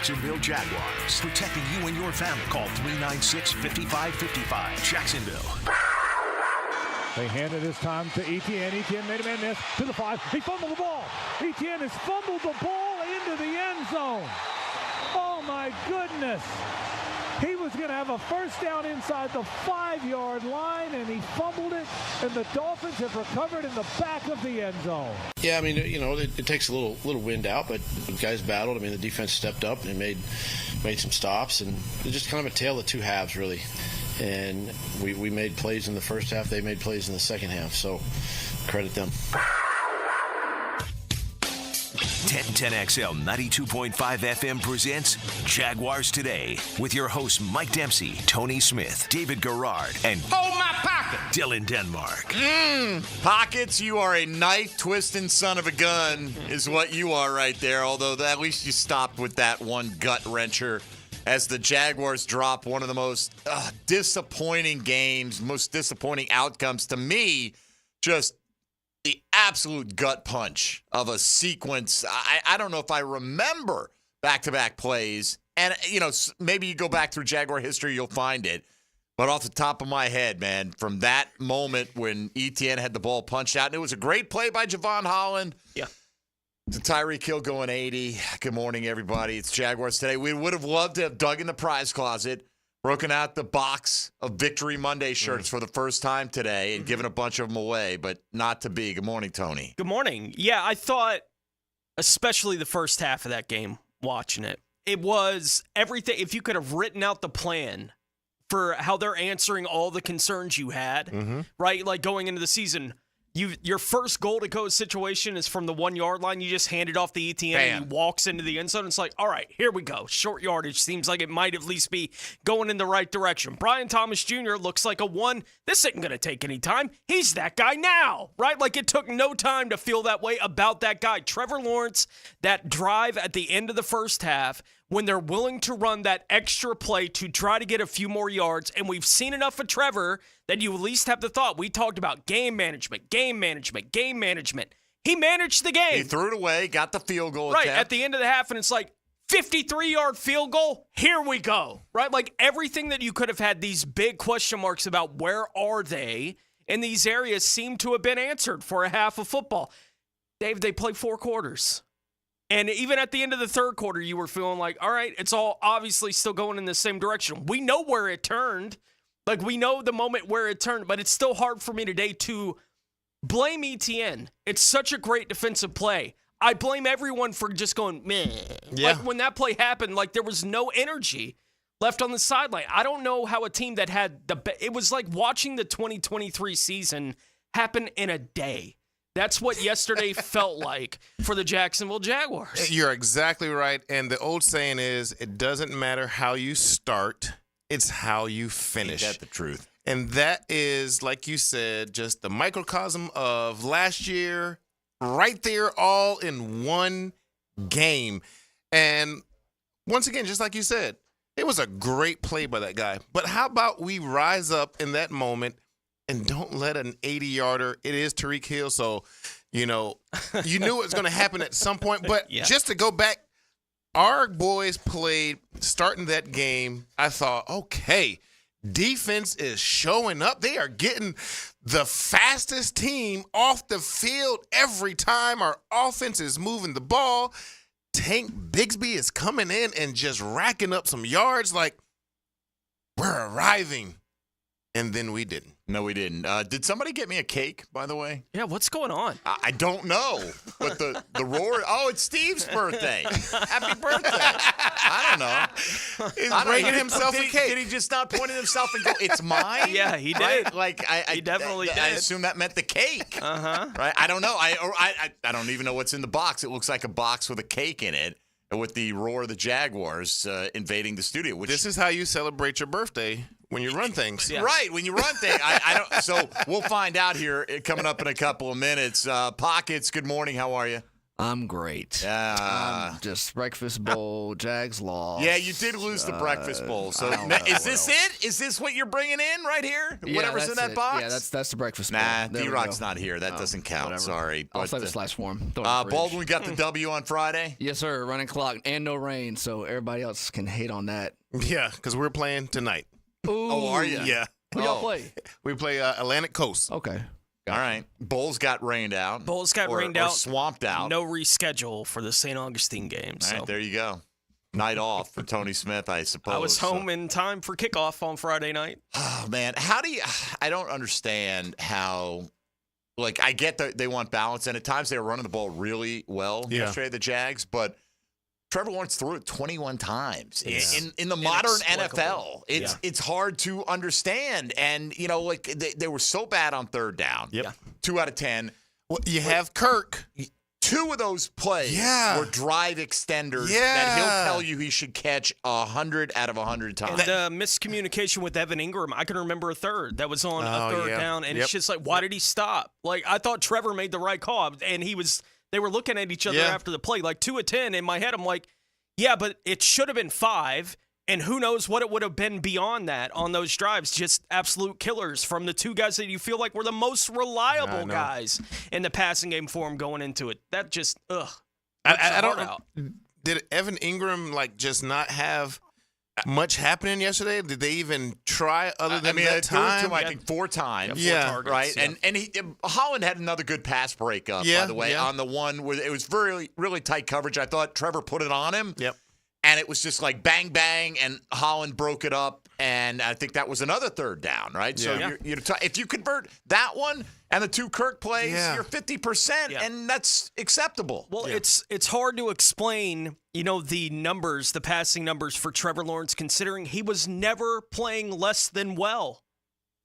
Jacksonville Jaguars. Protecting you and your family. Call 396-5555. Jacksonville. They handed this time to Etienne. Etienne made a man miss to the 5. He fumbled the ball. Etienne has fumbled the ball into the end zone. Oh, my goodness. He was going to have a first down inside the 5-yard line, and he fumbled it, and the Dolphins have recovered in the back of the end zone. Yeah, I mean, it takes a little wind out, but the guys battled. I mean, the defense stepped up and made some stops, and it's just kind of a tale of two halves, really. And we made plays in the first half. They made plays in the second half. So credit them. 1010XL 92.5 FM presents Jaguars Today with your hosts Mike Dempsey, Tony Smith, David Garrard, and hold my pocket, Dylan Denmark. Pockets, you are a knife-twisting son of a gun is what you are right there, although at least you stopped with that one gut-wrencher as the Jaguars drop one of the most disappointing games, most disappointing outcomes to me, just the absolute gut punch of a sequence. I don't know if I remember back-to-back plays, and, maybe you go back through Jaguar history, you'll find it. But off the top of my head, man, from that moment when Etienne had the ball punched out, and it was a great play by Javon Holland. Yeah. To Tyreek Hill going 80. Good morning, everybody. It's Jaguars Today. We would have loved to have dug in the prize closet, broken out the box of Victory Monday shirts for the first time today and given a bunch of them away, but not to be. Good morning, Tony. Good morning. Yeah, I thought, especially the first half of that game, watching it, it was everything. If you could have written out the plan for how they're answering all the concerns you had, right? Like going into the season, your first goal to go situation is from the 1-yard line. You just hand it off to Etienne and he walks into the end zone. It's like, all right, here we go. Short yardage seems like it might at least be going in the right direction. Brian Thomas Jr. looks like a one. This isn't going to take any time. He's that guy now, right? Like it took no time to feel that way about that guy. Trevor Lawrence, that drive at the end of the first half, when they're willing to run that extra play to try to get a few more yards. And we've seen enough of Trevor that you at least have the thought. We talked about game management. He managed the game. He threw it away, got the field goal right attempt. At the end of the half, and it's like 53-yard field goal. Here we go. Right? Like everything that you could have had these big question marks about where are they in these areas seem to have been answered for a half of football. Dave, they played 4 quarters. And even at the end of the third quarter, you were feeling like, all right, it's all obviously still going in the same direction. We know where it turned. Like, we know the moment where it turned, but it's still hard for me today to blame Etienne. It's such a great defensive play. I blame everyone for just going, meh. Yeah. Like, when that play happened, like, there was no energy left on the sideline. I don't know how a team that had it was like watching the 2023 season happen in a day. That's what yesterday felt like for the Jacksonville Jaguars. You're exactly right. And the old saying is, it doesn't matter how you start, it's how you finish. Ain't that the truth? And that is, like you said, just the microcosm of last year, right there, all in one game. And once again, just like you said, it was a great play by that guy. But how about we rise up in that moment and don't let an 80-yarder, it is Tyreek Hill, so, you knew it was going to happen at some point. But just to go back, our boys played, starting that game, I thought, okay, defense is showing up. They are getting the fastest team off the field every time. Our offense is moving the ball. Tank Bigsby is coming in and just racking up some yards like, we're arriving. And then we didn't. No, we didn't. Did somebody get me a cake, by the way? Yeah, what's going on? I don't know. But the roar, it's Steve's birthday. Happy birthday. I don't know. He's bringing himself a cake. Did he just not point at himself and go, it's mine? Yeah, he did. Right? Like, he definitely did. I assume that meant the cake. Uh-huh. Right? I don't know. I don't even know what's in the box. It looks like a box with a cake in it with the roar of the Jaguars invading the studio. This is how you celebrate your birthday. When you run things. Yeah. Right, when you run things. I don't. So we'll find out here coming up in a couple of minutes. Pockets, good morning. How are you? I'm great. Just breakfast bowl. Jags lost. Yeah, you did lose the breakfast bowl. So is this it? Is this what you're bringing in right here? Yeah, Whatever's in that box? Yeah, that's the breakfast bowl. Nah, D-Rock's not here. That doesn't count. Whatever. Sorry. I'll But, save a slice for him. Throw it in the fridge. Baldwin got the W on Friday. Yes, sir. Running clock and no rain, so everybody else can hate on that. Yeah, because we're playing tonight. Ooh. Oh, are you? Yeah. Who y'all play? We play Atlantic Coast. Okay. All right. Bulls got rained out. Bulls got rained or out. Swamped out. No reschedule for the St. Augustine game. All So right, there you go. Night off for Tony Smith, I suppose. I was home in time for kickoff on Friday night. Oh, man. I don't understand how, like, I get that they want balance, and at times they were running the ball really well yesterday, the Jags, but Trevor Lawrence threw it 21 times. In the modern NFL, it's hard to understand. And, you know, like, they were so bad on third down. Yep. 2 out of 10. Well, you have Kirk. 2 of those plays were drive extenders that he'll tell you he should catch 100 out of 100 times. And the miscommunication with Evan Ingram, I can remember a third that was on a third down, and it's just like, why did he stop? Like, I thought Trevor made the right call, and they were looking at each other after the play. Like, 2 of 10, in my head, I'm like, yeah, but it should have been 5, and who knows what it would have been beyond that on those drives. Just absolute killers from the 2 guys that you feel like were the most reliable guys in the passing game for him going into it. That just, I don't know. Did Evan Ingram, like, just not have much happening yesterday? Did they even try other than that time? To him, I think 4 times. Yeah, 4 targets, right. Yeah. And Holland had another good pass breakup, by the way, on the one where it was really, really tight coverage. I thought Trevor put it on him. Yep. And it was just like bang, bang, and Holland broke it up. And I think that was another third down, right? So if you convert that one and the 2 Kirk plays, you're 50%, and that's acceptable. Well, it's hard to explain, you know, the numbers, the passing numbers for Trevor Lawrence, considering he was never playing less than well.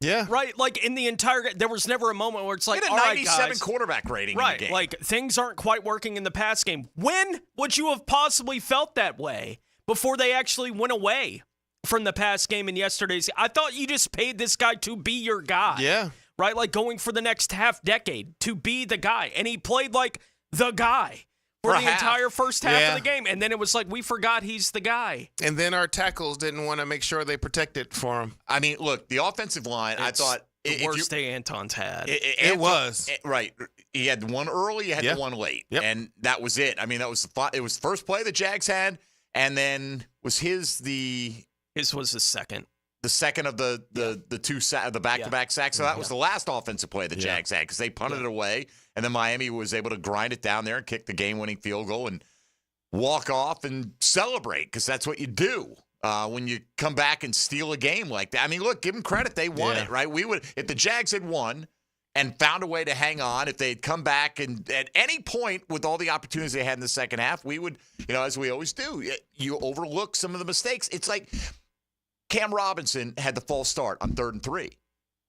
Yeah. Right? Like, in the entire game, there was never a moment where it's like, he had a 97 quarterback rating in the game. Like, things aren't quite working in the pass game. When would you have possibly felt that way before they actually went away from the pass game in yesterday's? I thought you just paid this guy to be your guy. Yeah. Right? Like, going for the next half decade to be the guy. And he played like the guy for the entire first half of the game. And then it was like, we forgot he's the guy. And then our tackles didn't want to make sure they protected for him. I mean, look, the offensive line, I thought the worst day Anton's had. It was. Right. He had one early, you had the one late. Yep. And that was it. I mean, it was the first play the Jags had, and then was his was the second. The second of the back-to-back sacks. So that was the last offensive play the Jags had, because they punted it away, and then Miami was able to grind it down there and kick the game-winning field goal and walk off and celebrate, because that's what you do when you come back and steal a game like that. I mean, look, give them credit. They won it, right? We would, if the Jags had won and found a way to hang on, if they had come back and at any point with all the opportunities they had in the second half, we would, you know, as we always do, you overlook some of the mistakes. It's like Cam Robinson had the false start on 3rd and 3.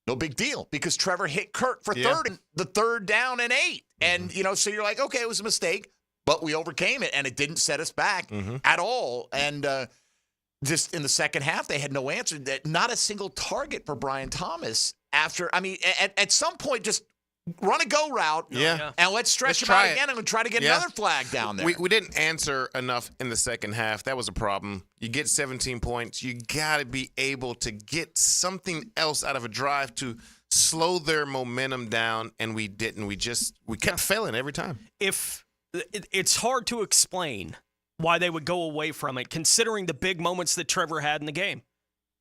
No big deal, because Trevor hit Kirk for the third down and 8. And, you know, so you're like, okay, it was a mistake, but we overcame it, and it didn't set us back at all. And just in the second half, they had no answer. Not a single target for Brian Thomas after. I mean, at some point, just run a go route, and let's stretch him out again and try to get another flag down there. We didn't answer enough in the second half. That was a problem. You get 17 points. You got to be able to get something else out of a drive to slow their momentum down, and we didn't. We kept failing every time. It's hard to explain why they would go away from it, considering the big moments that Trevor had in the game.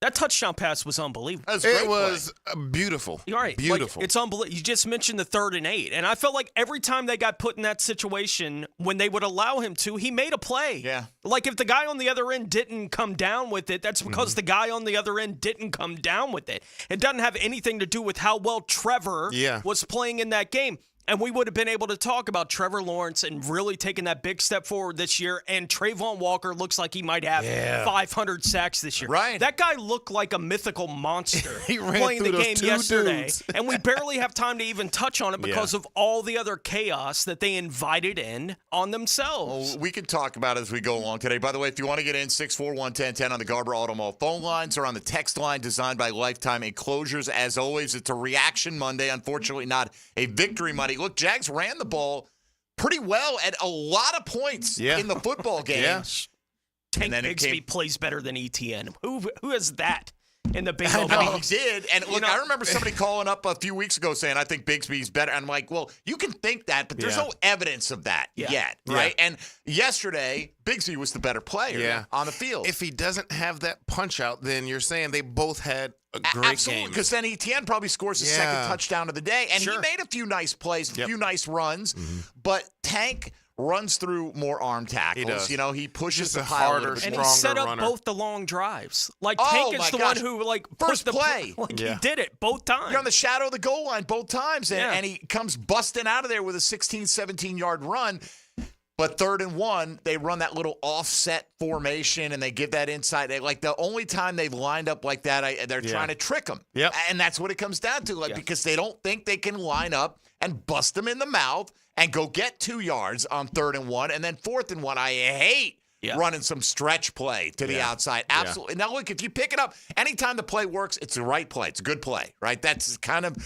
That touchdown pass was unbelievable. It was beautiful. You're right. Beautiful. Like, it's unbelievable. You just mentioned the 3rd and 8, and I felt like every time they got put in that situation, when they would allow him to, he made a play. Yeah. Like, if the guy on the other end didn't come down with it, that's because the guy on the other end didn't come down with it. It doesn't have anything to do with how well Trevor was playing in that game. And we would have been able to talk about Trevor Lawrence and really taking that big step forward this year. And Trayvon Walker looks like he might have 500 sacks this year. Right. That guy looked like a mythical monster he ran playing the through game those two yesterday. dudes. And we barely have time to even touch on it because of all the other chaos that they invited in on themselves. Well, we can talk about it as we go along today. By the way, if you want to get in, 641-1010 on the Garber Auto Mall phone lines or on the text line designed by Lifetime Enclosures. As always, it's a reaction Monday. Unfortunately, not a victory Monday. Look, Jags ran the ball pretty well at a lot of points in the football game. Yeah. Tank Bigsby plays better than ETN. Who has that in the bingo I mean, box? he did. And look, I remember somebody calling up a few weeks ago saying, I think Bigsby's better. I'm like, well, you can think that, but there's no evidence of that yet, right? And yesterday, Bigsby was the better player on the field. If he doesn't have that punch out, then you're saying they both had a great game. Because then ETN probably scores his second touchdown of the day. And he made a few nice plays, a few nice runs. But Tank runs through more arm tackles. He does. You know, he pushes Just the a pile harder, a little bit And more. he set up runner. both the long drives. Like, Tank is the one who, like, first put the play. He did it both times. You're on the shadow of the goal line both times. And he comes busting out of there with a 16, 17-yard run. But 3rd and 1, they run that little offset formation, and they give that inside. Like, the only time they've lined up like that, they're trying to trick them. Yep. And that's what it comes down to, because they don't think they can line up and bust them in the mouth and go get 2 yards on 3rd and 1. And then 4th and 1, I hate running some stretch play to the outside. Absolutely. Now, look, if you pick it up, anytime the play works, it's the right play. It's a good play, right? That's kind of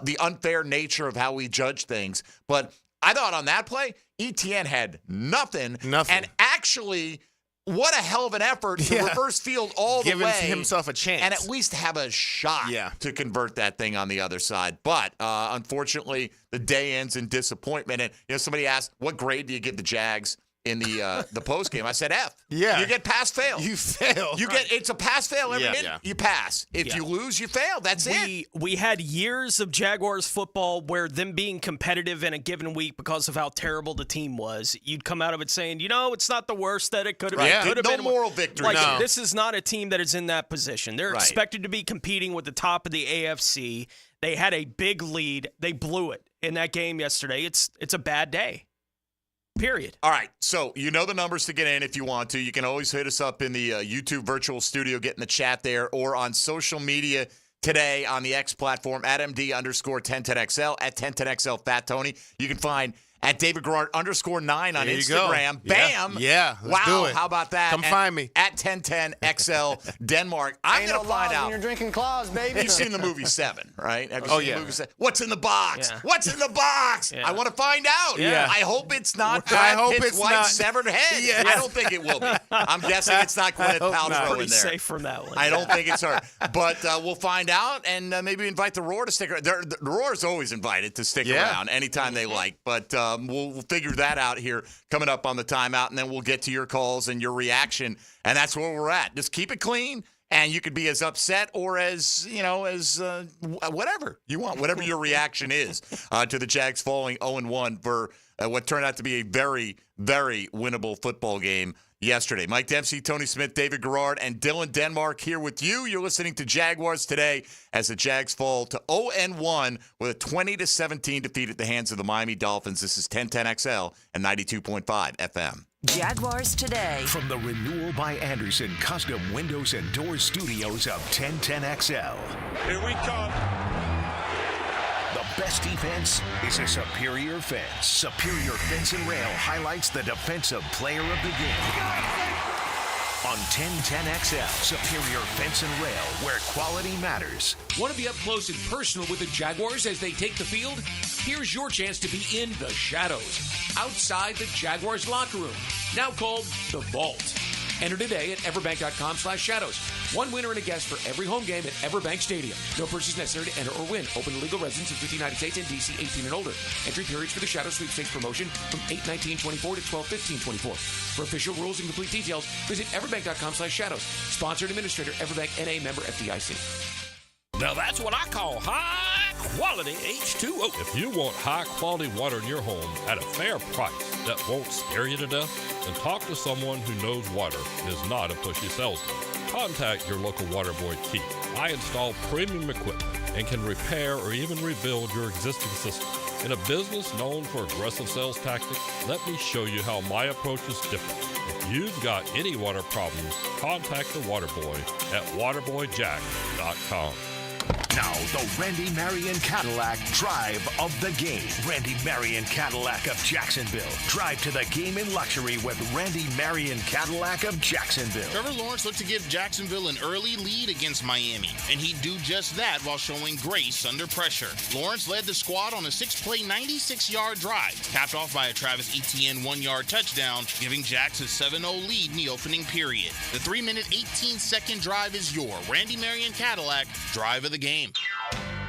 the unfair nature of how we judge things. But I thought on that play, ETN had nothing. And actually, what a hell of an effort to reverse field all the way. Giving himself a chance. And at least have a shot to convert that thing on the other side. But unfortunately, the day ends in disappointment. And somebody asked, what grade do you give the Jags in the post game? I said F. Yeah. You get pass fail. You fail. It's a pass fail every minute. You pass. If you lose, you fail. That's it. We had years of Jaguars football where them being competitive in a given week because of how terrible the team was, you'd come out of it saying, it's not the worst that it could have been. Could have no been moral victory. Like, this is not a team that is in that position. They're expected to be competing with the top of the AFC. They had a big lead. They blew it in that game yesterday. It's a bad day. Period. All right, so you know the numbers to get in if you want to. You can always hit us up in the YouTube virtual studio, get in the chat there, or on social media today on the X platform at MD_1010XL, at 1010XL Fat Tony. You can find at David Garrard _9 on there you Instagram. Go. Bam. Yeah. Wow. Do it. How about that? Come find me. At 1010XL Denmark. I'm going to find out. You're drinking claws, baby. You've seen the movie 7, right? Have you Oh, seen yeah. the movie 7? What's in the box? Yeah. What's in the box? Yeah. I want to find out. Yeah. I hope it's not I Brad hope Pitt's it's wife's not. severed head. Yeah. I don't think it will be. I'm guessing it's not Gwyneth hope Paltrow not. in Pretty there. safe from that one. I don't think it's her. But we'll find out, and maybe invite the Roar to stick around. The Roar's always invited to stick around anytime they like. But we'll figure that out here coming up on the timeout, and then we'll get to your calls and your reaction. And that's where we're at. Just keep it clean, and you could be as upset or as, whatever you want, whatever your reaction is to the Jags falling 0-1 for what turned out to be a very, very winnable football game yesterday. Mike Dempsey, Tony Smith, David Garrard, and Dylan Denmark here with you. You're listening to Jaguars Today as the Jags fall to 0-1 with a 20-17 defeat at the hands of the Miami Dolphins. This is 1010XL and 92.5 FM. Jaguars Today. From the Renewal by Anderson Custom Windows and Doors Studios of 1010XL. Here we come. The best defense is a superior fence. Superior Fence and Rail highlights the defensive player of the game. On 1010XL, Superior Fence and Rail, where quality matters. Want to be up close and personal with the Jaguars as they take the field? Here's your chance to be in the shadows, outside the Jaguars locker room, now called the Vault. Enter today at everbank.com/shadows. One winner and a guest for every home game at Everbank Stadium. No purchase necessary to enter or win. Open to legal residents of 50 United States and D.C. 18 and older. Entry periods for the Shadow Sweepstakes promotion from 8/19/24 to 12/15/24. For official rules and complete details, visit everbank.com/shadows. Sponsored administrator, Everbank N.A. member FDIC. Now that's what I call high-quality H2O. If you want high-quality water in your home at a fair price that won't scare you to death, then talk to someone who knows water and is not a pushy salesman. Contact your local water boy, Keith. I install premium equipment and can repair or even rebuild your existing system. In a business known for aggressive sales tactics, let me show you how my approach is different. If you've got any water problems, contact the water boy at waterboyjack.com. Now, the Randy Marion Cadillac Drive of the Game. Randy Marion Cadillac of Jacksonville. Drive to the game in luxury with Randy Marion Cadillac of Jacksonville. Trevor Lawrence looked to give Jacksonville an early lead against Miami, and he'd do just that while showing grace under pressure. Lawrence led the squad on a 6-play, 96-yard drive, capped off by a Travis Etienne 1-yard touchdown, giving Jax a 7-0 lead in the opening period. The 3-minute, 18-second drive is your Randy Marion Cadillac Drive of the Game.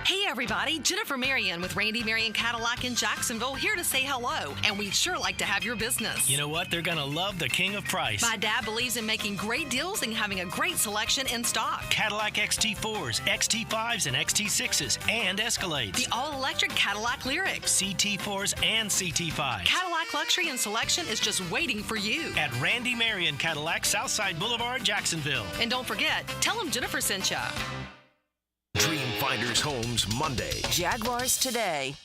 Hey everybody, Jennifer Marion with Randy Marion Cadillac in Jacksonville here to say hello, and we'd sure like to have your business. You know what? They're going to love the king of price. My dad believes in making great deals and having a great selection in stock. Cadillac XT4s, XT5s, and XT6s, and Escalades. The all-electric Cadillac Lyric. CT4s and CT5s. Cadillac luxury and selection is just waiting for you. At Randy Marion Cadillac, Southside Boulevard, Jacksonville. And don't forget, tell them Jennifer sent ya. Dream Finders Homes Monday. Jaguars Today.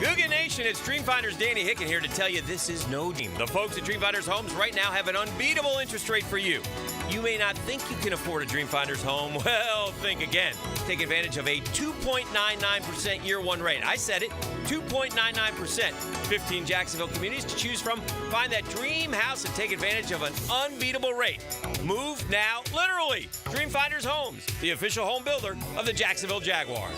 Googan Nation, it's Dreamfinders Danny Hicken here to tell you this is no dream. The folks at Dreamfinders Homes right now have an unbeatable interest rate for you. You may not think you can afford a Dreamfinders home. Well, think again. Take advantage of a 2.99% year one rate. I said it, 2.99%. 15 Jacksonville communities to choose from. Find that dream house and take advantage of an unbeatable rate. Move now, literally. Dreamfinders Homes, the official home builder of the Jacksonville Jaguars.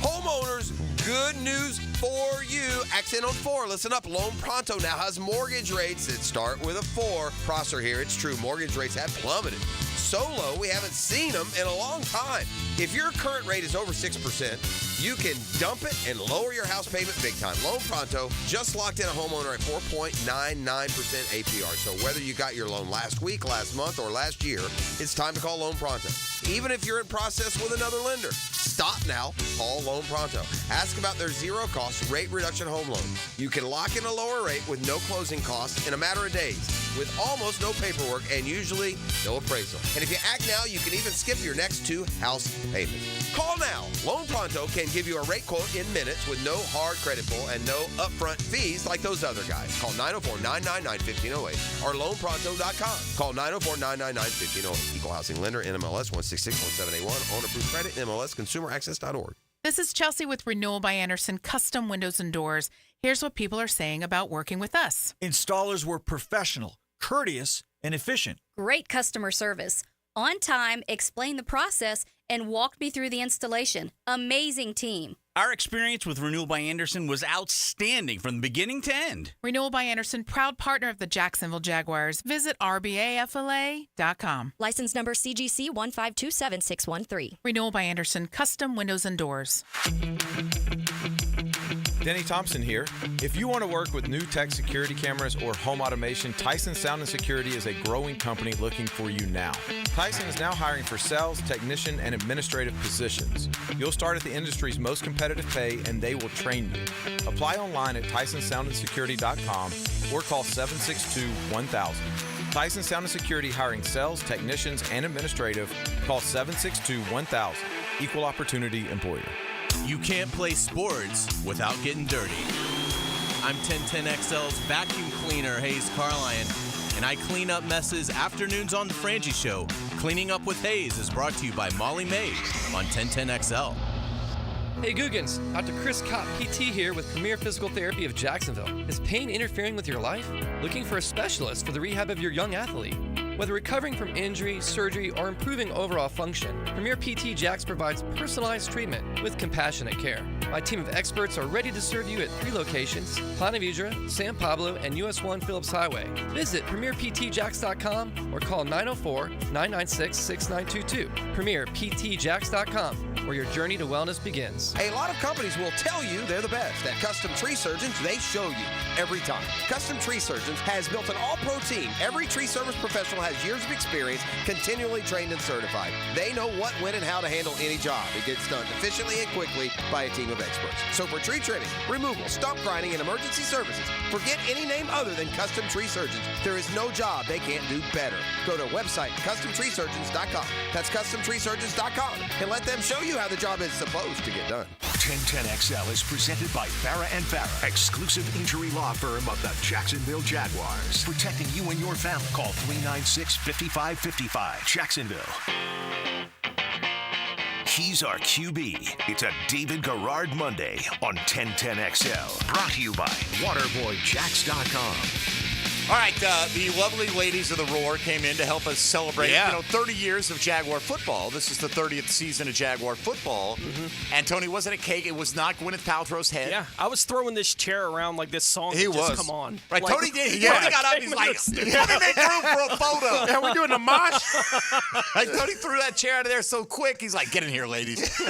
Homeowners, good news for you. Accent on 4. Listen up. Loan Pronto now has mortgage rates that start with a 4. Prosser here. It's true. Mortgage rates have plummeted. So low, we haven't seen them in a long time. If your current rate is over 6%, you can dump it and lower your house payment big time. Loan Pronto just locked in a homeowner at 4.99% APR. So whether you got your loan last week, last month, or last year, it's time to call Loan Pronto. Even if you're in process with another lender, stop now. Call Loan Pronto. Ask about their zero-cost rate reduction home loan. You can lock in a lower rate with no closing costs in a matter of days, with almost no paperwork and usually no appraisal. And if you act now, you can even skip your next 2 house payments. Call now. Loan Pronto can give you a rate quote in minutes with no hard credit pull and no upfront fees like those other guys. Call 904-999-1508 or loanpronto.com. Call 904-999-1508. Equal housing lender, NMLS 1661781. Owner approved credit, NMLS consumeraccess.org. This is Chelsea with Renewal by Anderson Custom Windows and Doors. Here's what people are saying about working with us. Installers were professional, courteous, and efficient. Great customer service. On time, explained the process, and walked me through the installation. Amazing team. Our experience with Renewal by Anderson was outstanding from the beginning to end. Renewal by Anderson, proud partner of the Jacksonville Jaguars. Visit rbafla.com. License number CGC 1527613. Renewal by Anderson, custom windows and doors. Denny Thompson here. If you want to work with new tech security cameras or home automation, Tyson Sound and Security is a growing company looking for you now. Tyson is now hiring for sales, technician, and administrative positions. You'll start at the industry's most competitive pay, and they will train you. Apply online at TysonSoundandSecurity.com or call 762-1000. Tyson Sound and Security hiring sales, technicians, and administrative. Call 762-1000. Equal opportunity employer. You can't play sports without getting dirty. I'm 1010XL's vacuum cleaner, Hayes Carline, and I clean up messes afternoons on The Frangie Show. Cleaning Up with Hayes is brought to you by Molly Mays on 1010XL. Hey Googans, Dr. Chris Kopp, PT here with Premier Physical Therapy of Jacksonville. Is pain interfering with your life? Looking for a specialist for the rehab of your young athlete? Whether recovering from injury, surgery, or improving overall function, Premier PT Jax provides personalized treatment with compassionate care. My team of experts are ready to serve you at 3 locations: Ponte Vedra, San Pablo, and US 1 Phillips Highway. Visit PremierPTJax.com or call 904-996-6922. PremierPTJax.com, where your journey to wellness begins. A lot of companies will tell you they're the best. At Custom Tree Surgeons, they show you every time. Custom Tree Surgeons has built an all-pro team. Every tree service professional has years of experience, continually trained and certified. They know what, when, and how to handle any job. It gets done efficiently and quickly by a team of experts. So for tree trimming, removal, stump grinding, and emergency services, forget any name other than Custom Tree Surgeons. There is no job they can't do better. Go to website CustomTreeSurgeons.com. That's CustomTreeSurgeons.com, and let them show you how the job is supposed to get done. 1010XL is presented by Farah & Farah, exclusive injury law firm of the Jacksonville Jaguars. Protecting you and your family. Call 396-5555. Jacksonville. He's our QB. It's a David Garrard Monday on 1010XL. Brought to you by WaterboyJacks.com. All right, the lovely ladies of the Roar came in to help us celebrate, 30 years of Jaguar football. This is the 30th season of Jaguar football. Mm-hmm. And Tony, wasn't a cake. It was not Gwyneth Paltrow's head. Yeah, I was throwing this chair around like this song. He just was. come on. Right, like, Tony did. Tony got up. He's like, Tony make room for a photo. Yeah, we're doing a mosh. Like, Tony threw that chair out of there so quick. He's like, get in here, ladies.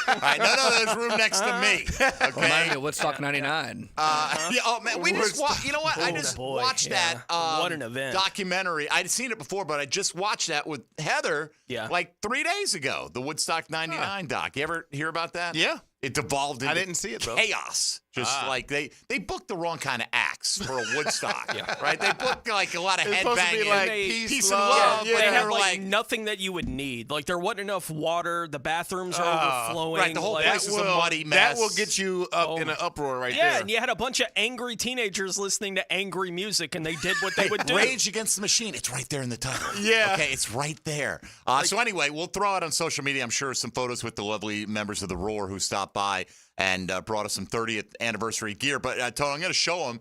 All right, no, there's room next to me. Okay. Remind me of Woodstock 99. Oh, man, we just watched, you know what? I just watched that. What an event. Documentary. I'd seen it before, but I just watched that with Heather like 3 days ago. The Woodstock 99 doc. You ever hear about that? Yeah. It devolved into I didn't see it, though. chaos. Just like they booked the wrong kind of acts for a Woodstock, right? They booked like a lot of It's supposed to be headbanging, like peace, love. They had like nothing that you would need. Like there wasn't enough water. The bathrooms are overflowing. Right, the whole place is a muddy mess. That will get you up in an uproar right there. Yeah, and you had a bunch of angry teenagers listening to angry music, and they did what they would do. Rage Against the Machine. It's right there in the title. Yeah. Okay, it's right there. So anyway, we'll throw out on social media, I'm sure, some photos with the lovely members of the Roar who stopped by and brought us some 30th anniversary gear. But Tony, I'm going to show them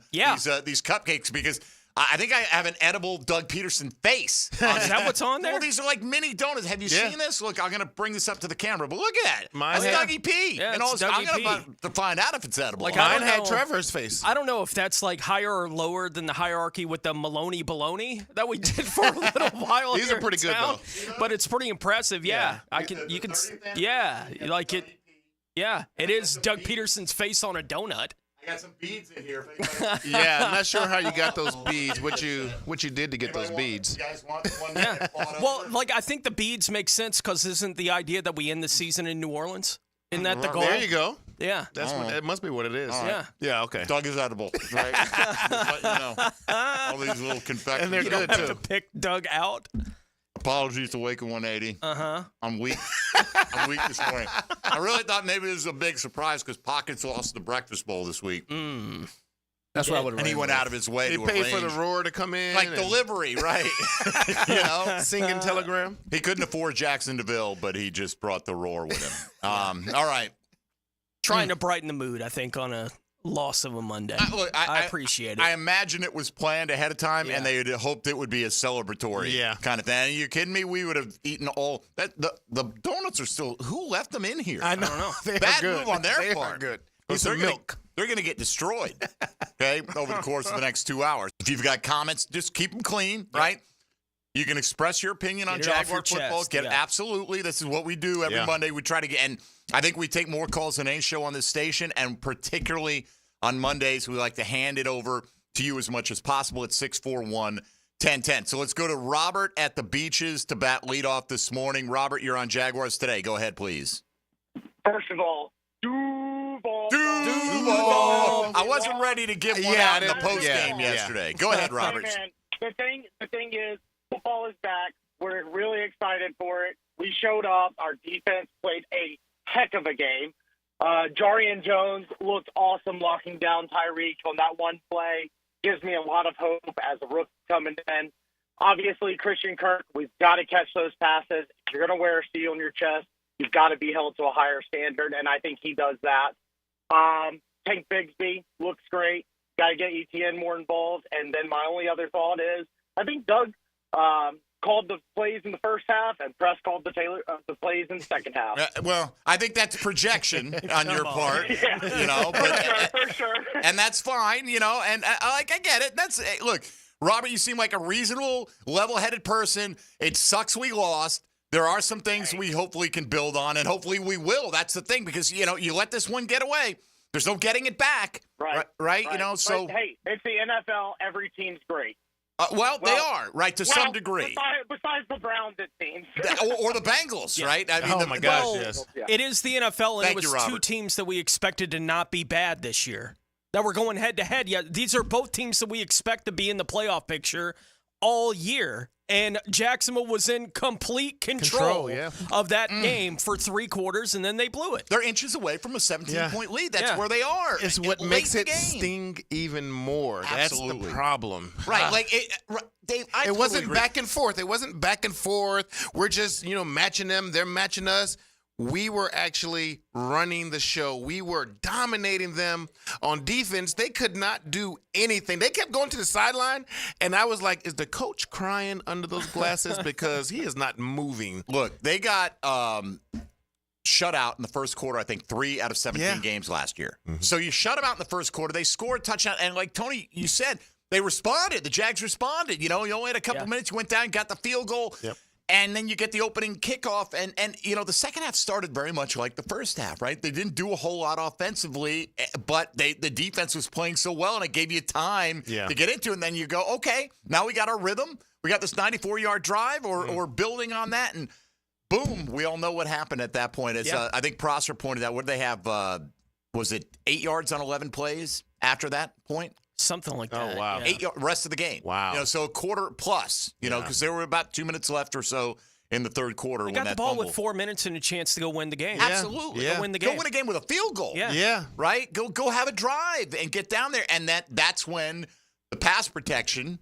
these cupcakes because I think I have an edible Doug Peterson face. Is that what's on there? Well, these are like mini donuts. Have you seen this? Look, I'm going to bring this up to the camera, but look at it. Mine That's had- Dougie P. Yeah, and it's also, I'm Dougie going to find out if it's edible. Like, Mine had Trevor's face. I don't know if that's like higher or lower than the hierarchy with the Maloney baloney that we did for a little while. These here are pretty in good, town. though. But it's pretty impressive. Yeah, you can, like it. Yeah, it is Doug Peterson's face on a donut. I got some beads in here. Yeah, I'm not sure how you got those beads. What you did to get those beads? You guys want one? Yeah. Well, like I think the beads make sense because isn't the idea that we end the season in New Orleans? Isn't that the goal? There you go. Yeah. That's what. It must be what it is. All right. Yeah. Yeah. Okay. Doug is edible, right? Just let you know. All these little confections. And they're You good don't have too. to pick Doug out. Apologies to Waco 180. Uh-huh. I'm weak. I'm weak this morning. I really thought maybe this was a big surprise because Pockets lost the Breakfast Bowl this week. That's what I would have. And he went out of his way They to paid arrange. for the Roar to come in. Like and delivery, right? You know? singing telegram. He couldn't afford Jacksonville, but he just brought the Roar with him. All right. Trying to brighten the mood, I think, on a loss of a Monday. Look, I appreciate it. I imagine it was planned ahead of time, and Yeah. they had hoped it would be a celebratory kind of thing. Are you kidding me? We would have eaten all that. The donuts are still. Who left them in here? I know. don't know. They Bad are good. move on their They part. Are good. Because Need some milk. They're going to get destroyed, okay, over the course of the next 2 hours. If you've got comments, just keep them clean, right? You can express your opinion on Get it off Jaguar your football. chest, Get absolutely. This is what we do every Monday. We try to get, and I think we take more calls than any show on this station, and particularly on Mondays, we like to hand it over to you as much as possible at 641-1010. So let's go to Robert at the Beaches to bat leadoff this morning. Robert, you're on Jaguars Today. Go ahead, please. First of all, Duval. I wasn't ready to give one out in the post game yesterday. Go ahead, Robert. Hey, man, the thing is, football is back. We're really excited for it. We showed up. Our defense played a heck of a game. Jarian Jones looked awesome locking down Tyreek on that one play. Gives me a lot of hope as a rookie coming in. Obviously, Christian Kirk, we've got to catch those passes. If you're going to wear a C on your chest, you've got to be held to a higher standard, and I think he does that. Tank Bigsby looks great. Got to get ETN more involved. And then my only other thought is I think Doug called the plays in the first half, and Press called the plays in the second half. Well, I think that's projection on your part, you know. But, for sure. And that's fine, you know. And I get it. Look, Robert, you seem like a reasonable, level-headed person. It sucks we lost. There are some things we hopefully can build on, and hopefully we will. That's the thing, because, you know, you let this one get away. There's no getting it back. Right? You know, so. But, hey, it's the NFL. Every team's great. Well, they are, right, to some degree. Besides the Browns, it seems. or the Bengals, right? I mean, my gosh, yes. It is the NFL, and Thank it you, was two Robert. teams that we expected to not be bad this year, that were going head-to-head. Yeah, these are both teams that we expect to be in the playoff picture all year. And Jacksonville was in complete control of that game for 3 quarters, and then they blew it. They're inches away from a 17-point lead. That's where they are. It's what makes it sting even more. Absolutely. That's the problem. Right. Like, Dave, I it wasn't totally agree. back and forth. It wasn't back and forth. We're just, matching them. They're matching us. we were actually running the show. We were dominating them on defense. They could not do anything. They kept going to the sideline, and I was like, is the coach crying under those glasses? Because he is not moving. Look, they got shut out in the first quarter, I think 3 out of 17 games last year. Mm-hmm. So you shut them out in the first quarter. They scored a touchdown. And like Tony, you said, they responded. The Jags responded. You only had a couple minutes. You went down, got the field goal. Yep. And then you get the opening kickoff. And the second half started very much like the first half, right? They didn't do a whole lot offensively, but the defense was playing so well, and it gave you time to get into it. And then you go, okay, now we got our rhythm. We got this 94-yard drive or building on that. And boom, we all know what happened at that point. It's, I think Prosser pointed out, what did they have? Was it 8 yards on 11 plays after that point? Something like that. Oh, wow. 8 yards, rest of the game. Wow. So a quarter plus, because there were about 2 minutes left or so in the third quarter. They got the ball with 4 minutes and a chance to go win the game. Absolutely. Go win the game. Go win a game with a field goal. Yeah. Right? Go have a drive and get down there. And that's when the pass protection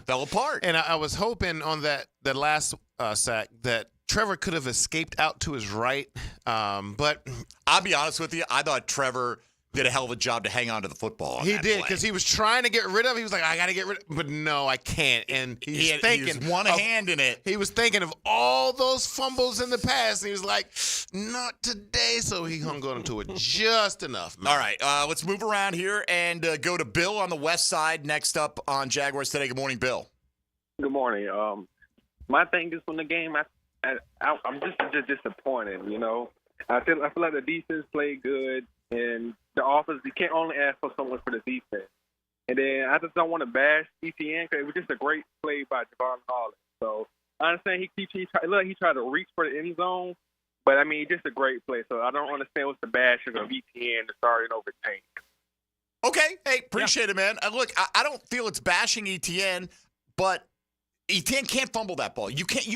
fell apart. And I was hoping on that last sack that Trevor could have escaped out to his right. But I'll be honest with you, I thought Trevor did a hell of a job to hang on to the football. He did, because he was trying to get rid of it. He was like, I got to get rid of it. But no, I can't. And he was one hand in it. He was thinking of all those fumbles in the past. And he was like, not today. So he hung on to it just enough. Man. All right, let's move around here and go to Bill on the west side next up on Jaguars Today. Good morning, Bill. Good morning. My thing is from the game, I'm just disappointed, I feel like the defense played good, and the offense, you can't only ask for someone for the defense. And then I just don't want to bash ETN because it was just a great play by Javon Holland. So I understand he tried to reach for the end zone, but I mean, just a great play. So I don't understand what's the bashing of ETN starting over Tank. Okay, hey, appreciate it, man. Look, I don't feel it's bashing ETN, but ETN can't fumble that ball. You can't.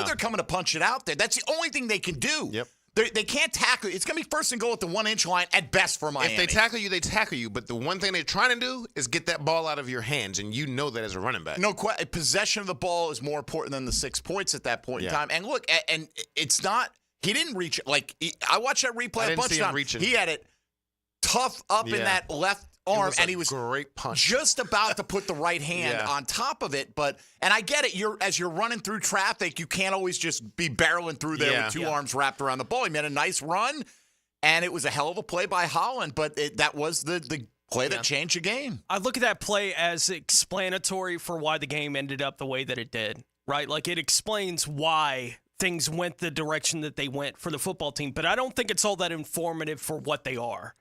They're coming to punch it out there. That's the only thing they can do. Yep. They can't tackle. It's going to be first and goal at the 1-inch line at best for Miami. If they tackle you, they tackle you. But the one thing they're trying to do is get that ball out of your hands, and you know that as a running back. No question. Possession of the ball is more important than the 6 points at that point in time. And look, and it's not. He didn't reach it. Like I watched that replay a bunch of times. He had it tough up in that left arm, and he was great punch. Just about to put the right hand on top of it. And I get it. As you're running through traffic, you can't always just be barreling through there with two arms wrapped around the ball. He made a nice run, and it was a hell of a play by Holland. But that was the play that changed the game. I look at that play as explanatory for why the game ended up the way that it did. Right, like it explains why things went the direction that they went for the football team. But I don't think it's all that informative for what they are.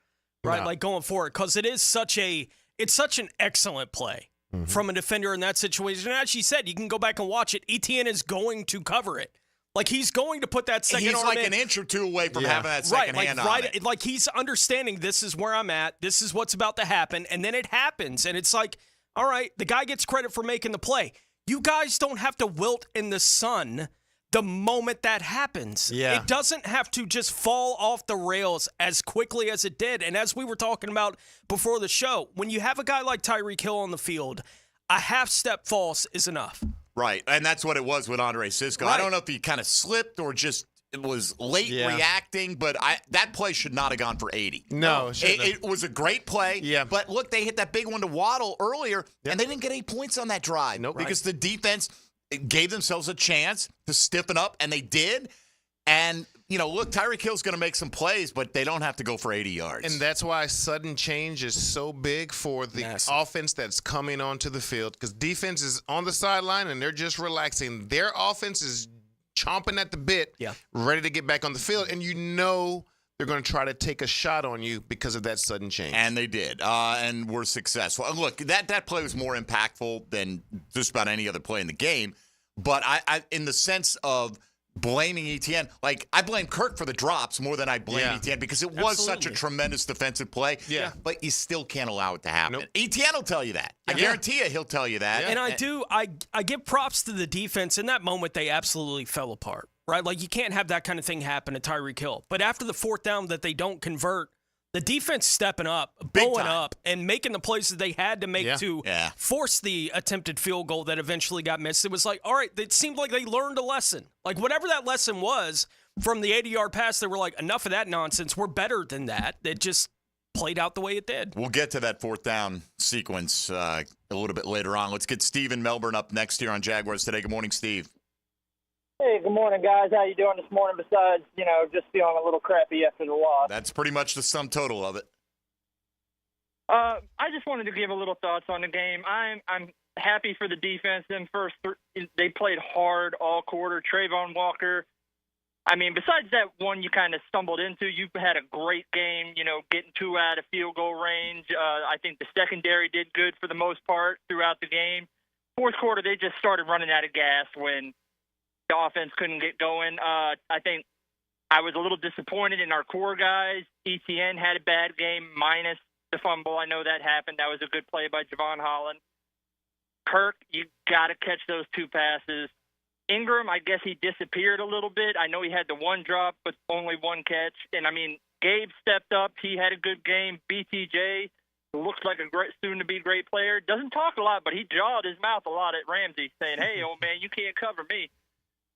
Right, like going forward, because it's such an excellent play from a defender in that situation. And as you said, you can go back and watch it. ETN is going to cover it. Like he's going to put that second arm in. He's like an inch or two away from having that second hand on it. Like he's understanding this is where I'm at. This is what's about to happen. And then it happens. And it's like, all right, the guy gets credit for making the play. You guys don't have to wilt in the sun the moment that happens. It doesn't have to just fall off the rails as quickly as it did. And as we were talking about before the show, when you have a guy like Tyreek Hill on the field, a half-step false is enough. Right, and that's what it was with Andre Sisco. I don't know if he kind of slipped or just was late reacting, but that play should not have gone for 80. No, it was a great play. Yeah. But look, they hit that big one to Waddle earlier, and they didn't get 8 points on that drive. Nope. Because the defense gave themselves a chance to stiffen up, and they did. And, look, Tyreek Hill's going to make some plays, but they don't have to go for 80 yards. And that's why sudden change is so big for the offense that's coming onto the field, because defense is on the sideline, and they're just relaxing. Their offense is chomping at the bit, ready to get back on the field, and they're going to try to take a shot on you because of that sudden change. And they did, and were successful. And look, that play was more impactful than just about any other play in the game. But I in the sense of blaming ETN, like I blame Kirk for the drops more than I blame ETN because it was such a tremendous defensive play. Yeah. But you still can't allow it to happen. ETN will tell you that. I guarantee you he'll tell you that. And I give props to the defense. In that moment, they absolutely fell apart. Right? Like you can't have that kind of thing happen to Tyreek Hill. But after the fourth down that they don't convert, The defense stepping up, bowling up, and making the plays that they had to make to force the attempted field goal that eventually got missed. It was like, all right, it seemed like they learned a lesson. Like, whatever that lesson was from the 80-yard pass, they were like, enough of that nonsense. We're better than that. It just played out the way it did. We'll get to that fourth down sequence a little bit later on. Let's get Steve in Melbourne up next here on Jaguars Today. Good morning, Steve. Hey, good morning, guys. How you doing this morning besides, just feeling a little crappy after the loss? That's pretty much the sum total of it. I just wanted to give a little thoughts on the game. I'm happy for the defense. They played hard all quarter. Trayvon Walker, besides that one you kind of stumbled into, you've had a great game, getting 2 out of field goal range. I think the secondary did good for the most part throughout the game. Fourth quarter, they just started running out of gas when the offense couldn't get going. I think I was a little disappointed in our core guys. ETN had a bad game minus the fumble. I know that happened. That was a good play by Javon Holland. Kirk, you got to catch those 2 passes. Ingram, I guess he disappeared a little bit. I know he had the 1 drop, but only 1 catch. And, Gabe stepped up. He had a good game. BTJ looks like a soon-to-be great player. Doesn't talk a lot, but he jawed his mouth a lot at Ramsey, saying, hey, old man, you can't cover me.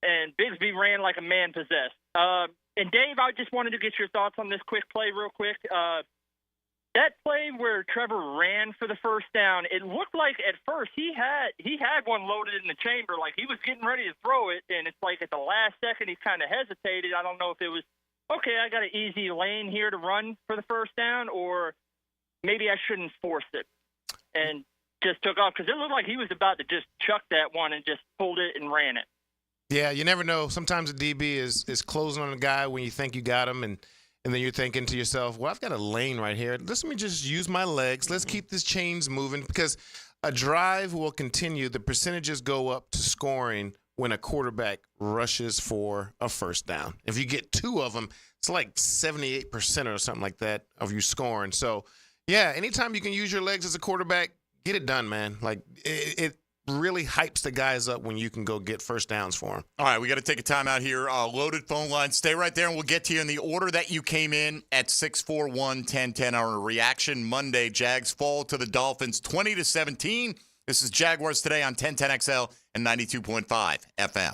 And Bigsby ran like a man possessed. And Dave, I just wanted to get your thoughts on this quick play real quick. That play where Trevor ran for the first down, it looked like at first he had one loaded in the chamber, like he was getting ready to throw it, and it's like at the last second he kind of hesitated. I don't know if it was, okay, I got an easy lane here to run for the first down, or maybe I shouldn't force it, and just took off, because it looked like he was about to just chuck that one and just pulled it and ran it. Yeah, you never know. Sometimes the DB is closing on a guy when you think you got him, and then you're thinking to yourself, well, I've got a lane right here. Let me just use my legs. Let's keep this chains moving, because a drive will continue. The percentages go up to scoring when a quarterback rushes for a first down. If you get 2 of them, it's like 78% or something like that of you scoring. So, yeah, anytime you can use your legs as a quarterback, get it done, man. Like, it really hypes the guys up when you can go get first downs for them. All right, we got to take a timeout here. Loaded phone line. Stay right there, and we'll get to you in the order that you came in at 641-1010. Our reaction Monday. Jags fall to the Dolphins 20-17. This is Jaguars Today on 1010XL and 92.5 FM.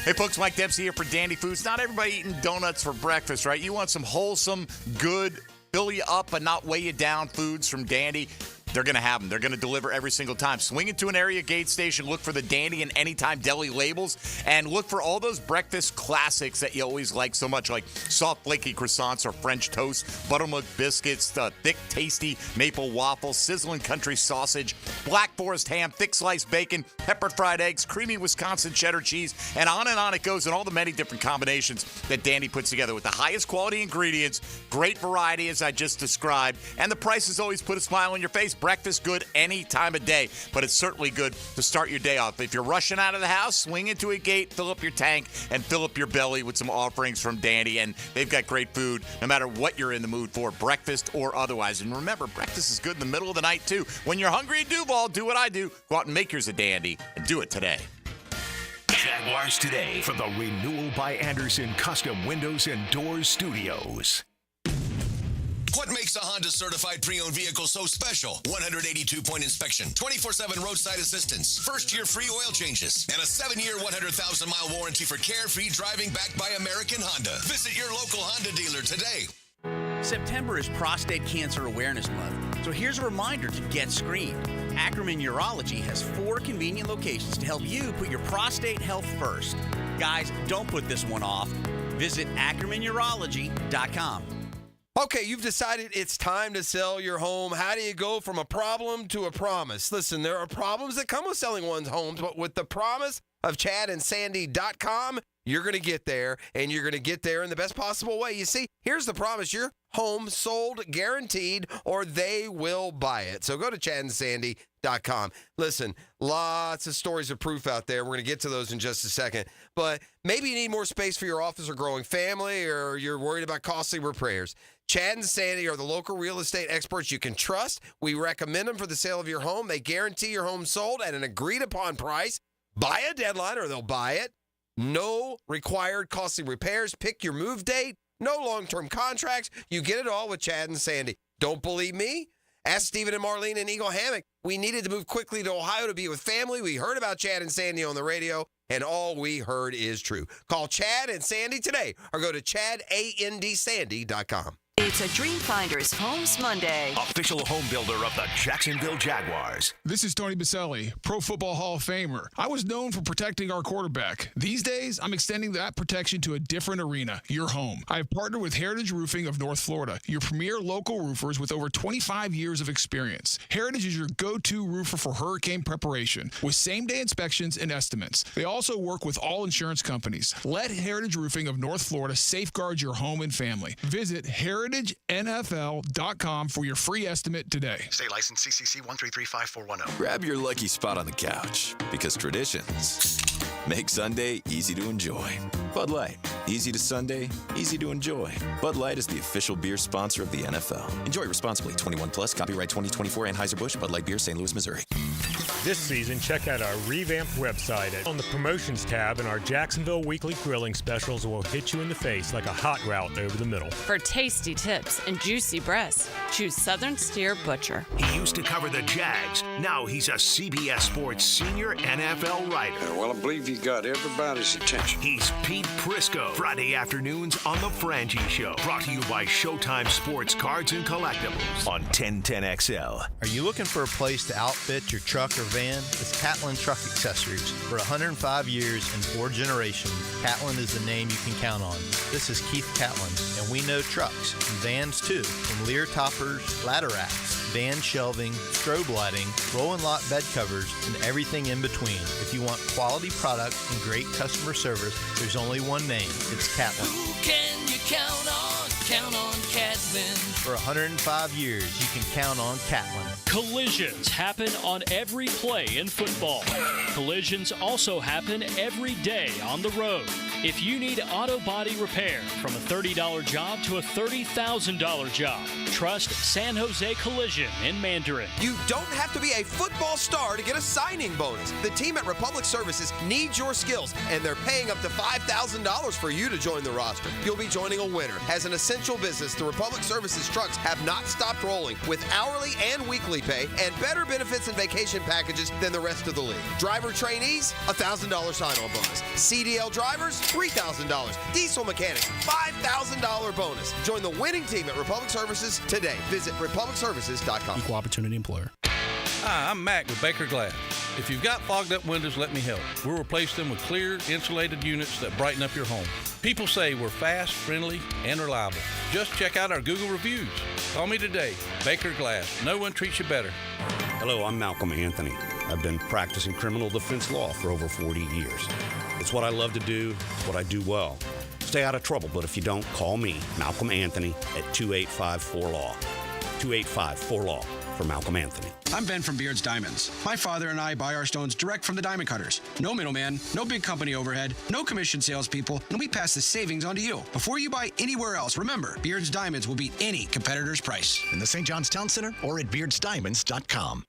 Hey, folks, Mike Dempsey here for Dandy Foods. Not everybody eating donuts for breakfast, right? You want some wholesome, good, fill you up but not weigh you down foods from Dandy. They're going to have them. They're going to deliver every single time. Swing into an area gate station, look for the Dandy and Anytime Deli labels, and look for all those breakfast classics that you always like so much, like soft, flaky croissants or French toast, buttermilk biscuits, thick, tasty maple waffles, sizzling country sausage, black forest ham, thick sliced bacon, peppered fried eggs, creamy Wisconsin cheddar cheese, and on it goes in all the many different combinations that Dandy puts together with the highest quality ingredients, great variety as I just described, and the prices always put a smile on your face. Breakfast good any time of day, but it's certainly good to start your day off. If you're rushing out of the house, swing into a gate, fill up your tank, and fill up your belly with some offerings from Dandy. And they've got great food no matter what you're in the mood for, breakfast or otherwise. And remember, breakfast is good in the middle of the night, too. When you're hungry in Duval, do what I do. Go out and make yours a Dandy, and do it today. Jaguars Today from the Renewal by Anderson Custom Windows and Doors Studios. What makes a Honda certified pre-owned vehicle so special? 182-point inspection, 24/7 roadside assistance, first-year free oil changes, and a 7-year, 100,000-mile warranty for carefree driving backed by American Honda. Visit your local Honda dealer today. September is Prostate Cancer Awareness Month, so here's a reminder to get screened. Ackerman Urology has 4 convenient locations to help you put your prostate health first. Guys, don't put this one off. Visit AckermanUrology.com. Okay, you've decided it's time to sell your home. How do you go from a problem to a promise? Listen, there are problems that come with selling one's homes, but with the promise of ChadandSandy.com, you're going to get there, and you're going to get there in the best possible way. You see, here's the promise. Your home sold guaranteed, or they will buy it. So go to ChadandSandy.com. Listen, lots of stories of proof out there. We're going to get to those in just a second. But maybe you need more space for your office or growing family, or you're worried about costly repairs. Chad and Sandy are the local real estate experts you can trust. We recommend them for the sale of your home. They guarantee your home sold at an agreed-upon price. By a deadline, or they'll buy it. No required costly repairs. Pick your move date. no long-term contracts. You get it all with Chad and Sandy. Don't believe me? Ask Stephen and Marlene in Eagle Hammock. We needed to move quickly to Ohio to be with family. We heard about Chad and Sandy on the radio, and all we heard is true. Call Chad and Sandy today or go to chadandsandy.com. It's a Dreamfinders Homes Monday. Official home builder of the Jacksonville Jaguars. This is Tony Baselli, Pro Football Hall of Famer. I was known for protecting our quarterback. These days, I'm extending that protection to a different arena, your home. I have partnered with Heritage Roofing of North Florida, your premier local roofers with over 25 years of experience. Heritage is your go-to roofer for hurricane preparation with same-day inspections and estimates. They also work with all insurance companies. Let Heritage Roofing of North Florida safeguard your home and family. Visit heritagenfl.com for your free estimate today. State license CCC 1335410. Grab your lucky spot on the couch because traditions make Sunday easy to enjoy. Bud Light, easy to Sunday, easy to enjoy. Bud Light is the official beer sponsor of the NFL. Enjoy responsibly. 21 plus. Copyright 2024 Anheuser-Busch. Bud Light Beer, St. Louis, Missouri. This season, check out our revamped website. On the promotions tab, and our Jacksonville weekly grilling specials will hit you in the face like a hot route over the middle. For tasty tips and juicy breasts, choose Southern Steer Butcher. He used to cover the Jags. Now he's a CBS Sports senior NFL writer. Well, I believe you got everybody's attention. He's Pete Prisco. Friday afternoons on The Frangie Show. Brought to you by Showtime Sports Cards and Collectibles on 1010XL. Are you looking for a place to outfit your truck or van? It's Catlin Truck Accessories. For 105 years and 4 generations, Catlin is the name you can count on. This is Keith Catlin, and we know trucks and vans too, from Lear toppers, ladder racks, van shelving, strobe lighting, roll and lock bed covers, and everything in between. If you want quality product and great customer service, there's only one name. It's Catlin. Who can you count on? Count on Catlin. For 105 years, you can count on Catlin. Collisions happen on every play in football. Collisions also happen every day on the road. If you need auto body repair, from a $30 job to a $30,000 job, trust San Jose Collision in Mandarin. You don't have to be a football star to get a signing bonus. The team at Republic Services needs your skills, and they're paying up to $5,000 for you to join the roster. You'll be joining a winner. As an essential business, the Republic Services trucks have not stopped rolling with hourly and weekly pay and better benefits and vacation packages than the rest of the league. Driver trainees, $1,000 sign-on bonus. CDL drivers, $3,000. Diesel mechanics, $5,000 bonus. Join the winning team at Republic Services today. Visit republicservices.com. Equal opportunity employer. Hi, I'm Mac with Baker Glass. If you've got fogged up windows, let me help. We'll replace them with clear, insulated units that brighten up your home. People say we're fast, friendly, and reliable. Just check out our Google reviews. Call me today. Baker Glass. No one treats you better. Hello, I'm Malcolm Anthony. I've been practicing criminal defense law for over 40 years. It's what I love to do, it's what I do well. Stay out of trouble, but if you don't, call me, Malcolm Anthony, at 2854-LAW. 2854-LAW for Malcolm Anthony. I'm Ben from Beard's Diamonds. My father and I buy our stones direct from the diamond cutters. No middleman, no big company overhead, no commission salespeople, and we pass the savings on to you. Before you buy anywhere else, remember, Beard's Diamonds will beat any competitor's price. In the St. John's Town Center or at beardsdiamonds.com.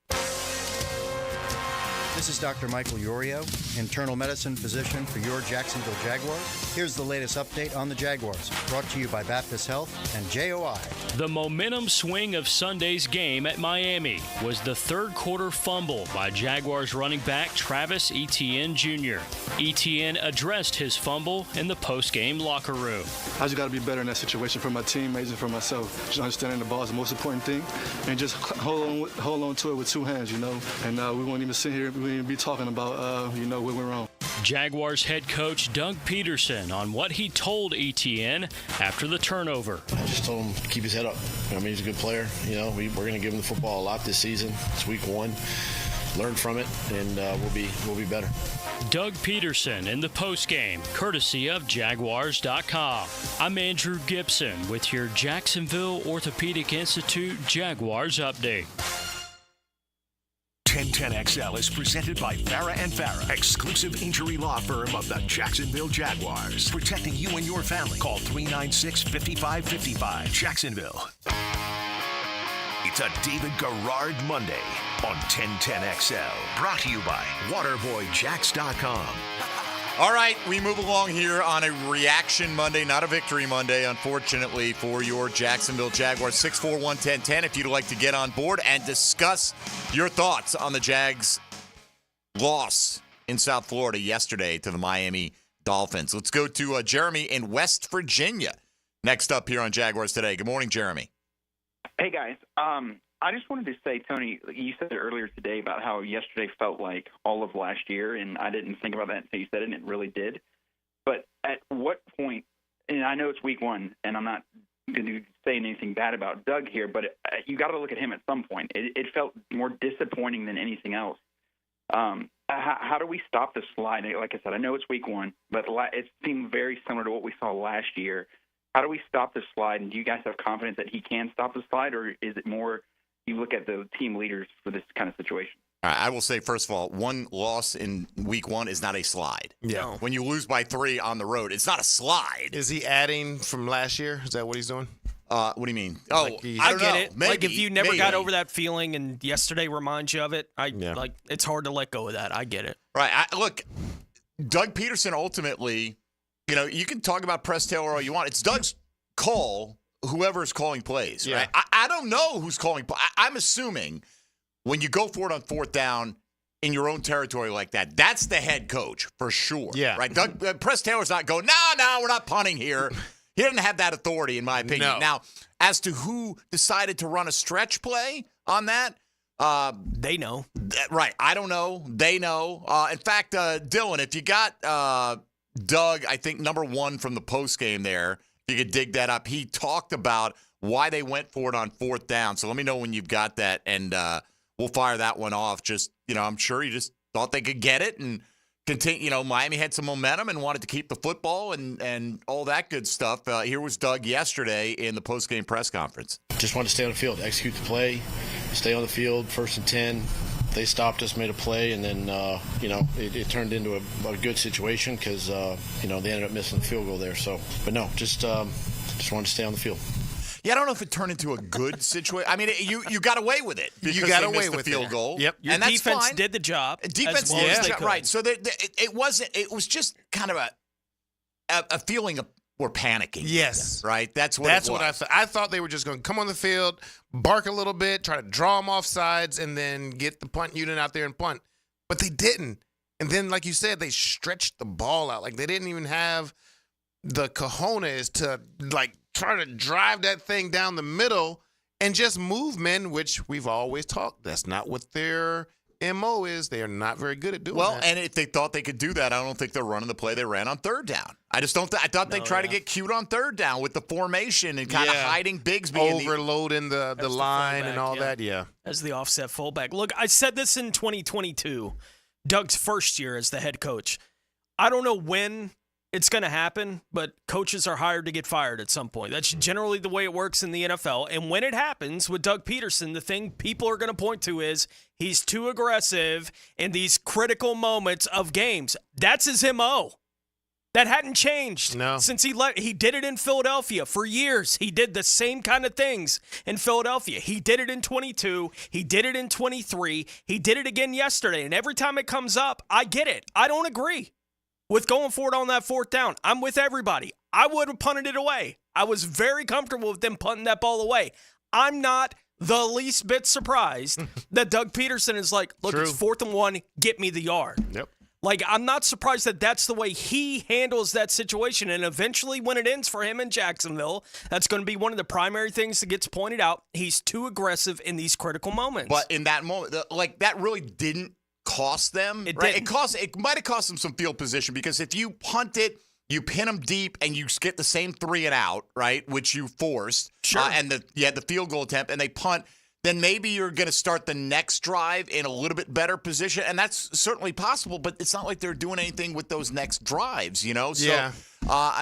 This is Dr. Michael Iorio, internal medicine physician for your Jacksonville Jaguars. Here's the latest update on the Jaguars, brought to you by Baptist Health and JOI. The momentum swing of Sunday's game at Miami was the third quarter fumble by Jaguars running back Travis Etienne Jr. Etienne addressed his fumble in the post-game locker room. I just got to be better in that situation for my teammates and for myself. Just understanding the ball is the most important thing, and just hold on to it with two hands, and we won't even sit here. We won't even be talking about, what went wrong. Jaguars head coach Doug Peterson on what he told Etienne after the turnover. I just told him to keep his head up. He's a good player. We're going to give him the football a lot this season. It's week one. Learn from it, and we'll be better. Doug Peterson in the postgame, courtesy of Jaguars.com. I'm Andrew Gibson with your Jacksonville Orthopedic Institute Jaguars update. 1010XL is presented by Farah & Farah, exclusive injury law firm of the Jacksonville Jaguars. Protecting you and your family. Call 396-5555. Jacksonville. It's a David Garrard Monday on 1010XL. Brought to you by WaterboyJacks.com. All right, we move along here on a reaction Monday, not a victory Monday, unfortunately, for your Jacksonville Jaguars. 641-1010 if you'd like to get on board and discuss your thoughts on the Jags' loss in South Florida yesterday to the Miami Dolphins. Let's go to Jeremy in West Virginia. Next up here on Jaguars Today. Good morning, Jeremy. Hey, guys. I just wanted to say, Tony, you said it earlier today about how yesterday felt like all of last year, and I didn't think about that until you said it, and it really did. But at what point, and I know it's week one, and I'm not going to say anything bad about Doug here, but you got to look at him at some point. It felt more disappointing than anything else. How do we stop the slide? Like I said, I know it's week one, but it seemed very similar to what we saw last year. How do we stop the slide, and do you guys have confidence that he can stop the slide, or is it more you look at the team leaders for this kind of situation? All right, I will say, first of all, one loss in week one is not a slide. Yeah. When you lose by 3 on the road, it's not a slide. Is he adding from last year? Is that what he's doing? What do you mean? Oh, Like I I don't get know. it. Maybe, Like if you never maybe. got over that feeling and yesterday reminds you of it, like it's hard to let go of that. I get it. Right. Look, Doug Peterson ultimately, you can talk about Press Taylor all you want. It's Doug's call, whoever's calling plays. Yeah. Right? I don't know who's calling. I'm assuming when you go for it on 4th down in your own territory like that, that's the head coach for sure. Yeah. Right. Doug, Press Taylor's not going, no, we're not punting here. He didn't have that authority, in my opinion. No. Now, as to who decided to run a stretch play on that, they know. Right. I don't know. They know. In fact, Dylan, if you got Doug, I think number 1 from the post game there, if you could dig that up, he talked about why they went for it on 4th down. So let me know when you've got that, and we'll fire that one off. Just, I'm sure he just thought they could get it and continue. Miami had some momentum and wanted to keep the football and all that good stuff. Here was Doug yesterday in the post-game press conference. Just wanted to stay on the field, execute the play, stay on the field, 1st and 10. They stopped us, made a play, and then, it turned into a good situation because, they ended up missing the field goal there. So, but no, just wanted to stay on the field. Yeah, I don't know if it turned into a good situation. I mean, you got away with it because You got they away missed the with field it. goal. Yep. Your and that's defense fine. did the job. Defense as well as they could. right. So it wasn't. It was just kind of a feeling of we're panicking. Yes. Right. That's what I thought. I thought they were just going to come on the field, bark a little bit, try to draw them off sides, and then get the punt unit out there and punt. But they didn't. And then, like you said, they stretched the ball out. Like they didn't even have the cojones to try to drive that thing down the middle and just move men, which we've always talked. That's not what their MO is. They are not very good at doing that. Well, and if they thought they could do that, I don't think they're running the play they ran on 3rd down. I just don't. I thought they'd try to get cute on 3rd down with the formation and kind of hiding Bigsby. Overloading the line and all that, As the offset fullback. Look, I said this in 2022, Doug's first year as the head coach. I don't know when it's going to happen, but coaches are hired to get fired at some point. That's generally the way it works in the NFL. And when it happens with Doug Peterson, the thing people are going to point to is he's too aggressive in these critical moments of games. That's his MO. That hadn't changed since he did it in Philadelphia for years. He did the same kind of things in Philadelphia. He did it in 22. He did it in 23. He did it again yesterday. And every time it comes up, I get it. I don't agree with going for it on that 4th down. I'm with everybody. I would have punted it away. I was very comfortable with them punting that ball away. I'm not the least bit surprised that Doug Peterson is like, look, it's 4th and 1, get me the yard. Yep. Like, I'm not surprised that that's the way he handles that situation. And eventually, when it ends for him in Jacksonville, that's going to be one of the primary things that gets pointed out. He's too aggressive in these critical moments. But in that moment, that really didn't cost them. It might have cost them some field position because if you punt it, you pin them deep, and you get the same 3 and out, right, which you forced. Sure. And you had the field goal attempt, and they punt. Then maybe you're going to start the next drive in a little bit better position, and that's certainly possible, but it's not like they're doing anything with those next drives, So, yeah.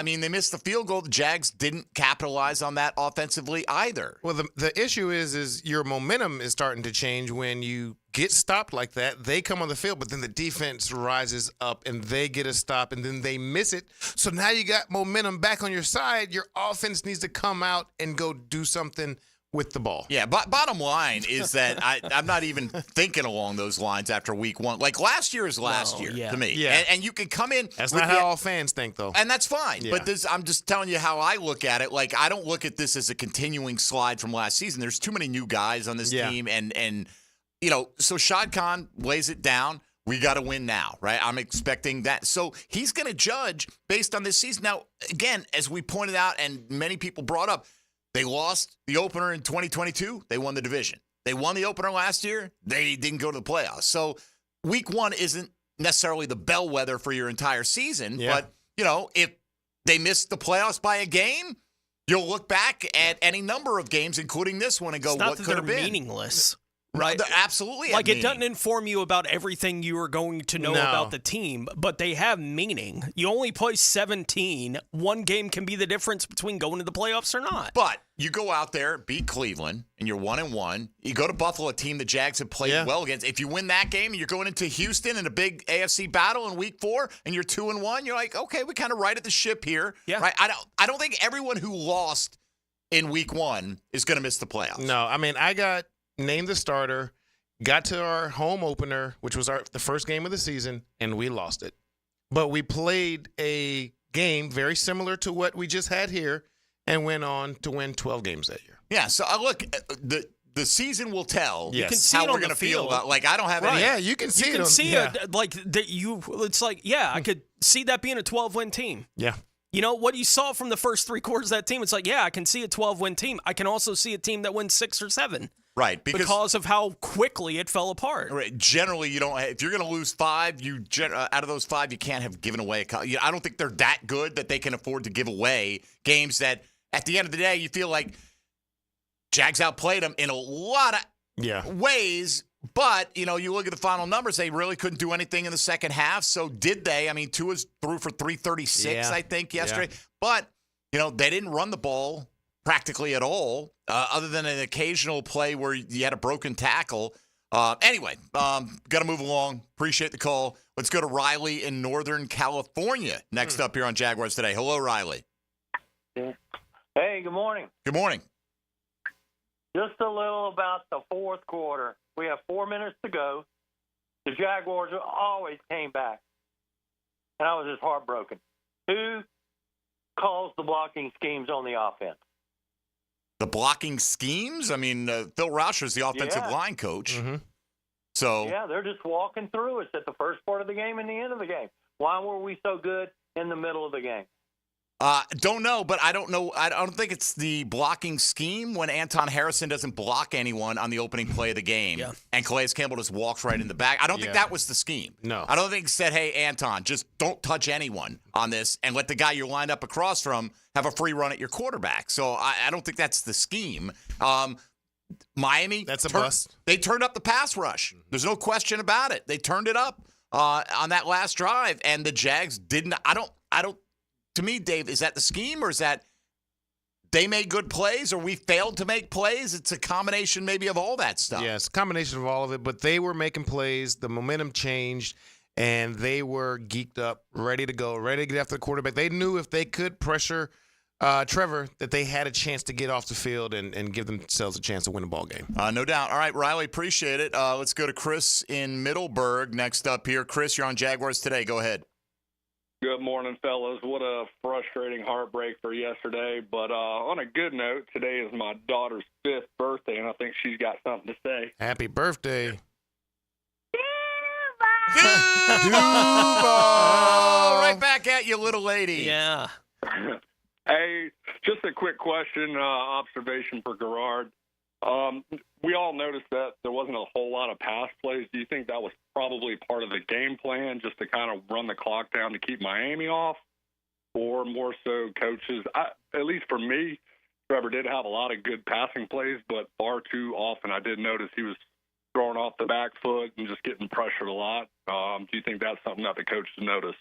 They missed the field goal. The Jags didn't capitalize on that offensively either. Well, the issue is your momentum is starting to change when you get stopped like that. They come on the field, but then the defense rises up, and they get a stop, and then they miss it. So now you got momentum back on your side. Your offense needs to come out and go do something with the ball. Yeah, but bottom line is that I'm not even thinking along those lines after week one. Like last year is last year to me. Yeah. And you can come in. That's not how all fans think, though. And that's fine. Yeah. But I'm just telling you how I look at it. Like, I don't look at this as a continuing slide from last season. There's too many new guys on this team. And you know, so Shad Khan lays it down. We got to win now, right? I'm expecting that. So he's going to judge based on this season. Now, again, as we pointed out and many people brought up, they lost the opener in 2022. They won the division. They won the opener last year. They didn't go to the playoffs. So week one isn't necessarily the bellwether for your entire season. Yeah. But, you know, if they missed the playoffs by a game, you'll look back at any number of games, including this one, and go, what could have been? Meaningless. Right. They're absolutely. Like, it doesn't inform you about everything you are going to know about the team, but they have meaning. You only play 17. One game can be the difference between going to the playoffs or not. But you go out there, beat Cleveland, and you're 1-1. You go to Buffalo, a team the Jags have played well against. If you win that game and you're going into Houston in a big AFC battle in week 4 and you're 2-1, you're like, okay, we kind of righted the ship here. Yeah. Right? I don't think everyone who lost in week 1 is going to miss the playoffs. No, I mean, I got named the starter, got to our home opener, which was the first game of the season, and we lost it. But we played a game very similar to what we just had here and went on to win 12 games that year. Yeah, so look, the season will tell you can see how it we're on going the to feel field. about. Like, I don't have any. Yeah, you can see it. You can see it. Like, that it's like, I could see that being a 12-win team. Yeah. You know, what you saw from the first 3 quarters of that team, it's like, I can see a 12-win team. I can also see a team that wins 6 or 7. Right, because of how quickly it fell apart. Right, generally, you don't. If you're going to lose 5, out of those 5, you can't have given away. I don't think they're that good that they can afford to give away games that, at the end of the day, you feel like Jags outplayed them in a lot of ways. But, you know, you look at the final numbers, they really couldn't do anything in the second half. So did they? I mean, Tua's threw for 336, I think, yesterday. Yeah. But, you know, they didn't run the ball practically at all, other than an occasional play where you had a broken tackle. Anyway, got to move along. Appreciate the call. Let's go to Riley in Northern California next up here on Jaguars Today. Hello, Riley. Hey, good morning. Good morning. Just a little about the fourth quarter. We have 4 minutes to go. The Jaguars always came back, and I was just heartbroken. Who calls the blocking schemes on the offense? The blocking schemes? I mean, Phil Rauscher's the offensive line coach. Mm-hmm. So they're just walking through us at the first part of the game and the end of the game. Why were we so good in the middle of the game? Don't know, but I don't know. I don't think it's the blocking scheme when Anton Harrison doesn't block anyone on the opening play of the game, and Calais Campbell just walks right in the back. I don't think that was the scheme. No. I don't think it said, hey, Anton, just don't touch anyone on this and let the guy you're lined up across from have a free run at your quarterback. So I don't think that's the scheme. Miami, that's a bust. They turned up the pass rush. There's no question about it. They turned it up on that last drive, and the Jags didn't. I don't. To me, Dave, is that the scheme, or is that they made good plays or we failed to make plays? It's a combination maybe of all that stuff. Yeah, it's a combination of all of it, but they were making plays. The momentum changed, and they were geeked up, ready to go, ready to get after the quarterback. They knew if they could pressure Trevor that they had a chance to get off the field and give themselves a chance to win a ball game. No doubt. All right, Riley, appreciate it. Let's go to Chris in Middleburg next up here. Chris, you're on Jaguars Today. Go ahead. Good morning, fellas. What a frustrating heartbreak for yesterday. But on a good note, today is my daughter's 5th birthday, and I think she's got something to say. Happy birthday. Duval! Right back at you, little lady. Yeah. Hey, just a quick question, observation for Garrard. We all noticed that there wasn't a whole lot of pass plays. Do you think that was probably part of the game plan, just to kind of run the clock down to keep Miami off? Or more so coaches? At least for me, Trevor did have a lot of good passing plays, but far too often I did notice he was throwing off the back foot and just getting pressured a lot. Do you think that's something that the coaches noticed?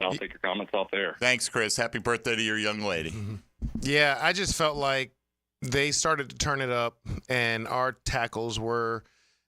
I'll take your comments off there. Thanks, Chris. Happy birthday to your young lady. Mm-hmm. Yeah, I just felt like they started to turn it up, and our tackles were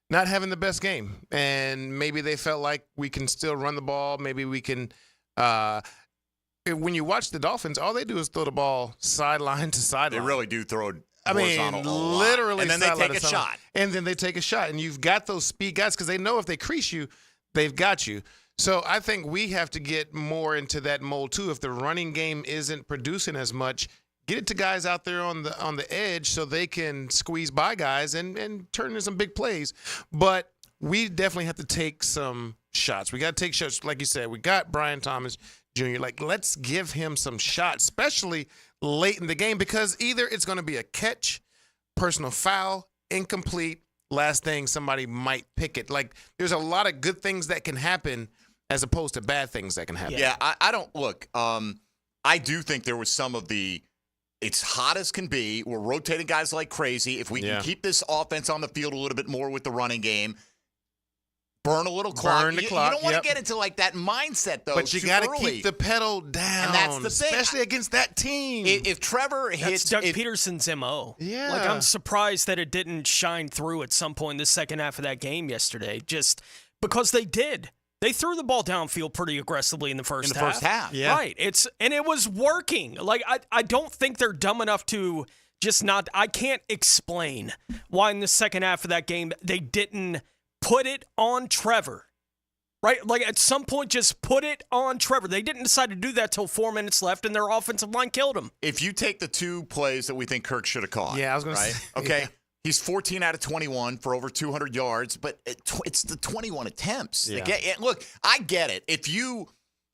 not having the best game. And maybe they felt like we can still run the ball. Maybe we can when you watch the Dolphins, all they do is throw the ball sideline to sideline. They really do throw it horizontal literally. and then they take a shot. And then they take a shot. And you've got those speed guys because they know if they crease you, they've got you. So I think we have to get more into that mold too. If the running game isn't producing as much, get it to guys out there on the edge so they can squeeze by guys and turn into some big plays. But we definitely have to take some shots. We got to take shots. Like you said, we got Brian Thomas Jr. Like, let's give him some shots, especially late in the game, because either it's going to be a catch, personal foul, incomplete, last thing, somebody might pick it. Like, there's a lot of good things that can happen as opposed to bad things that can happen. Yeah, I don't look. I do think there was some of the. It's hot as can be. We're rotating guys like crazy. If we can keep this offense on the field a little bit more with the running game, burn a little clock. Burn the clock. You don't want to get into like that mindset though. But you got to keep the pedal down. And that's the thing, especially against that team. If Trevor hits, Doug Peterson's MO. Yeah, like I'm surprised that it didn't shine through at some point in the second half of that game yesterday. Just because they did. They threw the ball downfield pretty aggressively in the first half. Yeah. Right. And it was working. Like, I don't think they're dumb enough to just not – I can't explain why in the second half of that game they didn't put it on Trevor. Right? Like, at some point, just put it on Trevor. They didn't decide to do that till 4 minutes left, and their offensive line killed him. If you take the two plays that we think Kirk should have caught. Yeah, I was going to say. Okay. Yeah. He's 14 out of 21 for over 200 yards, but it's the 21 attempts. Yeah. Look, I get it. If you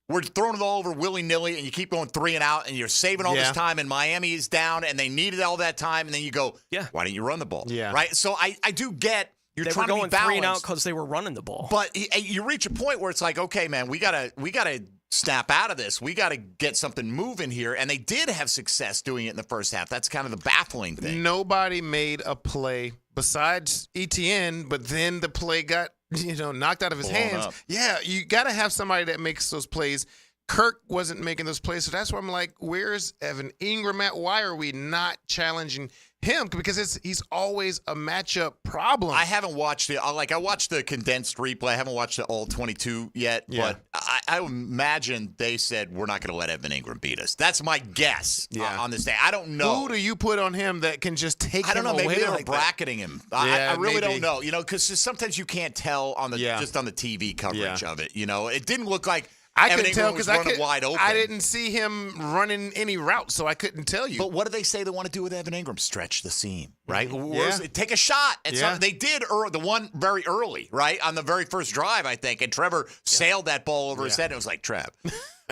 were throwing it all over willy-nilly and you keep going 3 and out and you're saving all this time and Miami is down and they needed all that time, and then you go, why didn't you run the ball? Yeah. Right? So I do get you're trying to be balanced. They were going 3 and out because they were running the ball. But you reach a point where it's like, okay, man, we gotta snap out of this. We got to get something moving here. And they did have success doing it in the first half. That's kind of the baffling thing. Nobody made a play besides ETN, but then the play got, knocked out of his hands. Yeah, you got to have somebody that makes those plays. Kirk wasn't making those plays. So that's why I'm like, where's Evan Ingram at? Why are we not challenging him? Because he's always a matchup problem. I haven't watched it. I watched the condensed replay. I haven't watched the all 22 yet, but I imagine they said we're not going to let Evan Ingram beat us. That's my guess on this day. I don't know. Who do you put on him that can just take him away? I don't know. Maybe they were like bracketing him. I really don't know. Because sometimes you can't tell on the just on the TV coverage of it. It didn't look like I Evan couldn't tell because wide open. I didn't see him running any routes, so I couldn't tell you. But what do they say they want to do with Evan Ingram? Stretch the seam, right? Yeah. Take a shot at something. They did the one very early, right? On the very first drive, I think. And Trevor sailed that ball over his head. And it was like, Trev.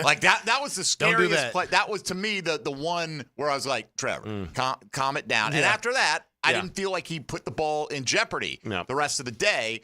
Like that was the scariest play. That was, to me, the one where I was like, Trevor, calm it down. And after that, I didn't feel like he put the ball in jeopardy the rest of the day.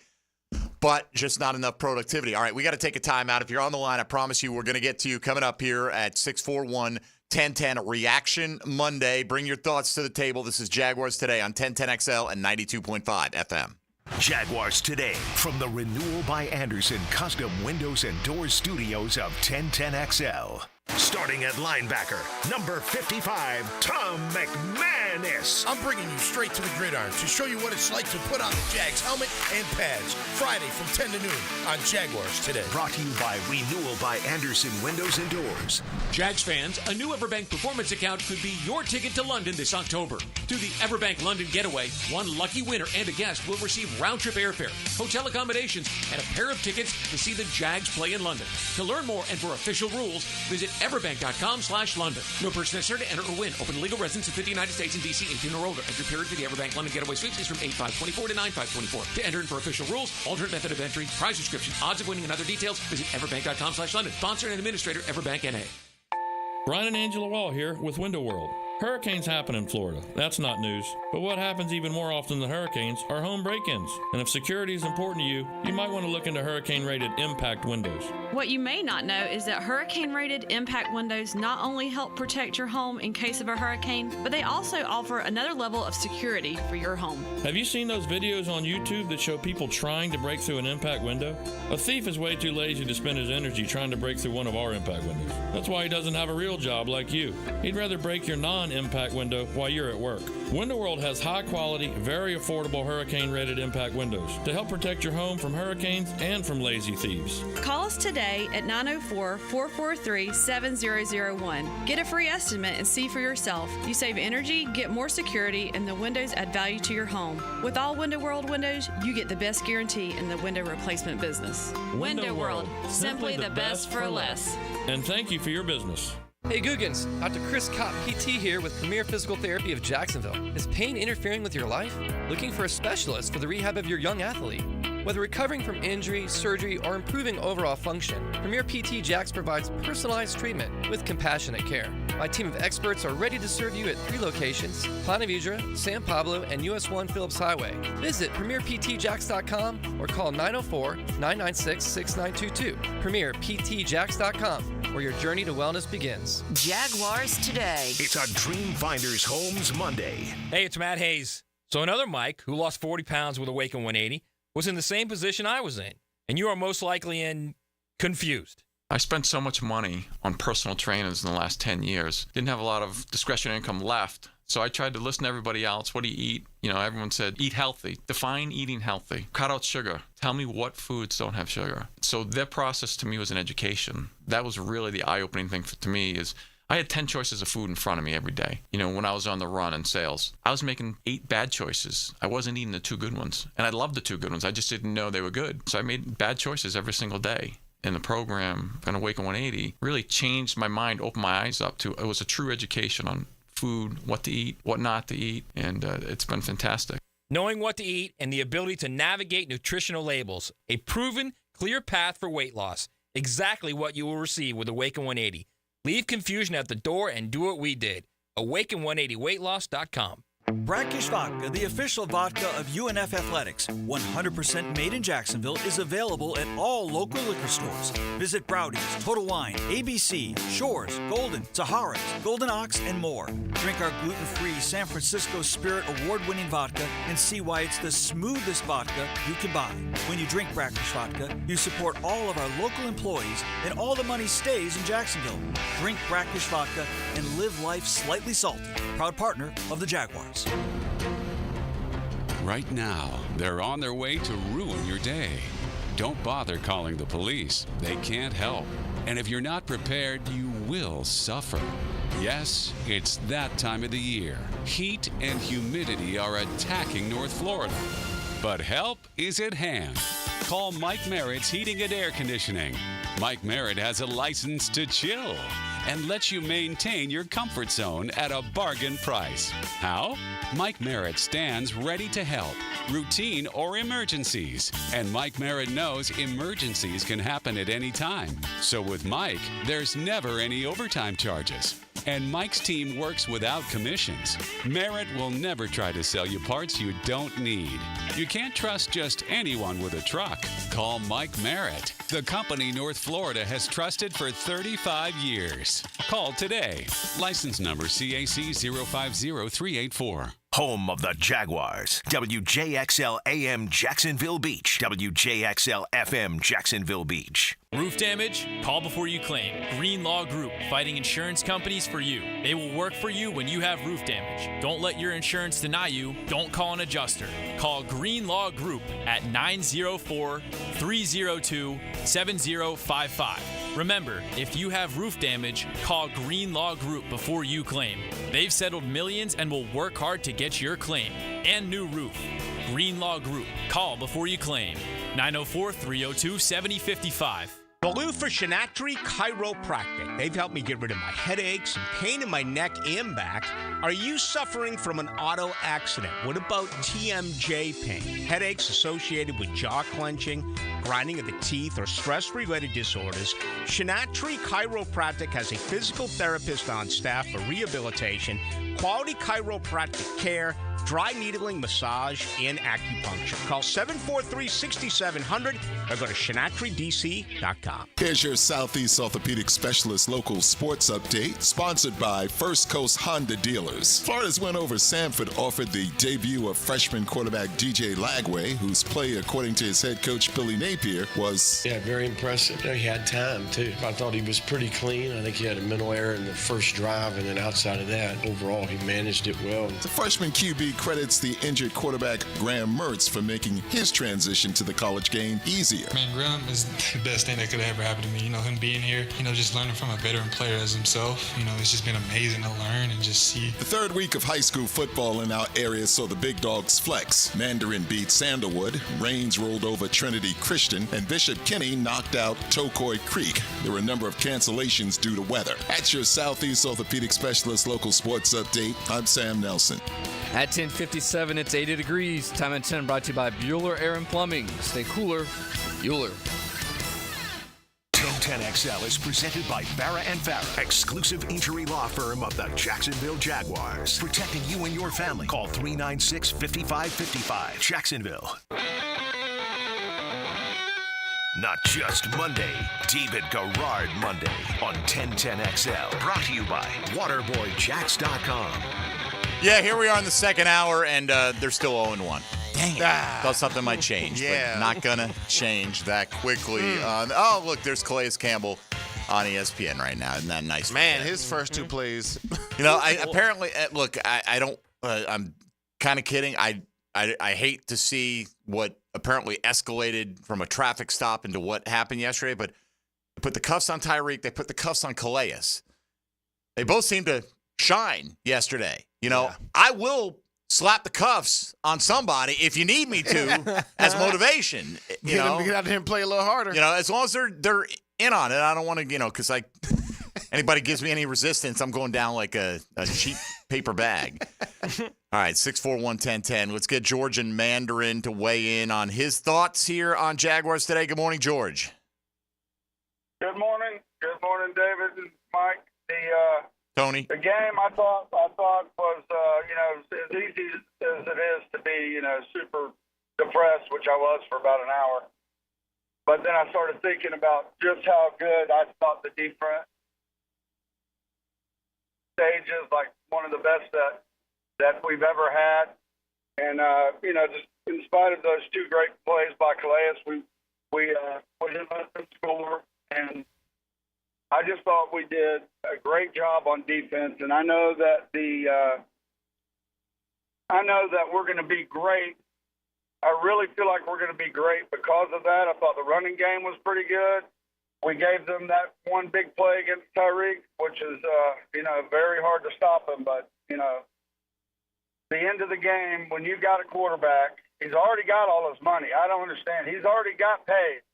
But just not enough productivity. All right, we got to take a timeout. If you're on the line, I promise you we're going to get to you coming up here at 641-1010 Reaction Monday. Bring your thoughts to the table. This is Jaguars Today on 1010XL and 92.5 FM. Jaguars Today from the Renewal by Anderson Custom Windows and Doors Studios of 1010XL. Starting at linebacker, number 55, Tom McManus. I'm bringing you straight to the gridiron to show you what it's like to put on the Jags helmet and pads. Friday from 10 to noon on Jaguars Today. Brought to you by Renewal by Anderson Windows and Doors. Jags fans, a new Everbank Performance account could be your ticket to London this October. Through the Everbank London Getaway, one lucky winner and a guest will receive round-trip airfare, hotel accommodations, and a pair of tickets to see the Jags play in London. To learn more and for official rules, visit everbank.com/London. No person necessary to enter or win. Open to legal residents of 50 United States and D.C. 18 or older. Entry period for the Everbank London Getaway Sweeps is from 8/5/24 to 9/5/24. To enter and for official rules, alternate method of entry, prize description, odds of winning, and other details, visit everbank.com/London. Sponsor and administrator, Everbank N.A. Brian and Angela Wall here with Window World. Hurricanes happen in Florida. That's not news. But what happens even more often than hurricanes are home break-ins. And if security is important to you, you might want to look into hurricane-rated impact windows. What you may not know is that hurricane-rated impact windows not only help protect your home in case of a hurricane, but they also offer another level of security for your home. Have you seen those videos on YouTube that show people trying to break through an impact window? A thief is way too lazy to spend his energy trying to break through one of our impact windows. That's why he doesn't have a real job like you. He'd rather break your non-impact window while you're at work. Window World has high-quality, very affordable hurricane-rated impact windows to help protect your home from hurricanes and from lazy thieves. Call us today today at 904-443-7001. Get a free estimate and see for yourself. You save energy, get more security, and the windows add value to your home. With all Window World windows, you get the best guarantee in the window replacement business. Window World, simply the best for less. And thank you for your business. Hey Googans, Dr. Chris Kopp PT here with Premier Physical Therapy of Jacksonville. Is pain interfering with your life? Looking for a specialist for the rehab of your young athlete? Whether recovering from injury, surgery, or improving overall function, Premier PT Jax provides personalized treatment with compassionate care. My team of experts are ready to serve you at 3 locations: Plana Vedra, San Pablo, and US 1 Phillips Highway. Visit PremierPTJax.com or call 904-996-6922. PremierPTJax.com, where your journey to wellness begins. Jaguars Today. It's a Dream Finders Homes Monday. Hey, it's Matt Hayes. So another Mike, who lost 40 pounds with Awaken 180, was in the same position I was in. And you are most likely confused. I spent so much money on personal trainers in the last 10 years. Didn't have a lot of discretionary income left. So I tried to listen to everybody else. What do you eat? Everyone said, eat healthy. Define eating healthy. Cut out sugar. Tell me what foods don't have sugar. So their process to me was an education. That was really the eye-opening thing to me is I had 10 choices of food in front of me every day. When I was on the run in sales, I was making 8 bad choices. I wasn't eating the 2 good ones. And I loved the 2 good ones. I just didn't know they were good. So I made bad choices every single day. And the program, Awaken 180, really changed my mind, opened my eyes up to, it was a true education on food, what to eat, what not to eat. And it's been fantastic. Knowing what to eat and the ability to navigate nutritional labels. A proven, clear path for weight loss. Exactly what you will receive with Awaken 180. Leave confusion at the door and do what we did. Awaken180weightloss.com. Brackish Vodka, the official vodka of UNF Athletics, 100% made in Jacksonville, is available at all local liquor stores. Visit Browdy's, Total Wine, ABC, Shores, Golden, Sahara's, Golden Ox, and more. Drink our gluten-free San Francisco Spirit award-winning vodka and see why it's the smoothest vodka you can buy. When you drink Brackish Vodka, you support all of our local employees and all the money stays in Jacksonville. Drink Brackish Vodka and live life slightly salty. Proud partner of the Jaguars. Right now, they're on their way to ruin your day. Don't bother calling the police. They can't help. And if you're not prepared, you will suffer. Yes, it's that time of the year. Heat and humidity are attacking North Florida. But help is at hand. Call Mike Merritt's Heating and Air Conditioning. Mike Merritt has a license to chill and lets you maintain your comfort zone at a bargain price. How? Mike Merritt stands ready to help, routine or emergencies. And Mike Merritt knows emergencies can happen at any time. So with Mike, there's never any overtime charges. And Mike's team works without commissions. Merritt will never try to sell you parts you don't need. You can't trust just anyone with a truck. Call Mike Merritt, the company North Florida has trusted for 35 years. Call today. License number CAC 050384. Home of the Jaguars. WJXL AM Jacksonville Beach. WJXL FM Jacksonville Beach. Roof damage? Call before you claim. Green Law Group, fighting insurance companies for you. They will work for you when you have roof damage. Don't let your insurance deny you. Don't call an adjuster. Call Green Law Group at 904-302-7055. Remember, if you have roof damage, call Green Law Group before you claim. They've settled millions and will work hard to get your claim and new roof. Green Law Group. Call before you claim. 904-302-7055. Baloo for Shinatri Chiropractic. They've helped me get rid of my headaches and pain in my neck and back. Are you suffering from an auto accident? What about TMJ pain? Headaches associated with jaw clenching, grinding of the teeth, or stress-related disorders? Shinatri Chiropractic has a physical therapist on staff for rehabilitation, quality chiropractic care, dry needling, massage, and acupuncture. Call 743-6700 or go to ShinatriDC.com. Here's your Southeast Orthopedic Specialist local sports update, sponsored by First Coast Honda Dealers. Florida's win over Samford offered the debut of freshman quarterback DJ Lagway, whose play, according to his head coach Billy Napier, was... Yeah, very impressive. He had time, too. I thought he was pretty clean. I think he had a mental error in the first drive, and then outside of that, overall, he managed it well. The freshman QB credits the injured quarterback Graham Mertz for making his transition to the college game easier. Graham is the best thing that could could have ever happened to me. Him being here, just learning from a veteran player as himself, it's just been amazing to learn and just see. The third week of high school football in our area saw the big dogs flex. Mandarin beat Sandalwood, Rains rolled over Trinity Christian, and Bishop Kinney knocked out Tokoi Creek. There were a number of cancellations due to weather. At your Southeast Orthopedic Specialist local sports update, I'm Sam Nelson. At 10:57, it's 80 degrees. Time at 10 brought to you by Bueller Air and Plumbing. Stay cooler, Bueller. 1010XL is presented by Farah and Farah, exclusive injury law firm of the Jacksonville Jaguars. Protecting you and your family. Call 396-5555. Jacksonville. Not just Monday, David Garrard Monday on 1010XL. Brought to you by WaterboyJacks.com. Yeah, here we are in the second hour, and they're still 0-1. Dang it. Thought something might change, Yeah. but not going to change that quickly. Look, there's Calais Campbell on ESPN right now. Isn't that nice? Man, his first two plays. I'm kind of kidding. I hate to see what apparently escalated from a traffic stop into what happened yesterday, but they put the cuffs on Tyreek. They put the cuffs on Calais. They both seem to shine yesterday. I will slap the cuffs on somebody if you need me to as motivation. Get them to get out there and play a little harder. As long as they're in on it. I don't want to, because anybody gives me any resistance, I'm going down like a cheap paper bag. All right, 641-1010. Let's get George and Mandarin to weigh in on his thoughts here on Jaguars Today. Good morning, George. Good morning. Good morning, David and Mike. Tony. The game I thought was, as easy as it is to be, super depressed, which I was for about an hour. But then I started thinking about just how good I thought the defense stages, like one of the best that we've ever had. And, just in spite of those two great plays by Calais, we didn't let them score. And I just thought we did a great job on defense, and I know that we're going to be great. I really feel like we're going to be great because of that. I thought the running game was pretty good. We gave them that one big play against Tyreek, which is very hard to stop him. But the end of the game, when you got a quarterback, he's already got all his money. I don't understand. He's already got paid.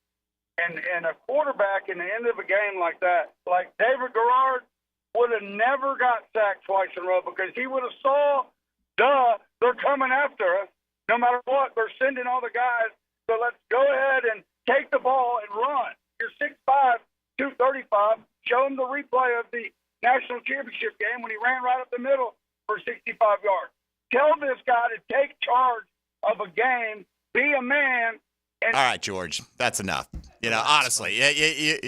And a quarterback in the end of a game like that, like David Garrard, would have never got sacked twice in a row because he would have saw, they're coming after us. No matter what, they're sending all the guys. So let's go ahead and take the ball and run. You're 6'5", 235. Show him the replay of the national championship game when he ran right up the middle for 65 yards. Tell this guy to take charge of a game, be a man. All right, George, that's enough. Honestly,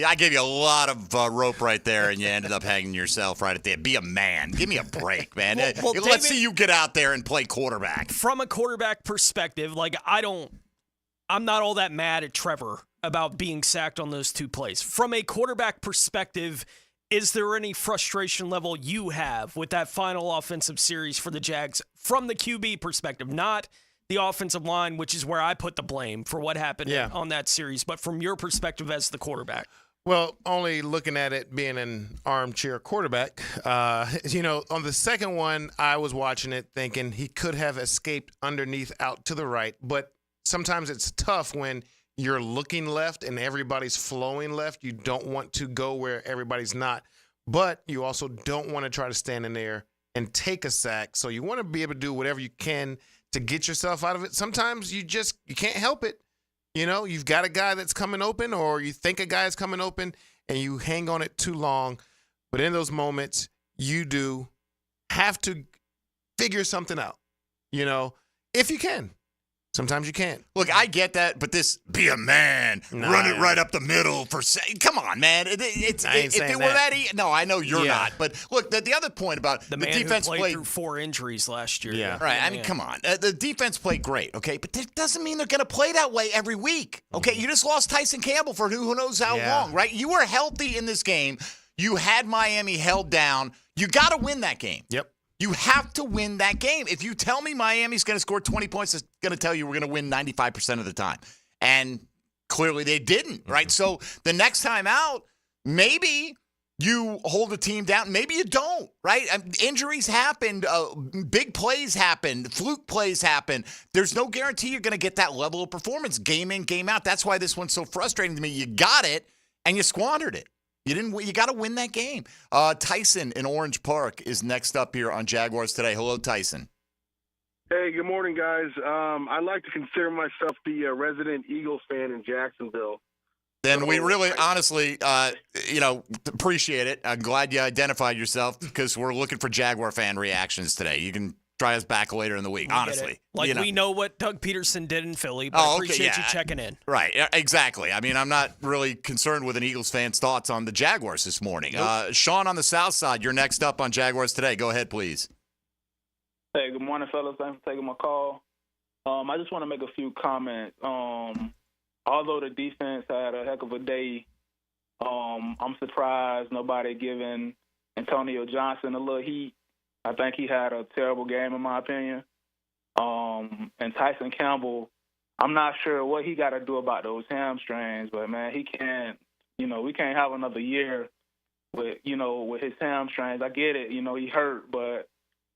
I gave you a lot of rope right there, and you ended up hanging yourself right at the end. Be a man. Give me a break, man. Well, Let's David, see you get out there and play quarterback. From a quarterback perspective, I'm not all that mad at Trevor about being sacked on those two plays. From a quarterback perspective, is there any frustration level you have with that final offensive series for the Jags from the QB perspective? Not the offensive line, which is where I put the blame for what happened on that series, but from your perspective as the quarterback. Well, only looking at it being an armchair quarterback, on the second one, I was watching it thinking he could have escaped underneath out to the right, but sometimes it's tough when you're looking left and everybody's flowing left. You don't want to go where everybody's not, but you also don't want to try to stand in there and take a sack. So you want to be able to do whatever you can to get yourself out of it. Sometimes you can't help it. You've got a guy that's coming open, or you think a guy is coming open, and you hang on it too long. But in those moments, you do have to figure something out, if you can. Sometimes you can't. Look, I get that, but be a man, run it right up the middle come on, man. If it were that easy, no, I know you're not. But look, the other point about the man defense who played through 4 injuries last year. Yeah, right. I mean, come on. The defense played great, okay, but that doesn't mean they're going to play that way every week. Okay, you just lost Tyson Campbell for who knows how long, right? You were healthy in this game. You had Miami held down. You got to win that game. Yep. You have to win that game. If you tell me Miami's going to score 20 points, it's going to tell you we're going to win 95% of the time. And clearly they didn't, right? So the next time out, maybe you hold the team down. Maybe you don't, right? Injuries happened. Big plays happened. Fluke plays happened. There's no guarantee you're going to get that level of performance game in, game out. That's why this one's so frustrating to me. You got it, and you squandered it. You didn't. You got to win that game. Tyson in Orange Park is next up here on Jaguars Today. Hello, Tyson. Hey, good morning, guys. I like to consider myself the resident Eagles fan in Jacksonville. Then we really, honestly, appreciate it. I'm glad you identified yourself because we're looking for Jaguar fan reactions today. You can try us back later in the week, honestly. We know what Doug Peterson did in Philly, but I appreciate you checking in. Right, exactly. I mean, I'm not really concerned with an Eagles fan's thoughts on the Jaguars this morning. Nope. Sean on the South Side, you're next up on Jaguars Today. Go ahead, please. Hey, good morning, fellas. Thanks for taking my call. I just want to make a few comments. Although the defense had a heck of a day, I'm surprised nobody giving Antonio Johnson a little heat. I think he had a terrible game, in my opinion. And Tyson Campbell, I'm not sure what he got to do about those hamstrings, but, man, he can't, we can't have another year with his hamstrings. I get it, he hurt, but,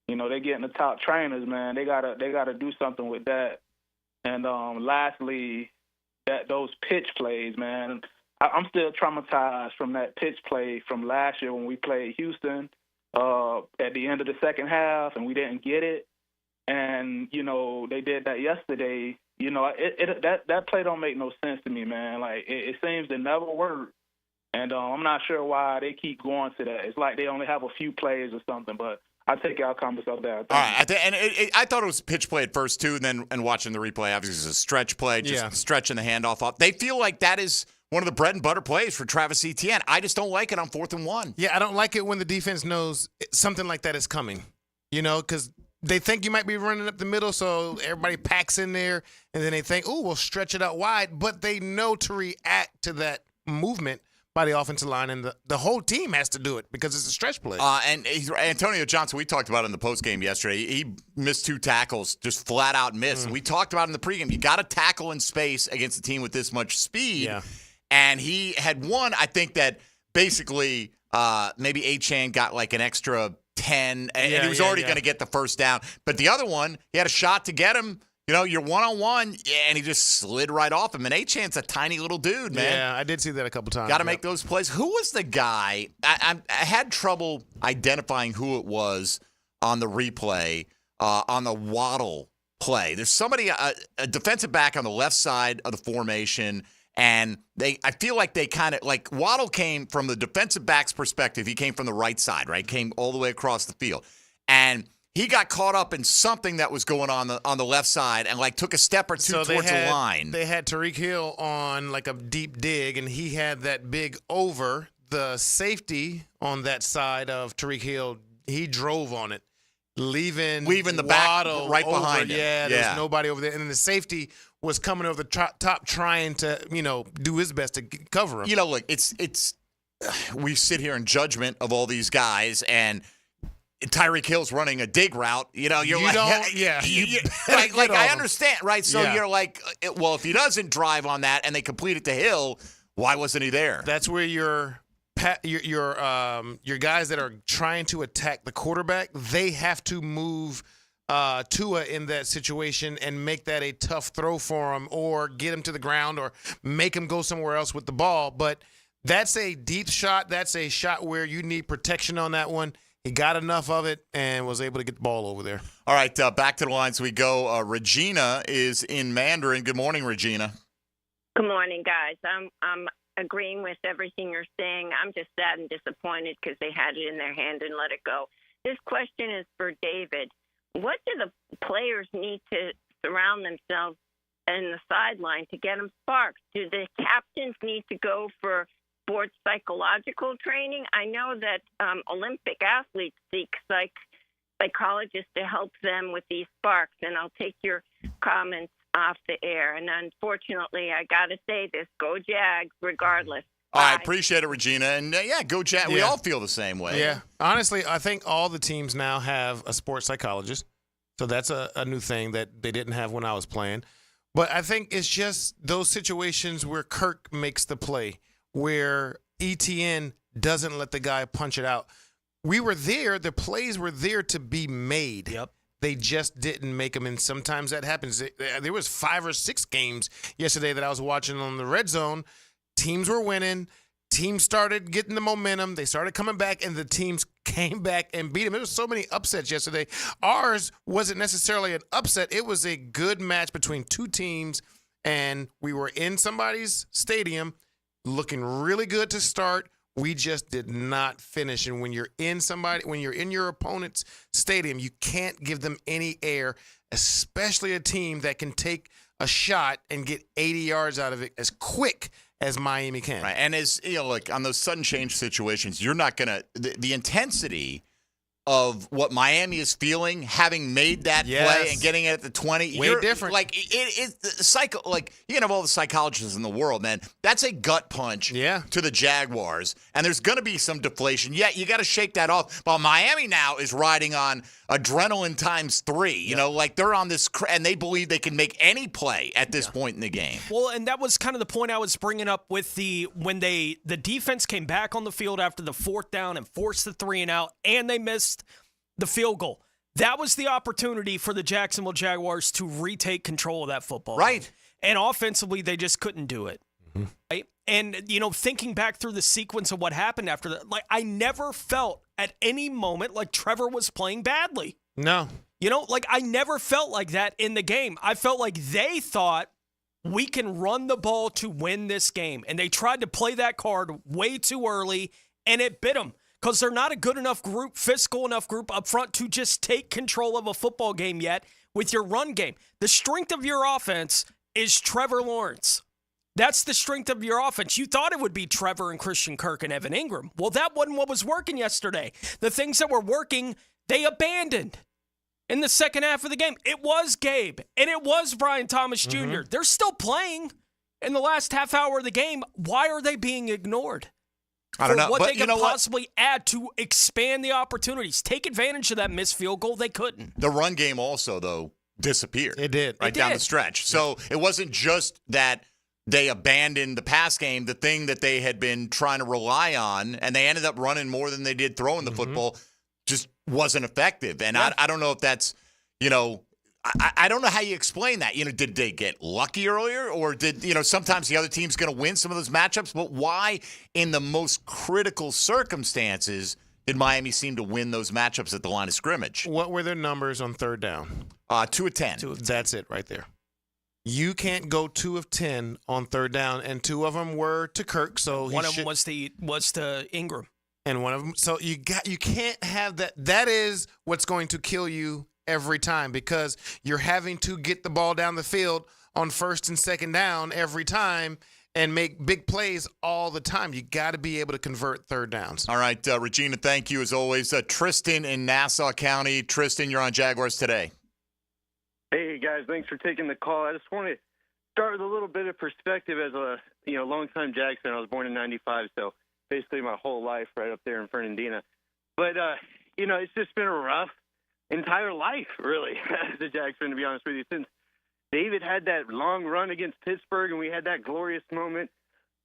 they're getting the top trainers, man. They gotta do something with that. And lastly, those pitch plays, man. I'm still traumatized from that pitch play from last year when we played Houston at the end of the second half and we didn't get it. And, they did that yesterday. That play don't make no sense to me, man. Like, it seems to never work. And I'm not sure why they keep going to that. It's like they only have a few plays or something, but I take y'all comments up there. All right, I thought it was pitch play at first too, and watching the replay, obviously it's a stretch play, just stretching the handoff off. They feel like that is one of the bread and butter plays for Travis Etienne. I just don't like it on 4th and 1. Yeah, I don't like it when the defense knows something like that is coming. Because they think you might be running up the middle, so everybody packs in there, and then they think, we'll stretch it out wide, but they know to react to that movement by the offensive line, and the whole team has to do it because it's a stretch play. And Antonio Johnson, we talked about in the postgame yesterday. He missed 2 tackles, just flat out missed. And we talked about in the pregame, you got to tackle in space against a team with this much speed. Yeah. And he had one, I think that basically maybe Achane got like an extra 10, and he was already going to get the first down. But the other one, he had a shot to get him. You're one-on-one, and he just slid right off him. And Achane's a tiny little dude, man. Yeah, I did see that a couple times. Got to make those plays. Who was the guy? I had trouble identifying who it was on the replay, on the Waddle play. There's somebody, a defensive back on the left side of the formation, and I feel like they kind of, like Waddle came from the defensive back's perspective. He came from the right side, right? Came all the way across the field. And he got caught up in something that was going on the left side and took a step or two towards the line. They had Tyreek Hill on like a deep dig, and he had that big over. The safety on that side of Tyreek Hill, he drove on it, leaving the Waddle right over. behind him. Yeah, there's nobody over there. And then the safety was coming over the top trying to, do his best to cover him. Look, it's we sit here in judgment of all these guys, and Tyreek Hill's running a dig route. I understand, right? So you're like, well, if he doesn't drive on that and they complete it to Hill, why wasn't he there? That's where your guys that are trying to attack the quarterback, they have to move Tua in that situation and make that a tough throw for him, or get him to the ground, or make him go somewhere else with the ball. But that's a deep shot. That's a shot where you need protection on that one. He got enough of it and was able to get the ball over there. All right, back to the lines we go. Regina is in Mandarin. Good morning, Regina. Good morning, guys. I'm agreeing with everything you're saying. I'm just sad and disappointed because they had it in their hand and let it go. This question is for David. What do the players need to surround themselves in the sideline to get them sparks? Do the captains need to go for sports psychological training? I know that Olympic athletes seek psychologists to help them with these sparks, and I'll take your comments off the air. And unfortunately, I got to say this, go Jags regardless. I appreciate it, Regina. And, go Jags. We all feel the same way. Yeah. Honestly, I think all the teams now have a sports psychologist. So that's a new thing that they didn't have when I was playing. But I think it's just those situations where Kirk makes the play, where ETN doesn't let the guy punch it out. We were there. The plays were there to be made. Yep. They just didn't make them, and sometimes that happens. There was 5 or 6 games yesterday that I was watching on the red zone. Teams were winning. Teams started getting the momentum. They started coming back, and the teams came back and beat them. There was so many upsets yesterday. Ours wasn't necessarily an upset. It was a good match between two teams, and we were in somebody's stadium looking really good to start. We just did not finish. And when you're in your opponent's stadium, you can't give them any air, especially a team that can take a shot and get 80 yards out of it as quick as Miami can. Right. And as like on those sudden change situations, you're not gonna the intensity of what Miami is feeling, having made that play and getting it at the 20. Way different. Like it's the like you can have all the psychologists in the world, man. That's a gut punch to the Jaguars, and there's going to be some deflation. Yeah, you got to shake that off. But Miami now is riding on adrenaline times 3. You know, like they're on this, and they believe they can make any play at this point in the game. Well, and that was kind of the point I was bringing up with when the defense came back on the field after the 4th down and forced the 3-and-out, and they missed the field goal. That was the opportunity for the Jacksonville Jaguars to retake control of that football. Right. And offensively, they just couldn't do it. Mm-hmm. Right? And, thinking back through the sequence of what happened after that, like I never felt at any moment like Trevor was playing badly. No. I never felt like that in the game. I felt like they thought we can run the ball to win this game. And they tried to play that card way too early, and it bit them. Because they're not a good enough group, physical enough group up front to just take control of a football game yet with your run game. The strength of your offense is Trevor Lawrence. That's the strength of your offense. You thought it would be Trevor and Christian Kirk and Evan Ingram. Well, that wasn't what was working yesterday. The things that were working, they abandoned in the second half of the game. It was Gabe, and it was Brian Thomas Jr. They're still playing in the last half hour of the game. Why are they being ignored? I don't know. What but they could possibly add to expand the opportunities. Take advantage of that missed field goal. They couldn't. The run game also, though, disappeared. It did. Right down the stretch. So it wasn't just that they abandoned the pass game, the thing that they had been trying to rely on, and they ended up running more than they did throwing the football, just wasn't effective. And I don't know if that's, I don't know how you explain that. Did they get lucky earlier, or did, sometimes the other team's going to win some of those matchups? But why, in the most critical circumstances, did Miami seem to win those matchups at the line of scrimmage? What were their numbers on 3rd down? 2 of 10. That's it right there. You can't go 2 of 10 on 3rd down, and 2 of them were to Kirk. So one of them was to Ingram, and one of them. So you can't have that. That is what's going to kill you every time, because you're having to get the ball down the field on 1st and 2nd down every time and make big plays all the time. You got to be able to convert 3rd downs. All right, Regina, thank you as always. Tristan in Nassau County. Tristan, you're on Jaguars Today. Hey, guys, thanks for taking the call. I just want to start with a little bit of perspective as a longtime Jags fan. I was born in '95, so basically my whole life right up there in Fernandina. But, it's just been a rough entire life, really, as a Jags fan, to be honest with you. Since David had that long run against Pittsburgh and we had that glorious moment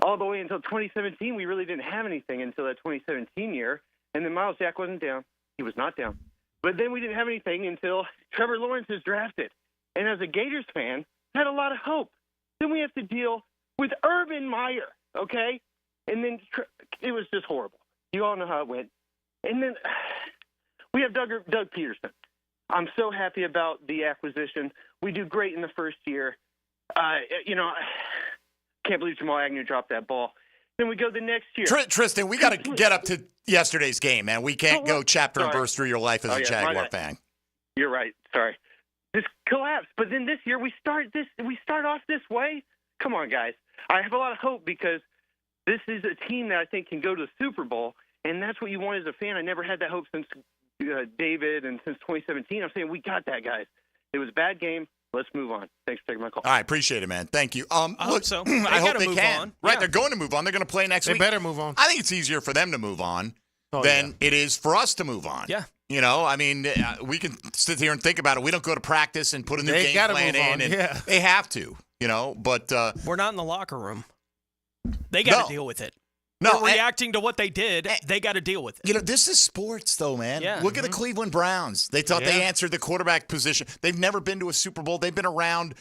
all the way until 2017, we really didn't have anything until that 2017 year. And then Miles Jack wasn't down. He was not down. But then we didn't have anything until Trevor Lawrence is drafted. And as a Gators fan, had a lot of hope. Then we have to deal with Urban Meyer, okay? And then it was just horrible. You all know how it went. And then we have Doug Peterson. I'm so happy about the acquisition. We do great in the first year. Can't believe Jamal Agnew dropped that ball. Then we go the next year. Tristan, we got to get up to yesterday's game, man. We can't go chapter and verse through your life as a Jaguar fan. You're right. Sorry. This collapsed. But then this year we start off this way. Come on, guys. I have a lot of hope because this is a team that I think can go to the Super Bowl, and that's what you want as a fan. I never had that hope since David and since 2017. I'm saying we got that, guys. It was a bad game. Let's move on. Thanks for taking my call. All right, appreciate it, man. Thank you. I hope so. I hope they can. On. Right, Yeah. they're going to move on. They're going to play next week. They better move on. I think it's easier for them to move on than it is for us to move on. Yeah. You know, I mean, we can sit here and think about it. We don't go to practice and put a new They game gotta plan move in. on, And yeah. They have to, you know, but We're not in the locker room. They got to deal with it. No, We're reacting to what they did. They got to deal with it. You know, this is sports, though, man. Yeah. Look at the Cleveland Browns. They thought they Yeah. answered the quarterback position. They've never been to a Super Bowl. They've been around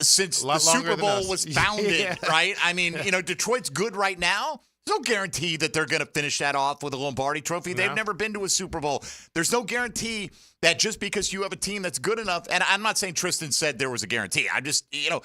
since A the lot longer Super than Bowl us. was founded, Yeah. right? I mean, you know, Detroit's good right now. There's no guarantee that they're going to finish that off with a Lombardi trophy. They've No. never been to a Super Bowl. There's no guarantee that just because you have a team that's good enough, and I'm not saying Tristan said there was a guarantee. I just, you know,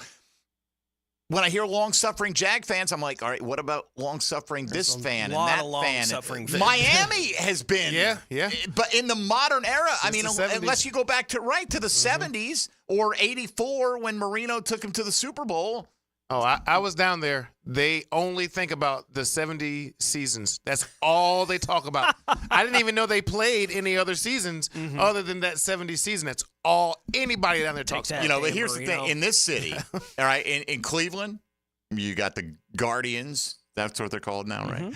when I hear long-suffering Jag fans, I'm like, all right, what about long-suffering this fan and lot that of fan? long-suffering fans. Miami has been. Yeah. But in the modern era, I mean, Since the 70s. unless you go back to the 70s or 84 when Marino took him to the Super Bowl. Oh, I was down there. They only think about the 70 seasons. That's all they talk about. I didn't even know they played any other seasons other than that 70 season. That's all anybody down there talks about. You know, but here's the thing. In this city, all right, in Cleveland, you got the Guardians. That's what they're called now, right?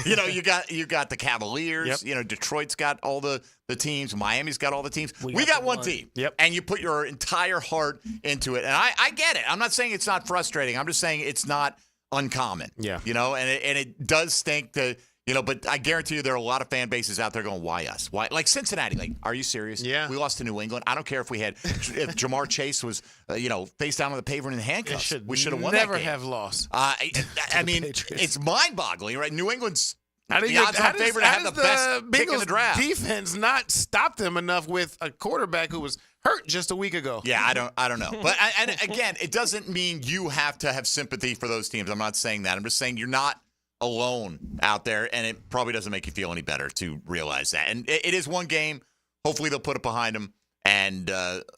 You know, you got the Cavaliers. Yep. You know, Detroit's got all the teams. Miami's got all the teams. We got got the one one. team. Yep. And you put your entire heart into it. And I get it. I'm not saying it's not frustrating. I'm just saying it's not uncommon. Yeah. You know, and it does stink to, you know, but I guarantee you there are a lot of fan bases out there going, why us? Why? Like Cincinnati, like, are you serious? Yeah. We lost to New England. I don't care if Jamar Chase was, you know, face down on the pavement in handcuffs. We should have won never that game. have lost. I mean, it's mind-boggling, right? New England's How the odds-on favorite to have the best pick in the Bengals draft. defense not stop them enough with a quarterback who was hurt just a week ago? Yeah, I don't know. But and again, it doesn't mean you have to have sympathy for those teams. I'm not saying that. I'm just saying you're not alone out there, and it probably doesn't make you feel any better to realize that. And it is one game. Hopefully they'll put it behind them. And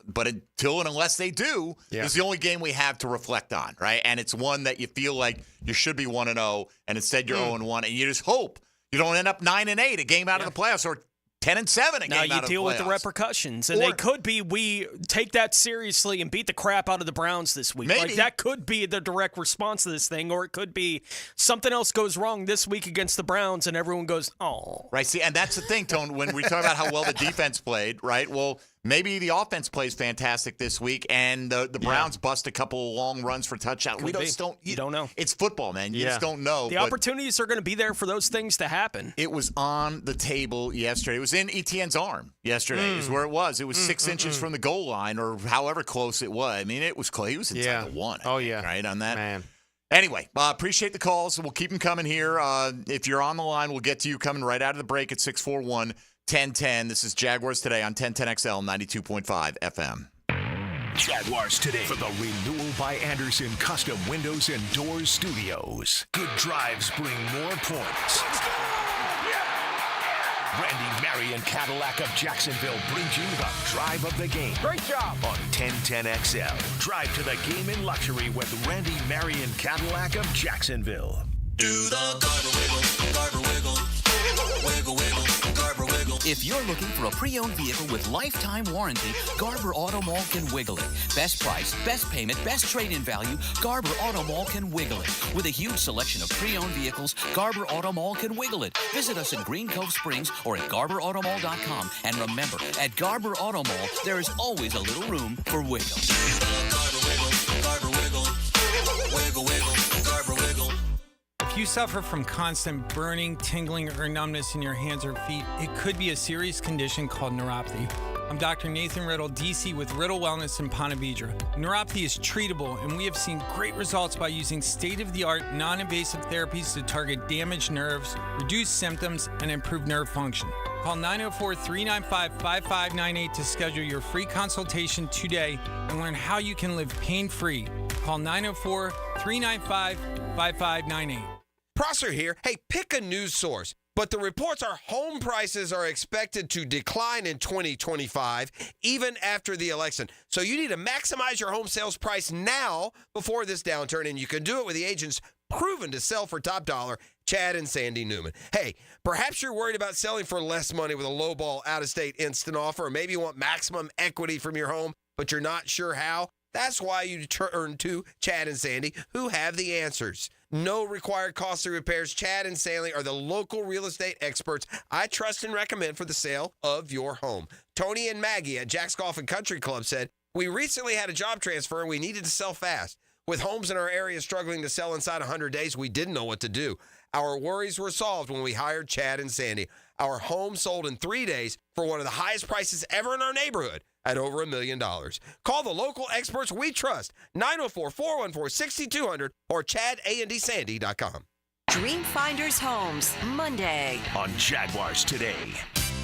but until and unless they do, it's the only game we have to reflect on, right? And it's one that you feel like you should be 1-0, and instead you're 0-1, and you just hope you don't end up 9-8, a game out of the playoffs, or 10-7, a game Now out you of the deal with the playoffs. repercussions, and Or- they could be we take that seriously and beat the crap out of the Browns this week. Maybe. Like that could be the direct response to this thing, or it could be something else goes wrong this week against the Browns, and everyone goes, "Oh." Right. See, and that's the thing, Tone. When we talk about how well the defense played, right? Well, maybe the offense plays fantastic this week, and the Browns bust a couple of long runs for touchdown. Could We be. just don't. You don't know. It's football, man. You just don't know. The but opportunities are going to be there for those things to happen. it was on the table yesterday. It was in Etienne's arm yesterday. Is where it was. It was 6 inches from the goal line, or however close it was. I mean, it was close. He was inside the one. I think, right on that. Man. Anyway, appreciate the calls. We'll keep them coming here. If you're on the line, we'll get to you coming right out of the break at 641-1010. This is Jaguars Today on 1010XL 92.5 FM. Jaguars Today for the Renewal by Anderson Custom Windows and Doors Studios. Good drives bring more points. Randy Marion Cadillac of Jacksonville brings you the drive of the game. Great job on 1010XL. Drive to the game in luxury with Randy Marion Cadillac of Jacksonville. Do the Garber wiggle, wiggle, wiggle, Garber wiggle. If you're looking for a pre-owned vehicle with lifetime warranty, Garber Auto Mall can wiggle it. Best price, best payment, best trade-in value, Garber Auto Mall can wiggle it. With a huge selection of pre-owned vehicles, Garber Auto Mall can wiggle it. Visit us in Green Cove Springs or at GarberAutomall.com. And remember, at Garber Auto Mall, there is always a little room for wiggle. Garber wiggle, wiggle, wiggle, Garber wiggle. If you suffer from constant burning, tingling, or numbness in your hands or feet, it could be a serious condition called neuropathy. I'm Dr. Nathan Riddle, DC with Riddle Wellness in Ponte Vedra. Neuropathy is treatable, and we have seen great results by using state-of-the-art, non-invasive therapies to target damaged nerves, reduce symptoms, and improve nerve function. Call 904-395-5598 to schedule your free consultation today and learn how you can live pain-free. Call 904-395-5598. Prosser here. Hey, pick a news source. But the reports are home prices are expected to decline in 2025, even after the election. So you need to maximize your home sales price now before this downturn, and you can do it with the agents proven to sell for top dollar, Chad and Sandy Newman. Hey, perhaps you're worried about selling for less money with a lowball out-of-state instant offer, or maybe you want maximum equity from your home, but you're not sure how. That's why you turn to Chad and Sandy, who have the answers. No required costly repairs. Chad and Stanley are the local real estate experts I trust and recommend for the sale of your home. Tony and Maggie at Jack's Golf and Country Club said, we recently had a job transfer and we needed to sell fast. With homes in our area struggling to sell inside 100 days, we didn't know what to do. Our worries were solved when we hired Chad and Sandy. Our home sold in 3 days for one of the highest prices ever in our neighborhood at over $1 million. Call the local experts we trust, 904-414-6200 or ChadAndDSandy.com. Dreamfinders Homes, Monday. On Jaguars Today.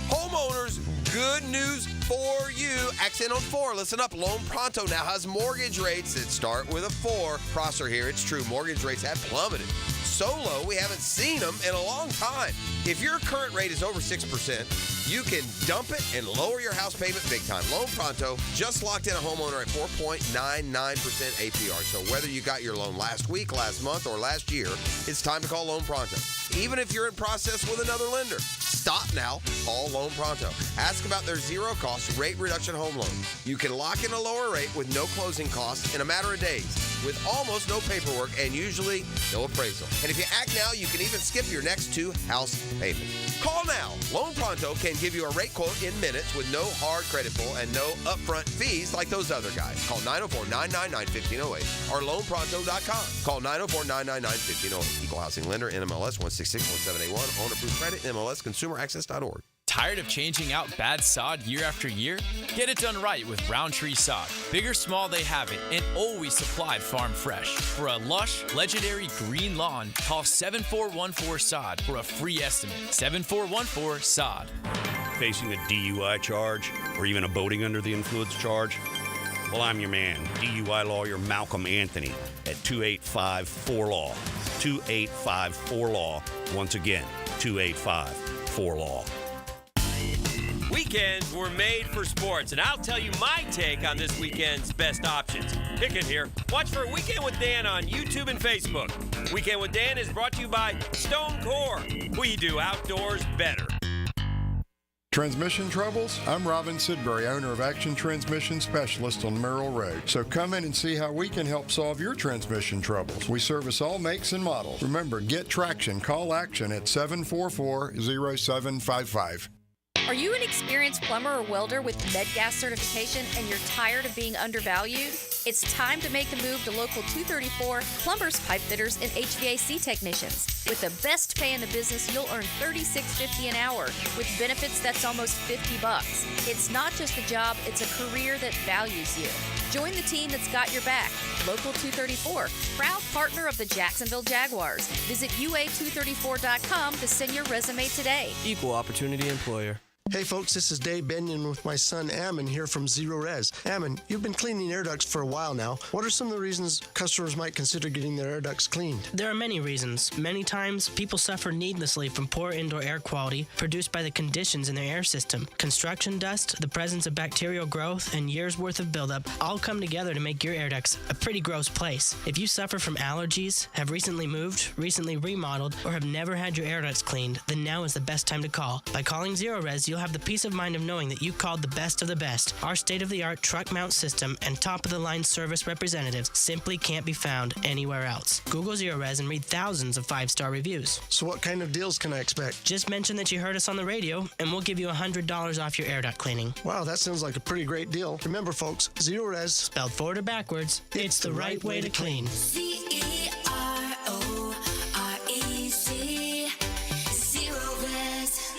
Homeowners, good news for you. Accent on 4. Listen up. Loan Pronto now has mortgage rates that start with a 4. Prosser here. It's true. Mortgage rates have plummeted. So low, we haven't seen them in a long time. If your current rate is over 6%, you can dump it and lower your house payment big time. Loan Pronto just locked in a homeowner at 4.99% APR. So whether you got your loan last week, last month, or last year, it's time to call Loan Pronto. Even if you're in process with another lender, stop now. Call Loan Pronto. Ask about their zero-cost rate reduction home loan. You can lock in a lower rate with no closing costs in a matter of days, with almost no paperwork and usually no appraisal. And if you act now, you can even skip your next 2 house payments. Call now. Loan Pronto can give you a rate quote in minutes with no hard credit pull and no upfront fees like those other guys. Call 904-999-1508 or loanpronto.com. Call 904-999-1508. Equal housing lender, NMLS 1661781. Owner approved credit, NMLS consumeraccess.org. Tired of changing out bad sod year after year? Get it done right with Roundtree Sod. Big or small, they have it, and always supplied farm fresh. For a lush, legendary green lawn, call 7414-SOD for a free estimate. 7414-SOD. Facing a DUI charge or even a boating under the influence charge? Well, I'm your man, DUI lawyer Malcolm Anthony at 285-4LAW. 285-4LAW. Once again, 285-4LAW. Weekends were made for sports, and I'll tell you my take on this weekend's best options. Pick it here. Watch for Weekend with Dan on YouTube and Facebook. Weekend with Dan is brought to you by Stone Core. We do outdoors better. Transmission troubles? I'm Robin Sidbury, owner of Action Transmission Specialist on Merrill Road. So come in and see how we can help solve your transmission troubles. We service all makes and models. Remember, get traction. Call Action at 744-0755. Are you an experienced plumber or welder with MedGas certification and you're tired of being undervalued? It's time to make the move to Local 234 plumbers, pipe fitters, and HVAC technicians. With the best pay in the business, you'll earn $36.50 an hour. With benefits, that's almost $50. It's not just a job, it's a career that values you. Join the team that's got your back. Local 234, proud partner of the Jacksonville Jaguars. Visit UA234.com to send your resume today. Equal opportunity employer. Hey folks, this is Dave Benyon with my son Ammon here from Zero Res. Ammon, you've been cleaning air ducts for a while now. What are some of the reasons customers might consider getting their air ducts cleaned? There are many reasons. Many times, people suffer needlessly from poor indoor air quality produced by the conditions in their air system. Construction dust, the presence of bacterial growth, and years' worth of buildup all come together to make your air ducts a pretty gross place. If you suffer from allergies, have recently moved, recently remodeled, or have never had your air ducts cleaned, then now is the best time to call. By calling Zero Res, you'll have the peace of mind of knowing that you called the best of the best. Our state-of-the-art truck mount system and top-of-the-line service representatives simply can't be found anywhere else. Google Zero Res and read thousands of 5-star reviews. So what kind of deals can I expect? Just mention that you heard us on the radio, and we'll give you $100 off your air duct cleaning. Wow, that sounds like a pretty great deal. Remember, folks, Zero Res, spelled forward or backwards, it's the right way to clean. CEROREC, Zero Res.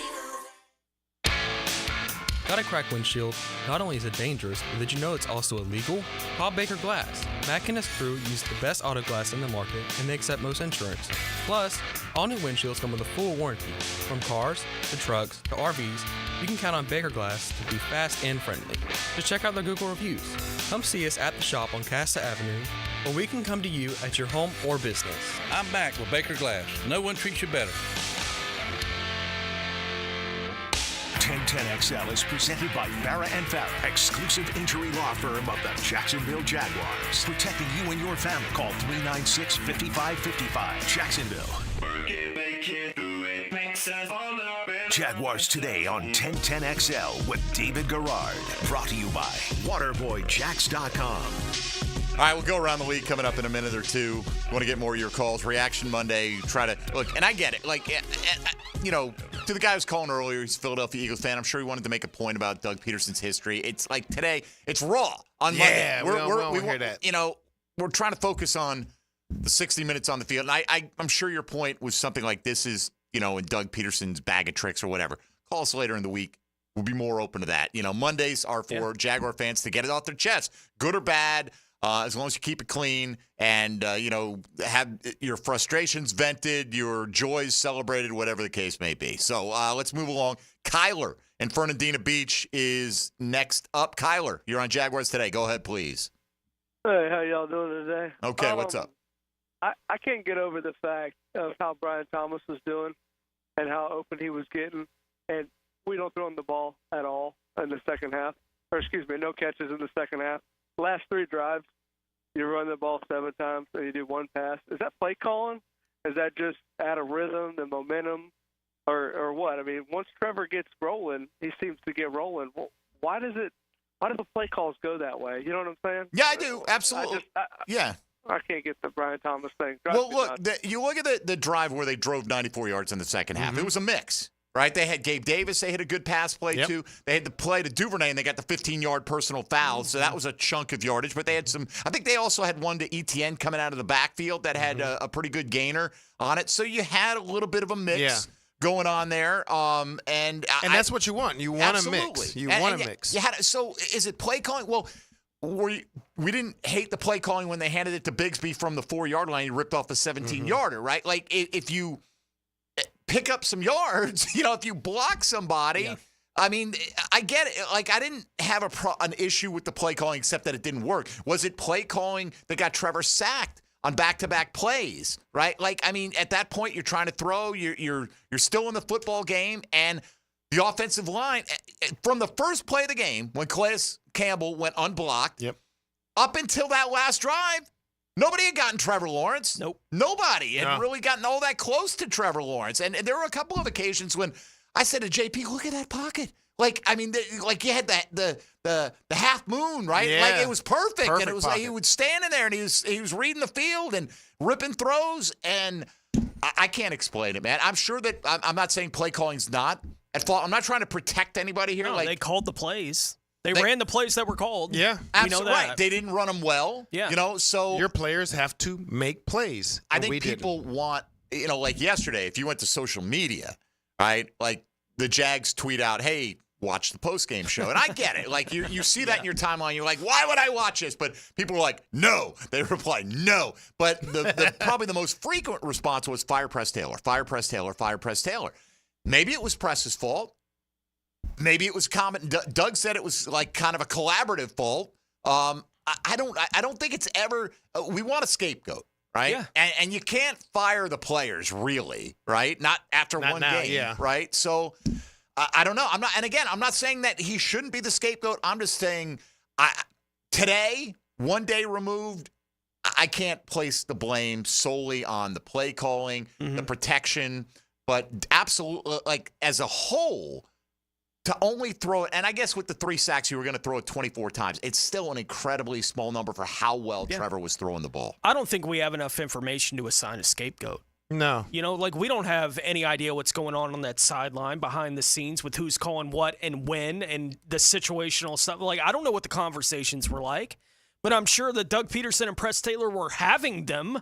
Got a cracked windshield? Not only is it dangerous, but did you know it's also illegal? Call Baker Glass. Mack and his crew use the best auto glass in the market, and they accept most insurance. Plus, all new windshields come with a full warranty. From cars, to trucks, to RVs, you can count on Baker Glass to be fast and friendly. Just check out their Google reviews. Come see us at the shop on Casta Avenue, or we can come to you at your home or business. I'm Mack with Baker Glass. No one treats you better. 1010XL is presented by Farah & Farah, exclusive injury law firm of the Jacksonville Jaguars. Protecting you and your family. Call 396-5555. Jacksonville. Jaguars Today on 1010XL with David Garrard. Brought to you by WaterboyJacks.com. All right, we'll go around the league coming up in a minute or two. Want to get more of your calls. Reaction Monday. Try to look, and I get it. Like, to the guy who was calling earlier, he's a Philadelphia Eagles fan. I'm sure he wanted to make a point about Doug Peterson's history. It's like today, it's raw on Monday. We don't hear that. We're trying to focus on the 60 minutes on the field. And I'm sure your point was something like this is, in Doug Peterson's bag of tricks or whatever. Call us later in the week. We'll be more open to that. Mondays are for Jaguar fans to get it off their chest, good or bad, as long as you keep it clean and, have your frustrations vented, your joys celebrated, whatever the case may be. So let's move along. Kyler in Fernandina Beach is next up. Kyler, you're on Jaguars Today. Go ahead, please. Hey, how y'all doing today? Okay, what's up? I can't get over the fact of how Brian Thomas was doing and how open he was getting, and we don't throw him the ball at all in the second half. Or excuse me, no catches in the second half. Last 3 drives, you run the ball 7 times and you do 1 pass. Is that play calling? Is that just out of rhythm and momentum, or what? I mean, once Trevor gets rolling, he seems to get rolling. Well, why do the play calls go that way? You know what I'm saying? Yeah, I do. Absolutely. I can't get the Brian Thomas thing. Well, look, you look at the drive where they drove 94 yards in the second half. It was a mix, right? They had Gabe Davis. They hit a good pass play, too. They had the play to Duvernay, and they got the 15-yard personal foul, so that was a chunk of yardage. But they had some – I think they also had one to Etienne coming out of the backfield that had a pretty good gainer on it. So you had a little bit of a mix going on there. And that's what you want. You want a mix. You want a mix. So is it play calling? Well – we didn't hate the play calling when they handed it to Bigsby from the 4-yard line. He ripped off the 17-yarder, right? Like, if you pick up some yards, if you block somebody, I mean, I get it. Like, I didn't have an issue with the play calling except that it didn't work. Was it play calling that got Trevor sacked on back-to-back plays, right? Like, I mean, at that point, you're trying to throw. You're still in the football game, and the offensive line, from the first play of the game, when Calais Campbell went unblocked, up until that last drive, nobody had gotten Trevor Lawrence. Nope. Nobody had really gotten all that close to Trevor Lawrence. And there were a couple of occasions when I said to JP, look at that pocket. Like, I mean, like you had the half moon, right? Yeah. Like, it was perfect. And it was like pocket. he was standing there, and he was reading the field and ripping throws. And I can't explain it, man. I'm sure that I'm not saying play calling's not at fault. I'm not trying to protect anybody here. No, like, they called the plays. They ran the plays that were called. Yeah. Absolutely know that. right. They didn't run them well. Yeah. So your players have to make plays. I think people want, like yesterday, if you went to social media, right, like the Jags tweet out, hey, watch the postgame show. And I get it. Like, you see that in your timeline. You're like, why would I watch this? But people are like, no. They reply, no. But the probably the most frequent response was fire Press Taylor, fire Press Taylor, fire Press Taylor. Maybe it was Press's fault. Maybe it was common. Doug said it was like kind of a collaborative fault. I don't think it's ever. We want a scapegoat, right? Yeah. And you can't fire the players, really, right? Not after one game, right? So I don't know. I'm not saying that he shouldn't be the scapegoat. I'm just saying today, 1 day removed, I can't place the blame solely on the play calling, the protection, but absolutely, like, as a whole, to only throw it, and I guess with the 3 sacks, you were going to throw it 24 times. It's still an incredibly small number for how well Trevor was throwing the ball. I don't think we have enough information to assign a scapegoat. No. Like, we don't have any idea what's going on that sideline behind the scenes with who's calling what and when and the situational stuff. Like, I don't know what the conversations were like, but I'm sure that Doug Peterson and Press Taylor were having them.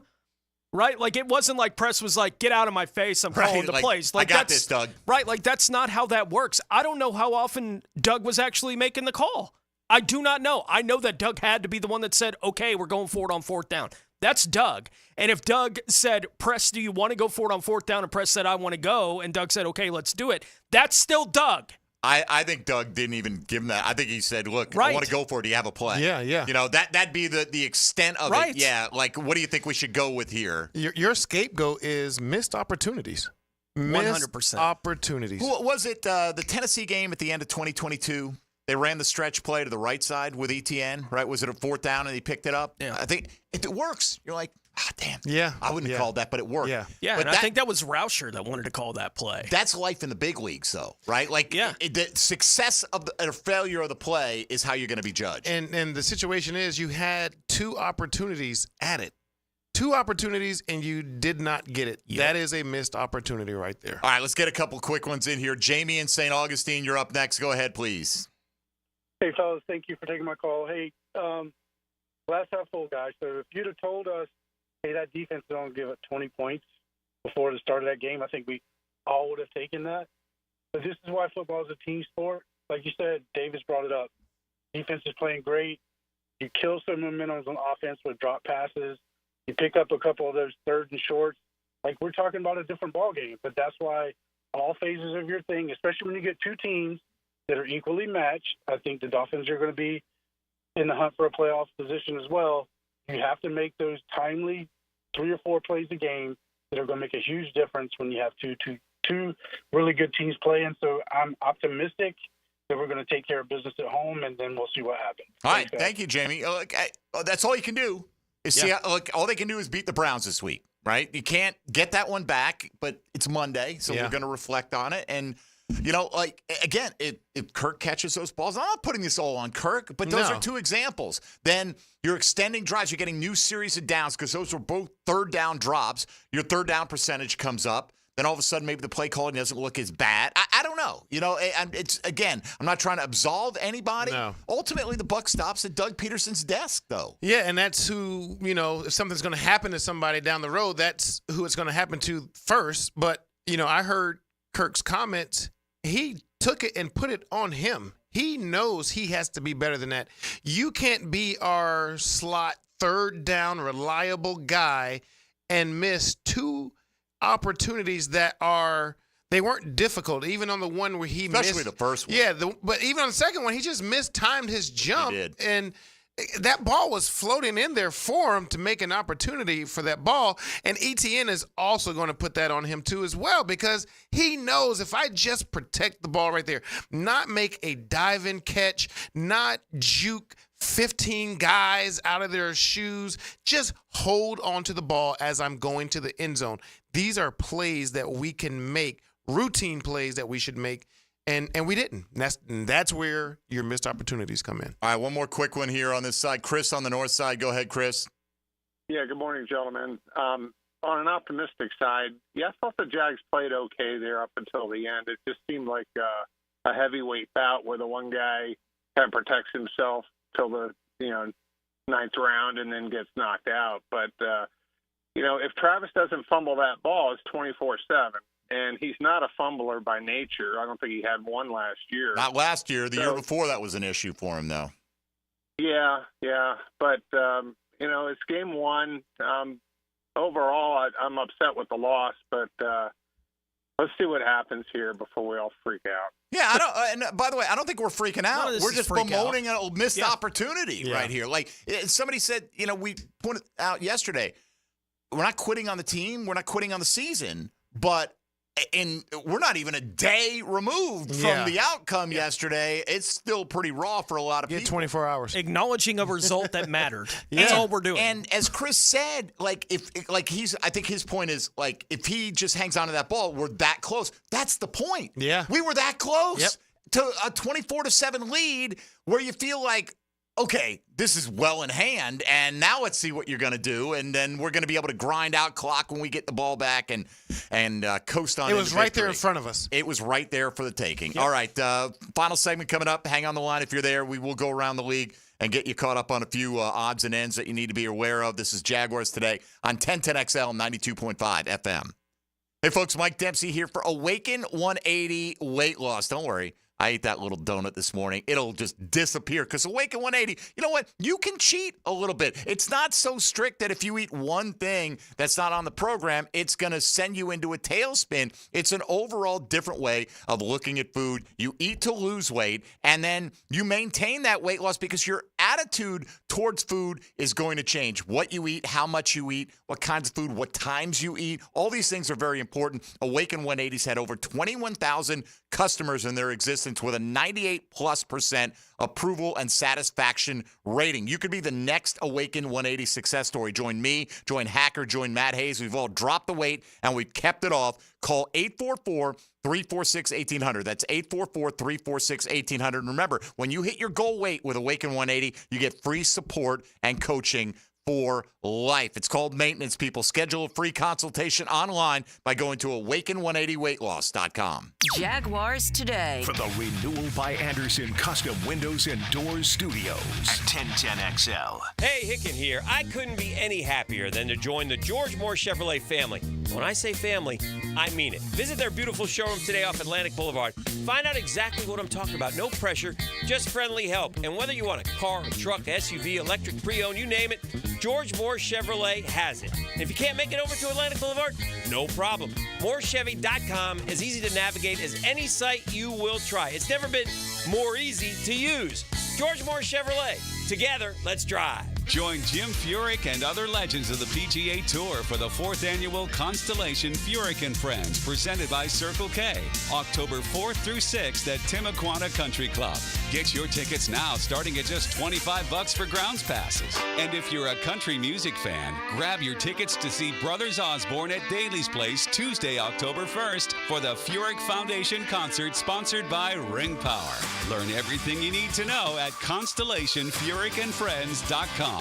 Right? Like, it wasn't like Press was like, get out of my face, I'm calling the plays. Like, I got this, Doug. Right, like, that's not how that works. I don't know how often Doug was actually making the call. I do not know. I know that Doug had to be the one that said, okay, we're going for it on 4th down. That's Doug. And if Doug said, Press, do you want to go for it on 4th down? And Press said, I want to go. And Doug said, okay, let's do it. That's still Doug. I think Doug didn't even give him that. I think he said, look, I want to go for it. Do you have a play? Yeah. That'd be the extent of it. Yeah, like, what do you think we should go with here? Your scapegoat is missed opportunities. 100%. Opportunities. Was it the Tennessee game at the end of 2022 They ran the stretch play to the right side with ETN, right? Was it a 4th down and he picked it up? Yeah. I think if it works, you're like, damn. Yeah. I wouldn't have called that, but it worked. Yeah. Yeah, but and I think that was Rauscher that wanted to call that play. That's life in the big leagues, though, right? Like, the success of or failure of the play is how you're going to be judged. And the situation is you had 2 opportunities at it. 2 opportunities, and you did not get it. Yep. That is a missed opportunity right there. All right, let's get a couple quick ones in here. Jamie in St. Augustine, you're up next. Go ahead, please. Hey, fellas, thank you for taking my call. Hey, glass half full, guys. So if you'd have told us, hey, that defense is going to give up 20 points before the start of that game, I think we all would have taken that. But this is why football is a team sport. Like you said, Davis brought it up. Defense is playing great. You kill some momentum on offense with drop passes. You pick up a couple of those 3rd and shorts. Like, we're talking about a different ball game. But that's why all phases of your thing, especially when you get 2 teams that are equally matched, I think the Dolphins are going to be in the hunt for a playoff position as well. You have to make those timely 3 or 4 plays a game that are going to make a huge difference when you have two really good teams playing. So I'm optimistic that we're going to take care of business at home, and then we'll see what happens. All right, thank you, Jamie. Look, that's all you can do. See, look, all they can do is beat the Browns this week, right? You can't get that one back, but it's Monday, so we're going to reflect on it. And, you know, like, again, if Kirk catches those balls, I'm not putting this all on Kirk, but those are 2 examples. Then you're extending drives. You're getting new series of downs because those were both 3rd down drops. Your 3rd down percentage comes up. Then all of a sudden, maybe the play calling doesn't look as bad. I don't know. You know, it's again, I'm not trying to absolve anybody. No. Ultimately, the buck stops at Doug Peterson's desk, though. Yeah, and that's who, you know, if something's going to happen to somebody down the road, that's who it's going to happen to first. But, you know, I heard Kirk's comments. He took it and put it on him. He knows he has to be better than that. You can't be our slot 3rd down reliable guy and miss 2 opportunities that they weren't difficult. Even on the one where he missed. Especially the first one. Yeah, but even on the second one, he just mistimed his jump. He did. And that ball was floating in there for him to make an opportunity for that ball. And ETN is also going to put that on him too as well, because he knows if I just protect the ball right there, not make a dive-in catch, not juke 15 guys out of their shoes, just hold on to the ball as I'm going to the end zone. These are plays that we can make, routine plays that we should make, and we didn't. That's where your missed opportunities come in. All right, one more quick one here on this side. Chris on the north side. Go ahead, Chris. Yeah, good morning, gentlemen. On an optimistic side, I thought the Jags played okay there up until the end. It just seemed like a heavyweight bout where the one guy kind of protects himself till the 9th round and then gets knocked out. But if Travis doesn't fumble that ball, it's 24/7, and he's not a fumbler by nature. I don't think he had one last year. Not last year. The year before that was an issue for him, though. Yeah, but it's game 1. Overall, I'm upset with the loss, but let's see what happens here before we all freak out. Yeah, I don't. And by the way, I don't think we're freaking out. We're just bemoaning a missed opportunity right here. Like somebody said, we pointed out yesterday, we're not quitting on the team, we're not quitting on the season, but we're not even a day removed from the outcome yesterday. It's still pretty raw for a lot of people. 24 hours. Acknowledging a result that mattered. That's all we're doing. And as Chris said, I think his point is, like, if he just hangs on to that ball, we're that close. That's the point. Yeah. We were that close to a 24-7 lead where you feel like, okay, this is well in hand, and now let's see what you're going to do, and then we're going to be able to grind out clock when we get the ball back and coast on. It was right there in front of us. It was right there for the taking. All right, final segment coming up. Hang on the line if you're there. We will go around the league and get you caught up on a few odds and ends that you need to be aware of. This is Jaguars Today on 1010XL 92.5 FM. Hey, folks, Mike Dempsey here for Awaken 180 Weight Loss. Don't worry. I ate that little donut this morning. It'll just disappear because Awaken 180, you know what? You can cheat a little bit. It's not so strict that if you eat one thing that's not on the program, it's going to send you into a tailspin. It's an overall different way of looking at food. You eat to lose weight, and then you maintain that weight loss because your attitude towards food is going to change. What you eat, how much you eat, what kinds of food, what times you eat. All these things are very important. Awaken 180's had over 21,000 customers in their existence with a 98+% approval and satisfaction rating. You could be the next Awaken 180 success story. Join me, join Hacker, join Matt Hayes. We've all dropped the weight and we've kept it off. Call 844-346-1800. That's 844-346-1800. And remember, when you hit your goal weight with Awaken 180, you get free support and coaching for life. It's called maintenance, people. Schedule a free consultation online by going to awaken180weightloss.com. Jaguars Today. For the Renewal by Anderson Custom Windows and Doors Studios at 1010XL. Hey, Hicken here. I couldn't be any happier than to join the George Moore Chevrolet family. When I say family, I mean it. Visit their beautiful showroom today off Atlantic Boulevard. Find out exactly what I'm talking about. No pressure, just friendly help. And whether you want a car, a truck, SUV, electric, pre-owned, you name it, George Moore Chevrolet has it. And if you can't make it over to Atlantic Boulevard, no problem. MooreChevy.com is easy to navigate as any site you will try. It's never been more easy to use. George Moore Chevrolet. Together, let's drive. Join Jim Furyk and other legends of the PGA Tour for the 4th annual Constellation Furyk and Friends, presented by Circle K, October 4th through 6th at Timuquana Country Club. Get your tickets now, starting at just $25 for grounds passes. And if you're a country music fan, grab your tickets to see Brothers Osborne at Daly's Place Tuesday, October 1st for the Furyk Foundation concert sponsored by Ring Power. Learn everything you need to know at ConstellationFurykandFriends.com.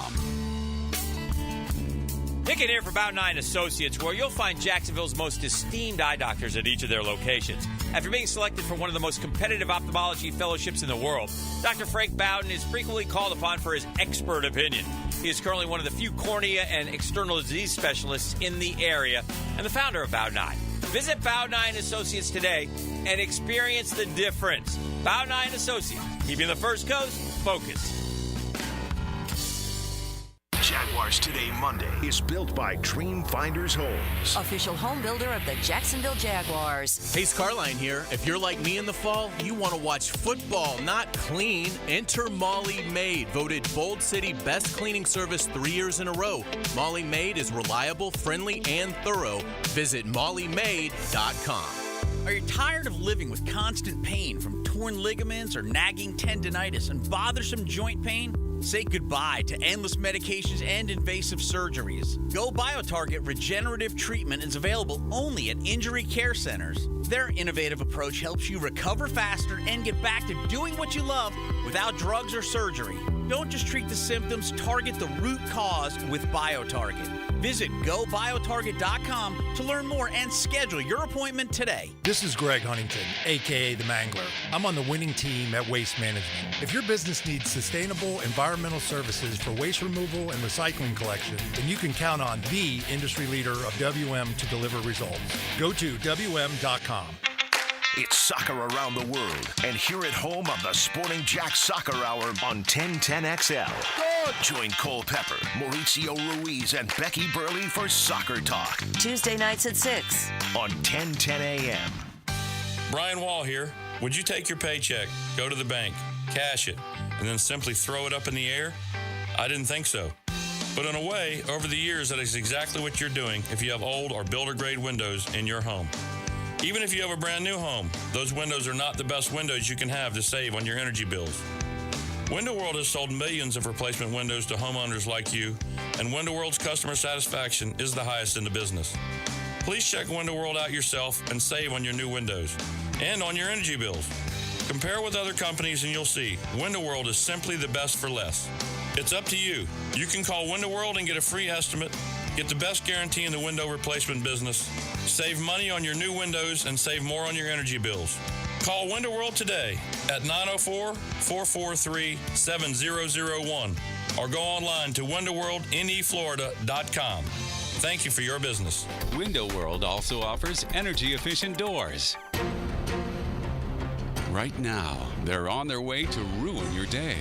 Hicken here for Bout 9 Associates, where you'll find Jacksonville's most esteemed eye doctors at each of their locations. After being selected for one of the most competitive ophthalmology fellowships in the world, Dr. Frank Bowden is frequently called upon for his expert opinion. He is currently one of the few cornea and external disease specialists in the area and the founder of Bout 9. Visit Bout 9 Associates today and experience the difference. Bout 9 Associates, keeping the First Coast focused. Jaguars Today Monday is built by Dream Finders Homes. Official home builder of the Jacksonville Jaguars. Hey, Scarline here. If you're like me in the fall, you want to watch football, not clean. Enter Molly Maid, voted Bold City Best Cleaning Service 3 years in a row. Molly Maid is reliable, friendly, and thorough. Visit mollymaid.com. Are you tired of living with constant pain from torn ligaments or nagging tendinitis and bothersome joint pain? Say goodbye to endless medications and invasive surgeries. Go BioTarget Regenerative Treatment is available only at injury care centers. Their innovative approach helps you recover faster and get back to doing what you love without drugs or surgery. Don't just treat the symptoms, target the root cause with BioTarget. Visit GoBioTarget.com to learn more and schedule your appointment today. This is Greg Huntington, a.k.a. The Mangler. I'm on the winning team at Waste Management. If your business needs sustainable environmental services for waste removal and recycling collection, then you can count on the industry leader of WM to deliver results. Go to WM.com. It's soccer around the world, and here at home on the Sporting Jack Soccer Hour on 1010XL. Join Cole Pepper, Mauricio Ruiz, and Becky Burley for Soccer Talk. Tuesday nights at 6 on 1010 a.m. Brian Wall here. Would you take your paycheck, go to the bank, cash it, and then simply throw it up in the air? I didn't think so. But in a way, over the years, that is exactly what you're doing if you have old or builder-grade windows in your home. Even if you have a brand new home, those windows are not the best windows you can have to save on your energy bills. Window World has sold millions of replacement windows to homeowners like you, and Window World's customer satisfaction is the highest in the business. Please check Window World out yourself and save on your new windows and on your energy bills. Compare with other companies and you'll see Window World is simply the best for less. It's up to you. You can call Window World and get a free estimate, get the best guarantee in the window replacement business, save money on your new windows, and save more on your energy bills. Call Window World today at 904-443-7001 or go online to windowworldneflorida.com. Thank you for your business. Window World also offers energy-efficient doors. Right now, they're on their way to ruin your day.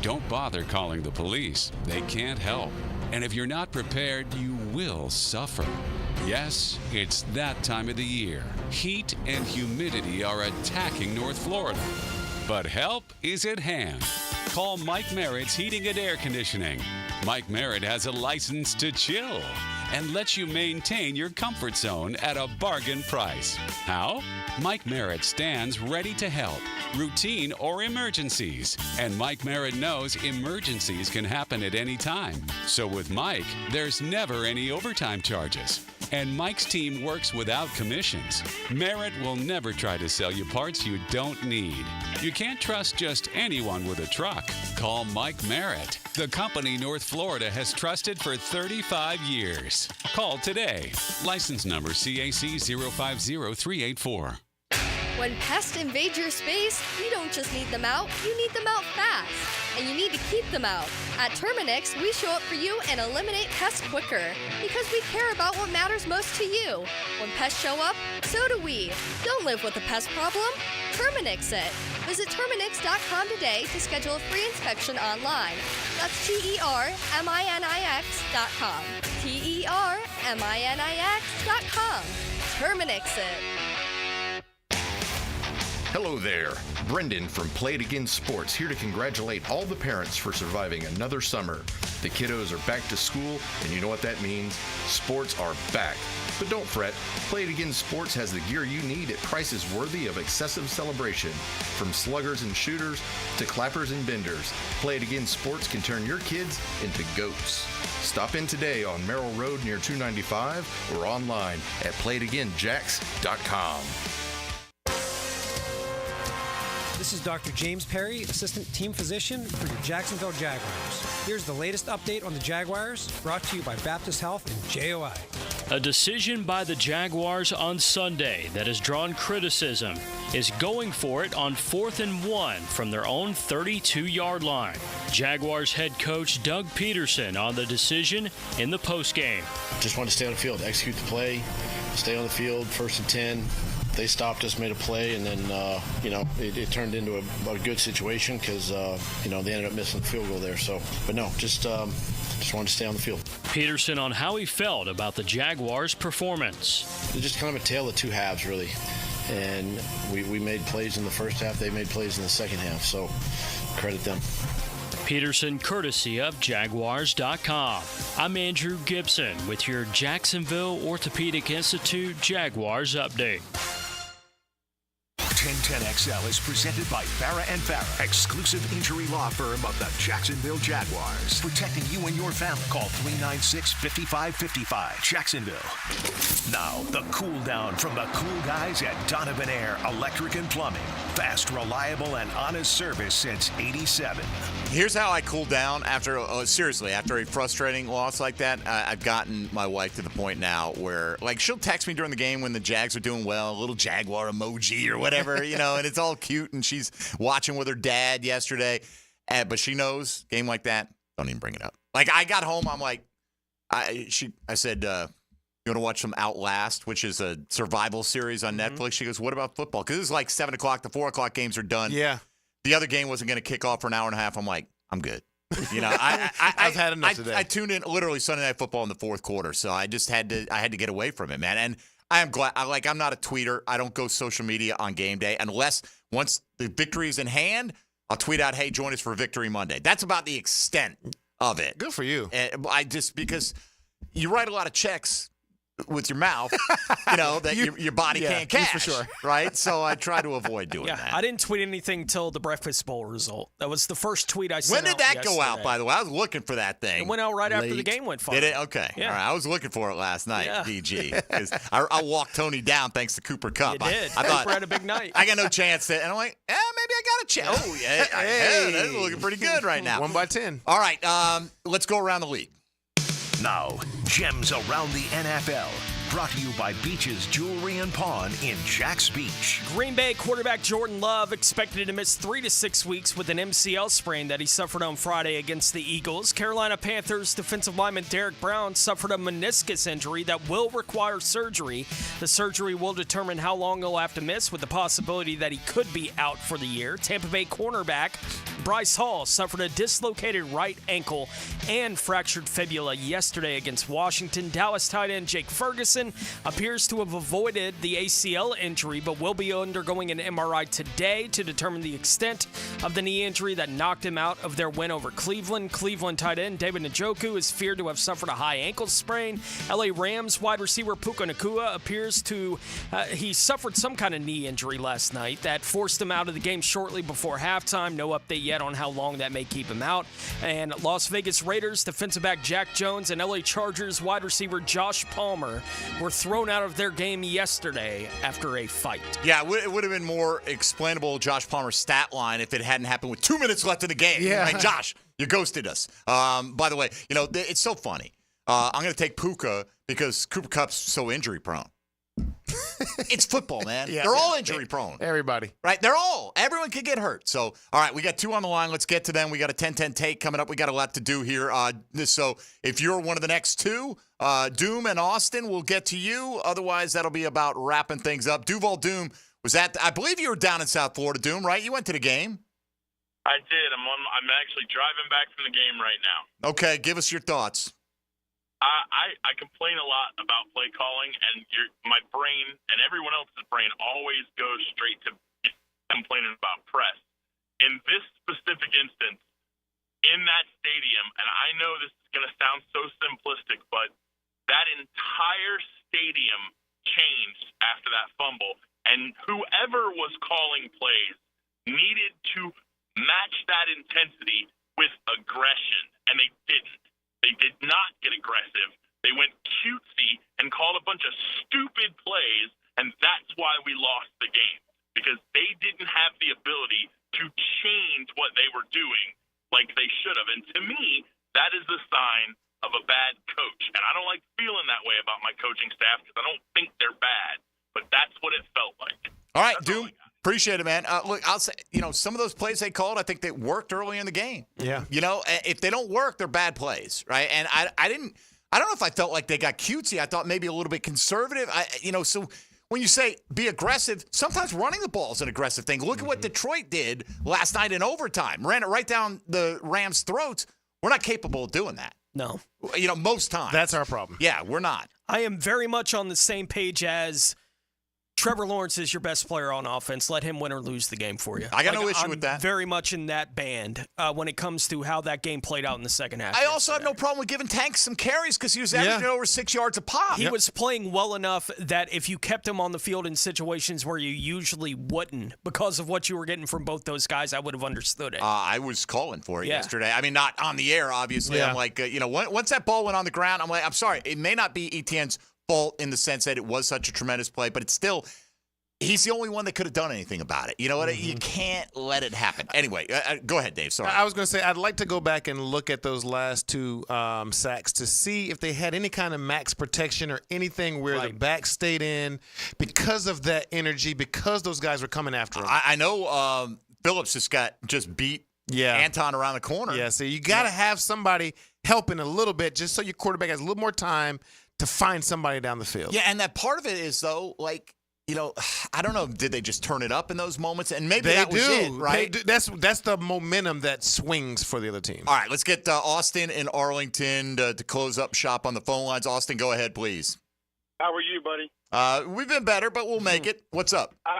Don't bother calling the police. They can't help. And if you're not prepared, you will suffer. Yes, it's that time of the year. Heat and humidity are attacking North Florida. But help is at hand. Call Mike Merritt's Heating and Air Conditioning. Mike Merritt has a license to chill and lets you maintain your comfort zone at a bargain price. How? Mike Merritt stands ready to help, routine or emergencies. And Mike Merritt knows emergencies can happen at any time. So with Mike, there's never any overtime charges. And Mike's team works without commissions. Merritt will never try to sell you parts you don't need. You can't trust just anyone with a truck. Call Mike Merritt, the company North Florida has trusted for 35 years. Call today. License number CAC 050384. When pests invade your space, you don't just need them out, you need them out fast. And you need to keep them out. At Terminix, we show up for you and eliminate pests quicker. Because we care about what matters most to you. When pests show up, so do we. Don't live with a pest problem. Terminix it. Visit Terminix.com today to schedule a free inspection online. That's TERMINIX.com. TERMINIX.com. Terminix it. Hello there. Brendan from Play It Again Sports here to congratulate all the parents for surviving another summer. The kiddos are back to school, and you know what that means? Sports are back. But don't fret. Play It Again Sports has the gear you need at prices worthy of excessive celebration. From sluggers and shooters to clappers and benders, Play It Again Sports can turn your kids into goats. Stop in today on Merrill Road near 295 or online at playitagainjacks.com. This is Dr. James Perry, Assistant Team Physician for your Jacksonville Jaguars. Here's the latest update on the Jaguars, brought to you by Baptist Health and JOI. A decision by the Jaguars on Sunday that has drawn criticism is going for it on 4th and 1 from their own 32-yard line. Jaguars head coach Doug Peterson on the decision in the postgame. Just wanted to stay on the field, execute the play, stay on the field, 1st and 10. They stopped us, made a play, and then, it turned into a good situation because, they ended up missing the field goal there. So, but no, just wanted to stay on the field. Peterson on how he felt about the Jaguars' performance. It's just kind of a tale of two halves, really. And we made plays in the first half. They made plays in the second half. So credit them. Peterson, courtesy of Jaguars.com. I'm Andrew Gibson with your Jacksonville Orthopedic Institute Jaguars update. 1010XL is presented by Farah & Farah, exclusive injury law firm of the Jacksonville Jaguars. Protecting you and your family. Call 396-5555. Jacksonville. Now, the cool down from the cool guys at Donovan Air Electric and Plumbing. Fast, reliable, and honest service since '87. Here's how I cool down after a frustrating loss like that. I've gotten my wife to the point now where, she'll text me during the game when the Jags are doing well, a little Jaguar emoji or whatever, and it's all cute, and she's watching with her dad yesterday. But she knows, game like that, don't even bring it up. I got home, I'm like, I said, you want to watch some Outlast, which is a survival series on Netflix? She goes, what about football? Because it's like 7 o'clock, the 4 o'clock games are done. Yeah. The other game wasn't going to kick off for an hour and a half. I'm like, I'm good. I've had enough today. I tuned in literally Sunday Night Football in the fourth quarter, so I just had to get away from it, man. And I am glad. I'm not a tweeter. I don't go social media on game day unless once the victory is in hand, I'll tweet out, "Hey, join us for Victory Monday." That's about the extent of it. Good for you. Because you write a lot of checks with your mouth, that your body can't cash, for sure. right? So I try to avoid doing that. I didn't tweet anything till the Breakfast Bowl result. That was the first tweet I sent. When did that go out, by the way? I was looking for that thing. It went out right after the game went final. Did it? Okay. Yeah. All right. I was looking for it last night, DG. 'Cause I walked Tony down thanks to Cooper Kupp. You did. I thought, Cooper had a big night. I got no chance to, and I'm like, maybe I got a chance. Oh, yeah. Hey. That's looking pretty good right now. 1 by 10. All right. Let's go around the league. Now, Gems Around the NFL. Brought to you by Beach's Jewelry and Pawn in Jax Beach. Green Bay quarterback Jordan Love expected to miss 3 to 6 weeks with an MCL sprain that he suffered on Friday against the Eagles. Carolina Panthers defensive lineman Derek Brown suffered a meniscus injury that will require surgery. The surgery will determine how long he'll have to miss, with the possibility that he could be out for the year. Tampa Bay cornerback Bryce Hall suffered a dislocated right ankle and fractured fibula yesterday against Washington. Dallas tight end Jake Ferguson appears to have avoided the ACL injury, but will be undergoing an MRI today to determine the extent of the knee injury that knocked him out of their win over Cleveland. Cleveland tight end David Njoku is feared to have suffered a high ankle sprain. LA Rams wide receiver Puka Nacua appears to he suffered some kind of knee injury last night that forced him out of the game shortly before halftime. No update yet on how long that may keep him out. And Las Vegas Raiders defensive back Jack Jones and LA Chargers wide receiver Josh Palmer were thrown out of their game yesterday after a fight. Yeah, it would have been more explainable, Josh Palmer's stat line, if it hadn't happened with 2 minutes left in the game. Yeah. Right, Josh, you ghosted us. By the way, it's so funny. I'm going to take Puka because Cooper Kupp's so injury prone. It's football, man. Yeah. They're all injury prone. Everybody. Right? Everyone could get hurt. So, all right, we got two on the line. Let's get to them. We got a 10-10 take coming up. We got a lot to do here. So if you're one of the next two, Doom and Austin, we'll get to you. Otherwise, that'll be about wrapping things up. Duval Doom was I believe you were down in South Florida, Doom, right? You went to the game. I did. I'm actually driving back from the game right now. Okay, give us your thoughts. I complain a lot about play calling, and my brain and everyone else's brain always goes straight to complaining about press. In this specific instance, in that stadium, and I know this is going to sound so simplistic, but that entire stadium changed after that fumble, and whoever was calling plays needed to match that intensity with aggression, and they didn't. They did not get aggressive. They went cutesy and called a bunch of stupid plays, and that's why we lost the game, because they didn't have the ability to change what they were doing like they should have. And to me, that is the sign of a bad coach. And I don't like feeling that way about my coaching staff because I don't think they're bad, but that's what it felt like. All right, Doom. Appreciate it, man. Look, I'll say, some of those plays they called, I think they worked early in the game. Yeah. If they don't work, they're bad plays, right? And I don't know if I felt like they got cutesy. I thought maybe a little bit conservative. So when you say be aggressive, sometimes running the ball is an aggressive thing. Look at what Detroit did last night in overtime. Ran it right down the Rams' throats. We're not capable of doing that. No. Most times. That's our problem. Yeah, we're not. I am very much on the same page as Trevor Lawrence is your best player on offense. Let him win or lose the game for you. I got no issue with that. Very much in that band when it comes to how that game played out in the second half. I also have no problem with giving Tank some carries because he was averaging over 6 yards a pop. He was playing well enough that if you kept him on the field in situations where you usually wouldn't, because of what you were getting from both those guys, I would have understood it. I was calling for it yesterday. I mean, not on the air, obviously. I'm like, once that ball went on the ground, I'm like, I'm sorry. It may not be Etienne's fault in the sense that it was such a tremendous play, but it's still – he's the only one that could have done anything about it. You know what? You can't let it happen. Anyway, go ahead, Dave. Sorry. I was going to say, I'd like to go back and look at those last two sacks to see if they had any kind of max protection or anything where the back stayed in because of that energy, because those guys were coming after him. I know Phillips just beat Anton around the corner. Yeah, so you got to have somebody helping a little bit just so your quarterback has a little more time to find somebody down the field. Yeah, and that part of it is, though, like, I don't know. Did they just turn it up in those moments? And maybe that was it, right? That's the momentum that swings for the other team. All right, let's get Austin in Arlington to close up shop on the phone lines. Austin, go ahead, please. How are you, buddy? We've been better, but we'll make it. What's up? I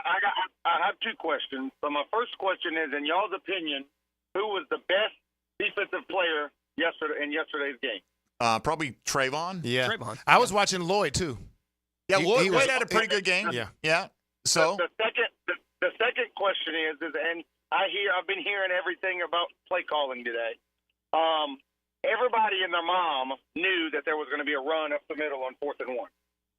have two questions. So my first question is, in y'all's opinion, who was the best defensive player in yesterday's game? Probably Trayvon. Yeah. Trayvon. I was watching Lloyd, too. Yeah, Lloyd had a pretty good game. Yeah. So the second question is, and I've been hearing everything about play calling today. Everybody and their mom knew that there was going to be a run up the middle on 4th and 1.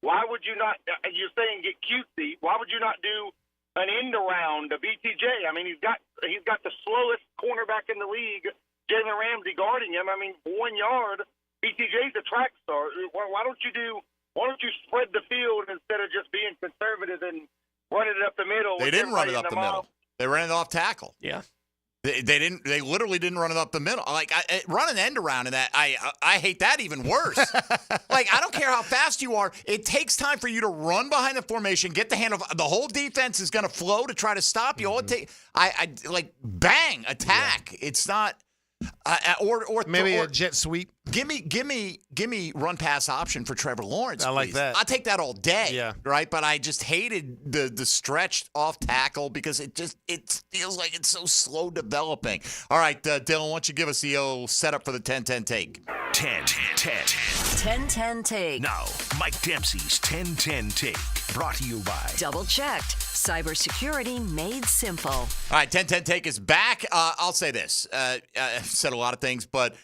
Why would you not? You're saying get cutesy. Why would you not do an end around a BTJ? I mean, he's got the slowest cornerback in the league, Jalen Ramsey, guarding him. I mean, 1 yard. BTJ's a track star. Why don't you spread the field instead of just being conservative and running it up the middle? They didn't run it up the middle. They ran it off tackle. Yeah. They literally didn't run it up the middle. Like run an end around in that. I hate that even worse. Like I don't care how fast you are. It takes time for you to run behind the formation, get the handle. The whole defense is going to flow to try to stop you. All it take, I like bang attack. Yeah. It's not. Or maybe a jet sweep. Give me run pass option for Trevor Lawrence. I like please. that. I'll take that all day. Yeah. Right. But I just hated the stretched off tackle because it feels like it's so slow developing. All right, Dylan, why don't you give us the old setup for the 10-10 take? 10-10 take. Now, Mike Dempsey's 10-10 take. Brought to you by Double checked. Cybersecurity made simple. All right, 10-10 take is back. I'll say this. I've said a lot of things, but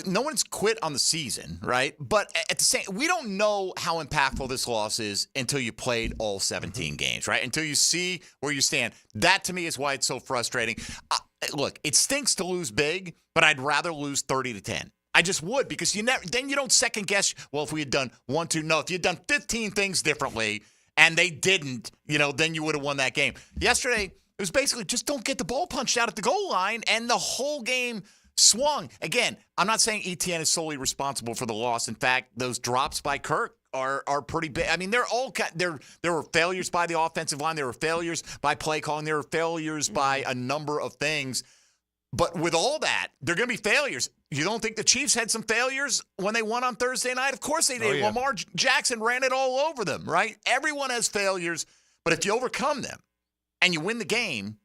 no one's quit on the season, right? But at the same, we don't know how impactful this loss is until you played all 17 games, right? Until you see where you stand. That, to me, is why it's so frustrating. Look, it stinks to lose big, but I'd rather lose 30-10. I just would, because then you don't second guess, well, if we had done 1, 2, no. If you had done 15 things differently and they didn't, then you would have won that game. Yesterday, it was basically just don't get the ball punched out at the goal line, and the whole game swung. Again, I'm not saying ETN is solely responsible for the loss. In fact, those drops by Kirk are pretty big. I mean, there were failures by the offensive line. There were failures by play calling. There were failures by a number of things. But with all that, there are going to be failures. You don't think the Chiefs had some failures when they won on Thursday night? Of course they did. Oh, yeah. Lamar Jackson ran it all over them, right? Everyone has failures, but if you overcome them and you win the game,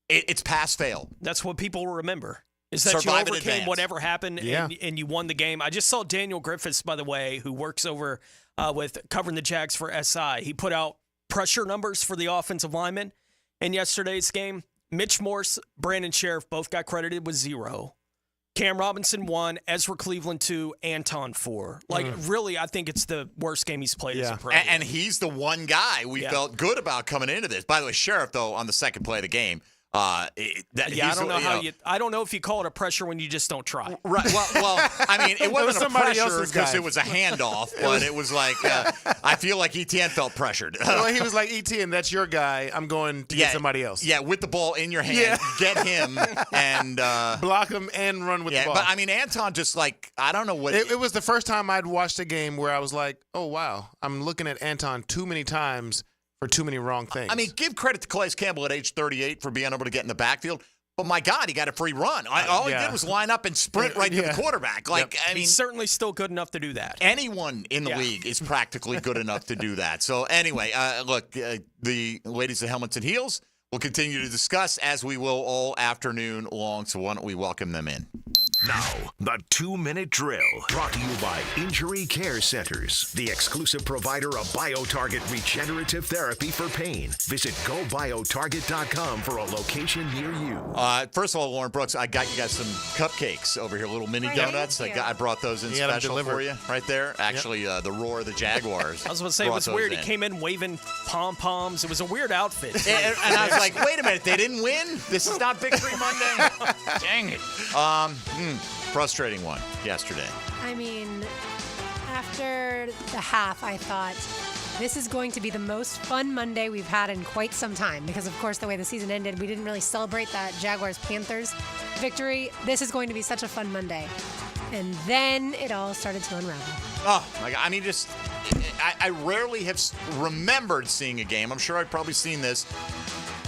it's pass-fail. That's what people remember, is that Survive you in overcame advance. whatever happened and you won the game. I just saw Daniel Griffiths, by the way, who works over with covering the Jags for SI. He put out pressure numbers for the offensive linemen in yesterday's game. Mitch Morse, Brandon Sheriff both got credited with 0. Cam Robinson 1, Ezra Cleveland 2, Anton 4. Really, I think it's the worst game he's played as a pro. And he's the one guy we felt good about coming into this. By the way, Sheriff, though, on the second play of the game, I don't know if you call it a pressure when you just don't try. Right. Well, I mean, it wasn't a pressure else's because guy. it was a handoff, but it was like I feel like ETN felt pressured. Well, he was like, ETN, that's your guy. I'm going to get somebody else. Yeah, with the ball in your hand, get him and block him and run with the ball. But I mean, Anton just like I don't know what it was the first time I'd watched a game where I was like, oh wow, I'm looking at Anton too many times for too many wrong things. I mean, give credit to Calais Campbell at age 38 for being able to get in the backfield. But my God, he got a free run. All he did was line up and sprint right to the quarterback. I mean, he's certainly still good enough to do that. Anyone in the league is practically good enough to do that. So anyway, look, the ladies of helmets and heels will continue to discuss, as we will all afternoon long. So why don't we welcome them in? Now, the 2-minute drill, brought to you by Injury Care Centers, the exclusive provider of BioTarget regenerative therapy for pain. Visit GoBioTarget.com for a location near you. First of all, Lauren Brooks, I got you guys some cupcakes over here, little mini donuts. I brought those in special for you right there. Actually, the roar of the Jaguars. I was going to say, it was weird. He came in waving pom-poms. It was a weird outfit. and I was like, wait a minute, they didn't win? This is not Victory Monday? Dang it. Frustrating one yesterday. I mean, after the half, I thought this is going to be the most fun Monday we've had in quite some time because, of course, the way the season ended, we didn't really celebrate that Jaguars-Panthers victory. This is going to be such a fun Monday. And then it all started to unravel. Oh, my God. I mean, I rarely have remembered seeing a game. I'm sure I've probably seen this.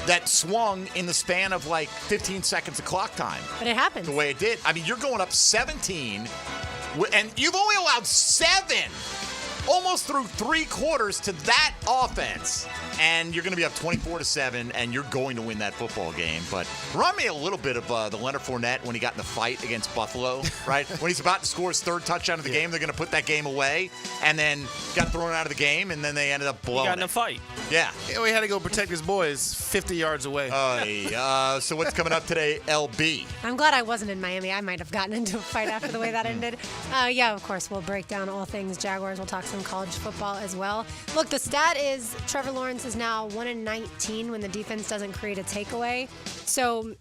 That swung in the span of like 15 seconds of clock time. But it happened. The way it did. I mean, you're going up 17, and you've only allowed 7, almost through 3 quarters to that offense. And you're going to be up 24-7, and you're going to win that football game. But remind me a little bit of the Leonard Fournette when he got in the fight against Buffalo, right? When he's about to score his 3rd touchdown of the game, they're going to put that game away, and then got thrown out of the game, and then they ended up blowing. He got in a fight. Yeah. We had to go protect his boys 50 yards away. So what's coming up today, LB? I'm glad I wasn't in Miami. I might have gotten into a fight after the way that ended. Yeah, of course, we'll break down all things Jaguars. We'll talk some college football as well. Look, the stat is Trevor Lawrence is now 1-19 when the defense doesn't create a takeaway. So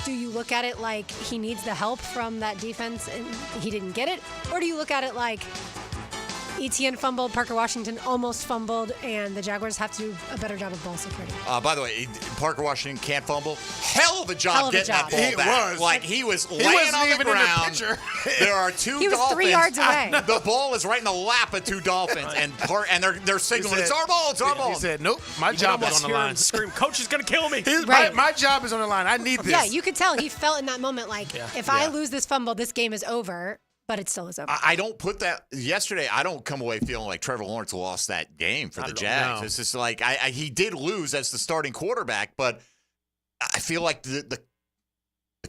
do you look at it like he needs the help from that defense and he didn't get it? Or do you look at it like Etienne fumbled, Parker Washington almost fumbled, and the Jaguars have to do a better job of ball security. By the way, Parker Washington can't fumble. Hell of a job Hell of a getting job. that ball He back. was. Like, he was He laying wasn't on the even in the ground. picture. There are two He was Dolphins. 3 yards away. The ball is right in the lap of two Dolphins, and they're signaling, it's our ball, it's our ball. He said, nope, my You job can is almost on the hear line. him scream, "Coach is going to kill me." Right. My job is on the line. I need this. Yeah, you could tell he felt in that moment like, if I Yeah. lose this fumble, this game is over, but it still is over. I don't put that yesterday. I don't come away feeling like Trevor Lawrence lost that game for the Jags. no. It's just like he did lose as the starting quarterback, but I feel like the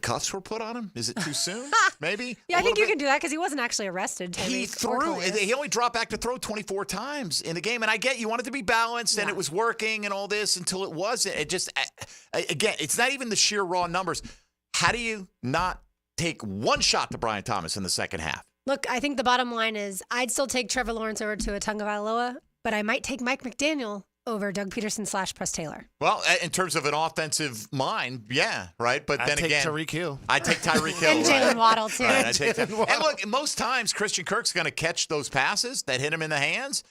cuffs were put on him. Is it too soon? Maybe. Yeah, I think you can do that because he wasn't actually arrested. He Tyreek or threw. Calais. He only dropped back to throw 24 times in the game, and I get you wanted to be balanced, and it was working and all this until it wasn't. It just again, it's not even the sheer raw numbers. How do you not take one shot to Brian Thomas in the second half? Look, I think the bottom line is I'd still take Trevor Lawrence over to Tagovailoa, but I might take Mike McDaniel over Doug Peterson / Press Taylor. Well, in terms of an offensive mind, yeah, right. But I'd then take again, Tyreek Hill. I take Tyreek Hill And Jalen Waddle, too. Right, I take Jalen and look, most times Christian Kirk's going to catch those passes that hit him in the hands,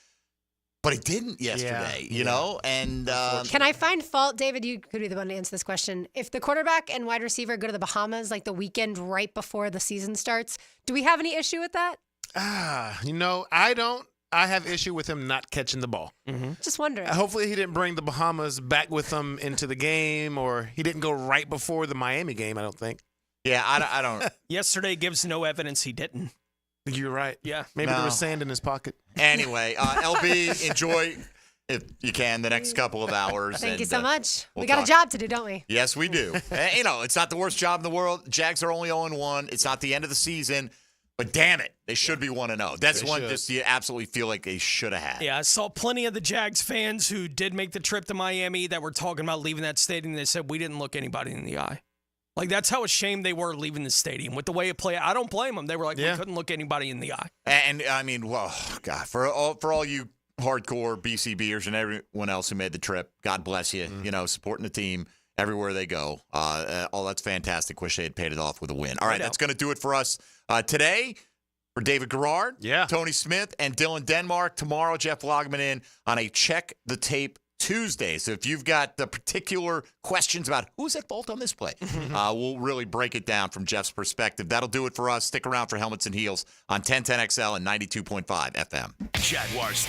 but he didn't yesterday. You know, and Can I find fault, David? You could be the one to answer this question. If the quarterback and wide receiver go to the Bahamas like the weekend right before the season starts, do we have any issue with that? I don't. I have issue with him not catching the ball. Just wondering. Hopefully he didn't bring the Bahamas back with him into the game, or he didn't go right before the Miami game, I don't think. Yeah, I don't. Yesterday gives no evidence he didn't. You're right. Yeah. Maybe there was sand in his pocket. Anyway, LB, enjoy, if you can, the next couple of hours. Thank you and, so much. we'll We got talk. a job to do, don't we? Yes, we do. It's not the worst job in the world. Jags are only 0-1. It's not the end of the season. But damn it, they should be 1-0. That's They one should. just you absolutely feel like they should have had. Yeah, I saw plenty of the Jags fans who did make the trip to Miami that were talking about leaving that stadium. They said, we didn't look anybody in the eye. Like, that's how ashamed they were leaving the stadium. With the way it played, I don't blame them. They were like, we couldn't look anybody in the eye. And I mean, well, God, for all you hardcore BCBers and everyone else who made the trip, God bless you. You know, supporting the team everywhere they go. That's fantastic. Wish they had paid it off with a win. All right, that's going to do it for us today. For David Garrard, Tony Smith, and Dylan Denmark. Tomorrow, Jeff Logman in on a Check the Tape Tuesday. So if you've got the particular questions about who's at fault on this play, we'll really break it down from Jeff's perspective. That'll do it for us. Stick around for Helmets and Heels on 1010XL and 92.5 FM. Jaguars